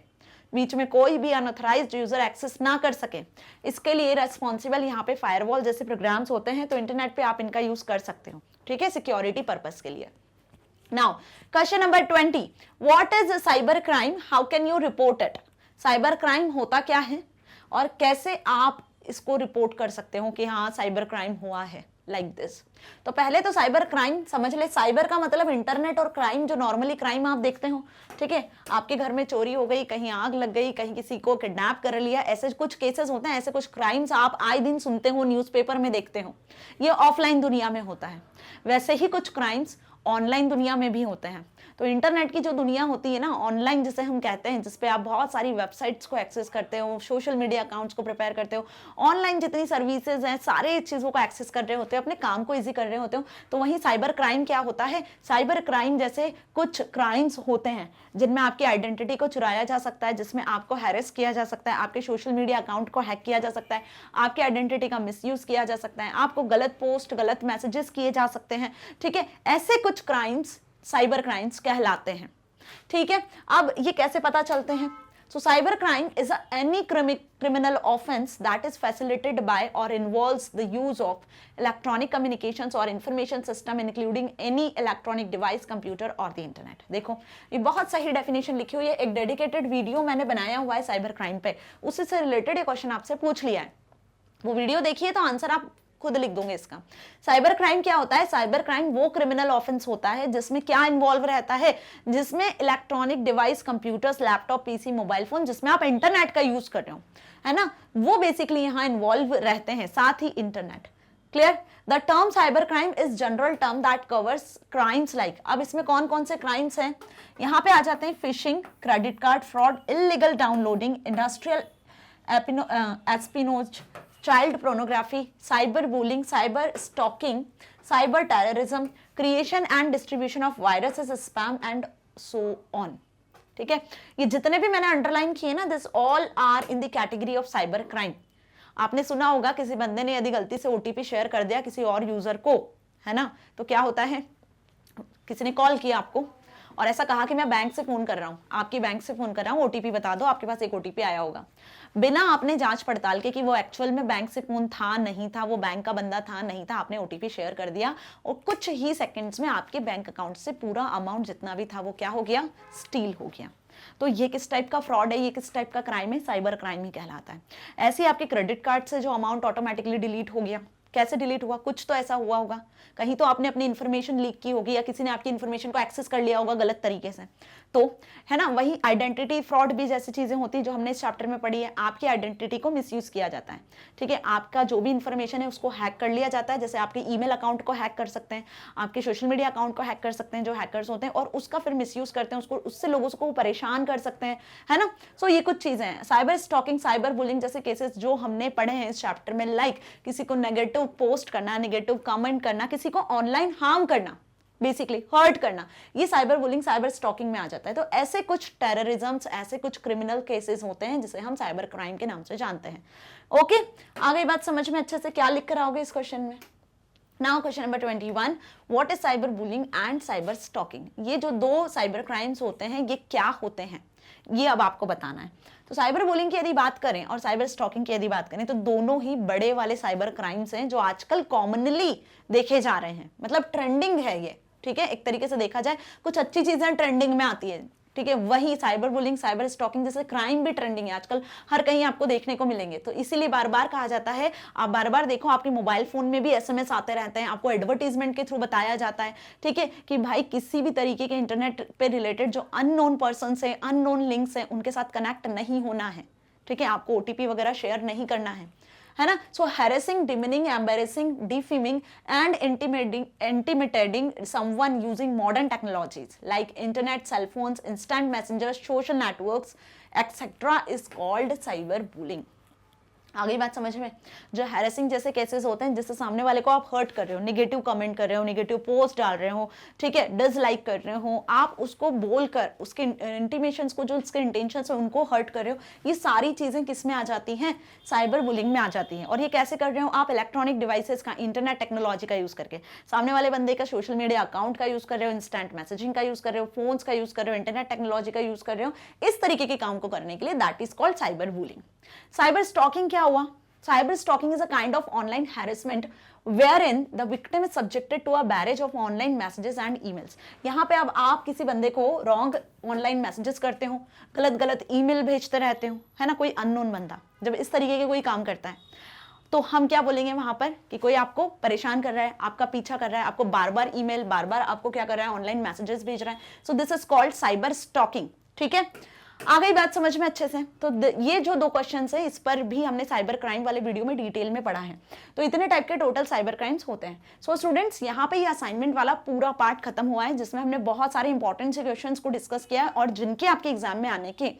बीच में कोई भी अनऑथराइज्ड यूजर एक्सेस ना कर सके। इसके लिए रेस्पॉन्सिबल यहाँ पे फायरवॉल जैसे प्रोग्राम्स होते हैं, तो इंटरनेट पे आप इनका यूज कर सकते हो। ठीक है, सिक्योरिटी पर्पस के लिए। Now question number 20, what is cyber crime, how can you report it? Cyber crime होता क्या है और कैसे आप इसको रिपोर्ट कर सकते हो कि हाँ साइबर क्राइम हुआ है, लाइक दिस। तो पहले तो साइबर क्राइम समझ ले। साइबर का मतलब इंटरनेट, और क्राइम जो नॉर्मली क्राइम आप देखते हो, ठीक है, आपके घर में चोरी हो गई, कहीं आग लग गई, कहीं किसी को किडनैप कर लिया, ऐसे कुछ केसेस होते हैं, ऐसे कुछ क्राइम्स आप आए दिन सुनते हो, न्यूज़पेपर में देखते हो। ये ऑफलाइन दुनिया में होता है। वैसे ही कुछ क्राइम्स ऑनलाइन दुनिया में भी होते हैं। तो इंटरनेट की जो दुनिया होती है ना, ऑनलाइन जिसे हम कहते हैं, जिसपे आप बहुत सारी वेबसाइट्स को एक्सेस करते हो, सोशल मीडिया अकाउंट्स को प्रिपेयर करते हो, ऑनलाइन जितनी सर्विसेज हैं, सारे चीज़ों को एक्सेस कर रहे होते हो, अपने काम को ईजी कर रहे होते हो, तो वहीं साइबर क्राइम क्या होता है? साइबर क्राइम जैसे कुछ क्राइम्स होते हैं जिनमें आपकी आइडेंटिटी को चुराया जा सकता है, जिसमें आपको हैरेस किया जा सकता है, आपके सोशल मीडिया अकाउंट को हैक किया जा सकता है, आपकी आइडेंटिटी का मिसयूज किया जा सकता है, आपको गलत पोस्ट, गलत मैसेजेस किए जा सकते हैं। ठीक है, ऐसे कुछ क्राइम्स साइबर क्राइम्स कहलाते हैं। ठीक है, अब ये कैसे पता चलते हैं? So cyber crime is any criminal offense that is facilitated by or involves the use of electronic communications or information system including any electronic device, computer or the internet। देखो ये बहुत सही डेफिनेशन लिखी हुई है, एक डेडिकेटेड वीडियो मैंने बनाया हुआ है साइबर क्राइम पे, उसी से रिलेटेड ये क्वेश्चन आपसे पूछ लिया है, वो वीडियो देखिए तो आंसर आप खुद लिख दूंगे इसका। साइबर क्राइम क्या होता है? साइबर क्राइम वो क्रिमिनल ऑफेंस होता है जिसमें क्या इन्वॉल्व रहता है, जिसमें electronic device, computers, laptop, PC, mobile phone, जिसमें आप इंटरनेट का यूज कर रहे हो, है ना, वो बेसिकली यहाँ इन्वॉल्व रहते हैं, साथ ही internet. Clear? The term cyber crime is general term that covers crimes like, अब इसमें कौन कौन से क्राइम्स हैं यहाँ पे आ जाते हैं? Phishing, credit card fraud, illegal downloading, industrial espionage, child pornography, cyber bullying, cyber stalking, cyber terrorism, creation and distribution of viruses, spam and so on. ठीक है, ये जितने भी मैंने अंडरलाइन किए ना, this all are in the category of cyber crime. आपने सुना होगा किसी बंदे ने यदि गलती से ओटीपी शेयर कर दिया किसी और यूजर को, है ना, तो क्या होता है, किसी ने कॉल किया आपको और ऐसा कहा कि मैं बैंक से फोन कर रहा हूँ, आपकी बैंक से फोन कर रहा हूँ, ओटीपी बता दो, आपके पास एक ओटीपी आया होगा, बिना आपने जांच पड़ताल के कि वो एक्चुअल में बैंक से फोन था नहीं था, वो बैंक का बंदा था नहीं था, आपने ओटीपी शेयर कर दिया और कुछ ही सेकंड्स में आपके बैंक अकाउंट से पूरा अमाउंट जितना भी था वो क्या हो गया? स्टील हो गया। तो ये किस टाइप का फ्रॉड है, ये किस टाइप का क्राइम है? साइबर क्राइम ही कहलाता है। ऐसे ही आपके क्रेडिट कार्ड से जो अमाउंट ऑटोमेटिकली डिलीट हो गया, कैसे डिलीट हुआ? कुछ तो ऐसा हुआ होगा, कहीं तो आपने अपनी इंफॉर्मेशन लीक की होगी या किसी ने आपकी इंफॉर्मेशन को एक्सेस कर लिया होगा गलत तरीके से, तो है ना। वही आइडेंटिटी फ्रॉड भी जैसी चीजें होती है जो हमने इस चैप्टर में पढ़ी है, आपकी आइडेंटिटी को मिसयूज किया जाता है। ठीक है, आपका जो भी इंफॉर्मेशन है उसको हैक कर लिया जाता है, जैसे आपके ईमेल अकाउंट को हैक कर सकते हैं, आपके सोशल मीडिया अकाउंट को हैक कर सकते हैं जो हैकर्स होते हैं, और उसका फिर मिसयूज करते हैं, उसको उससे लोगों को परेशान कर सकते हैं, है ना। सो ये कुछ चीजें हैं। साइबर स्टॉकिंग, साइबर बुलिंग जैसे केसेस जो हमने पढ़े हैं इस चैप्टर में, लाइक किसी को नेगेटिव पोस्ट करना, नेगेटिव कमेंट करना, किसी को ऑनलाइन हार्म करना, बेसिकली हर्ट करना, ये साइबर बुलिंग, साइबर स्टॉकिंग में आ जाता है। तो ऐसे कुछ टेररिज्म, ऐसे कुछ क्रिमिनल केसेस होते हैं जिसे हम साइबर क्राइम के नाम से जानते हैं। ओके, आ गई बात समझ में अच्छे से? क्या लिख कर आओगे इस क्वेश्चन में? Now question number 21, what is cyber bullying and cyber stalking. ये जो दो साइबर क्राइम्स होते हैं ये क्या होते हैं, ये अब आपको बताना है। तो साइबर बुलिंग की यदि बात करें और साइबर स्टॉकिंग की यदि बात करें तो दोनों ही बड़े वाले साइबर क्राइम्स हैं जो आजकल कॉमनली देखे जा रहे हैं, मतलब ट्रेंडिंग है ये, ठीक है। एक तरीके से देखा जाए कुछ अच्छी चीजें ट्रेंडिंग में आती है, ठीक है। वही साइबर बुलिंग साइबर स्टॉकिंग जैसे क्राइम भी ट्रेंडिंग है आजकल, हर कहीं आपको देखने को मिलेंगे। तो इसीलिए बार बार कहा जाता है, आप बार बार देखो आपके मोबाइल फोन में भी एसएमएस आते रहते हैं, आपको एडवर्टीजमेंट के थ्रू बताया जाता है, ठीक है, कि भाई किसी भी तरीके के इंटरनेट पे रिलेटेड जो अननोन पर्सन है, अननोन लिंक्स है, उनके साथ कनेक्ट नहीं होना है, ठीक है। आपको ओटीपी वगैरह शेयर नहीं करना है ना। So harassing, demeaning, embarrassing, defaming and intimidating someone using modern technologies like internet, cell phones, instant messengers, social networks etcetera is called cyber bullying. आ गई बात समझ में। जो हैरेसिंग जैसे केसेस होते हैं जिससे सामने वाले को आप हर्ट कर रहे हो, नेगेटिव कमेंट कर रहे हो, नेगेटिव पोस्ट डाल रहे हो, ठीक है, डिसलाइक कर रहे हो, आप उसको बोलकर उसके इंटीमेशंस को, जो उसके इंटेंशंस है उनको हर्ट कर रहे हो, ये सारी चीजें किस में आ जाती हैं, साइबर बुलिंग में आ जाती हैं। और ये कैसे कर रहे हो आप, इलेक्ट्रॉनिक डिवाइसेस का, इंटरनेट टेक्नोलॉजी का यूज करके, सामने वाले बंदे का सोशल मीडिया अकाउंट का यूज कर रहे हो, इंस्टेंट मैसेजिंग का यूज कर रहे हो, फोन्स का यूज कर रहे हो, इंटरनेट टेक्नोलॉजी का यूज कर रहे हो, इस तरीके के काम को करने के लिए, that is called cyber bullying. Cyber stocking क्या हुआ? Cyber stalking is a kind of online harassment wherein the victim is subjected to a barrage of online messages and emails। यहाँ पे अब आप किसी बंदे को रॉन्ग ऑनलाइन मैसेजेस करते हो, गलत गलत ईमेल भेजते रहते हो, है ना, कोई अननोन बंदा जब इस तरीके के कोई काम करता है तो हम क्या बोलेंगे वहां पर कि कोई आपको परेशान कर रहा है, आपका पीछा कर रहा है, आपको बार बार ईमेल, बार बार आपको क्या कर रहा है, ऑनलाइन मैसेजेस भेज रहा है। So this is called cyber stalking, ठीक है। आ गई बात समझ में अच्छे से। तो ये जो दो क्वेश्चंस है इस पर भी हमने साइबर क्राइम वाले वीडियो में डिटेल में पढ़ा है। तो इतने टाइप के टोटल साइबर क्राइम्स होते हैं। सो स्टूडेंट्स, यहाँ पे ये असाइनमेंट वाला पूरा पार्ट खत्म हुआ है जिसमें हमने बहुत सारे इंपॉर्टेंट से क्वेश्चंस को डिस्कस किया है और जिनके आपके एग्जाम में आने के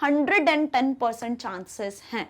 110% चांसेस हैं।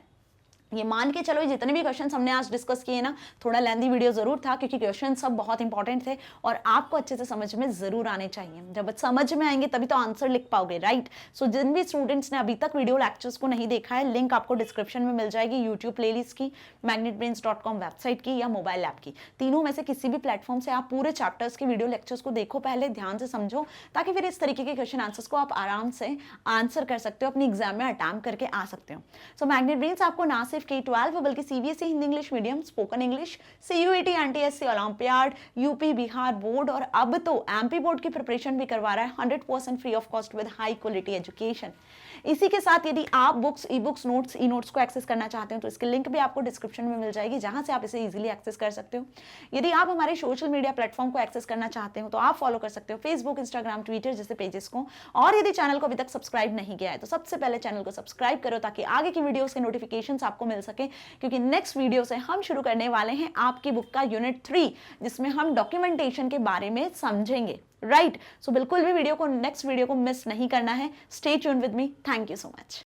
ये मान के चलो जितने भी क्वेश्चंस हमने आज डिस्कस किए ना, थोड़ा लेंथी वीडियो जरूर था क्योंकि क्वेश्चन सब बहुत इंपॉर्टेंट थे और आपको अच्छे से समझ में जरूर आने चाहिए। जब समझ में आएंगे तभी तो आंसर लिख पाओगे, राइट। सो जिन भी स्टूडेंट्स ने अभी तक वीडियो लेक्चर्स को नहीं देखा है, लिंक आपको डिस्क्रिप्शन में मिल जाएगी, यूट्यूब प्लेलिस्ट की, magnetbrains.com वेबसाइट की या मोबाइल ऐप की। तीनों में से किसी भी प्लेटफॉर्म से आप पूरे चैप्टर्स के वीडियो लेक्चर्स को देखो, पहले ध्यान से समझो, ताकि फिर इस तरीके के क्वेश्चन आंसर्स को आप आराम से आंसर कर सकते हो, अपनी एग्जाम में अटैम्प्ट करके आ सकते हो। सो मैग्नेट ब्रेन्स आपको ना सिर्फ K-12 बल्कि CBSE Hindi English medium, spoken English, CUET, NTSC, olympiad, UP Bihar board और अब तो एमपी बोर्ड की प्रिपरेशन भी करवा रहा है 100% free of cost with high quality education. इसी के साथ यदि आप books, e books, notes, e notes को एक्सेस करना चाहते हो तो इसकी लिंक भी आपको डिस्क्रिप्शन में मिल जाएगी, जहां से आप इसे इजीली एक्सेस कर सकते हो। यदि आप हमारे सोशल मीडिया प्लेटफॉर्म को एक्सेस करना चाहते हो तो आप फॉलो कर सकते हो फेसबुक, इंस्टाग्राम, ट्विटर जैसे पेजेस को। और यदि चैनल को अभी तक सब्सक्राइब नहीं किया है तो सबसे पहले चैनल को सब्सक्राइब करो ताकि आगे की वीडियोस के नोटिफिकेशंस आपको मिल सके, क्योंकि नेक्स्ट वीडियो से हम शुरू करने वाले हैं आपकी बुक का यूनिट 3, जिसमें हम डॉक्यूमेंटेशन के बारे में समझेंगे, राइट। सो बिल्कुल भी वीडियो को, नेक्स्ट वीडियो को मिस नहीं करना है। Stay tuned with me. Thank you so much.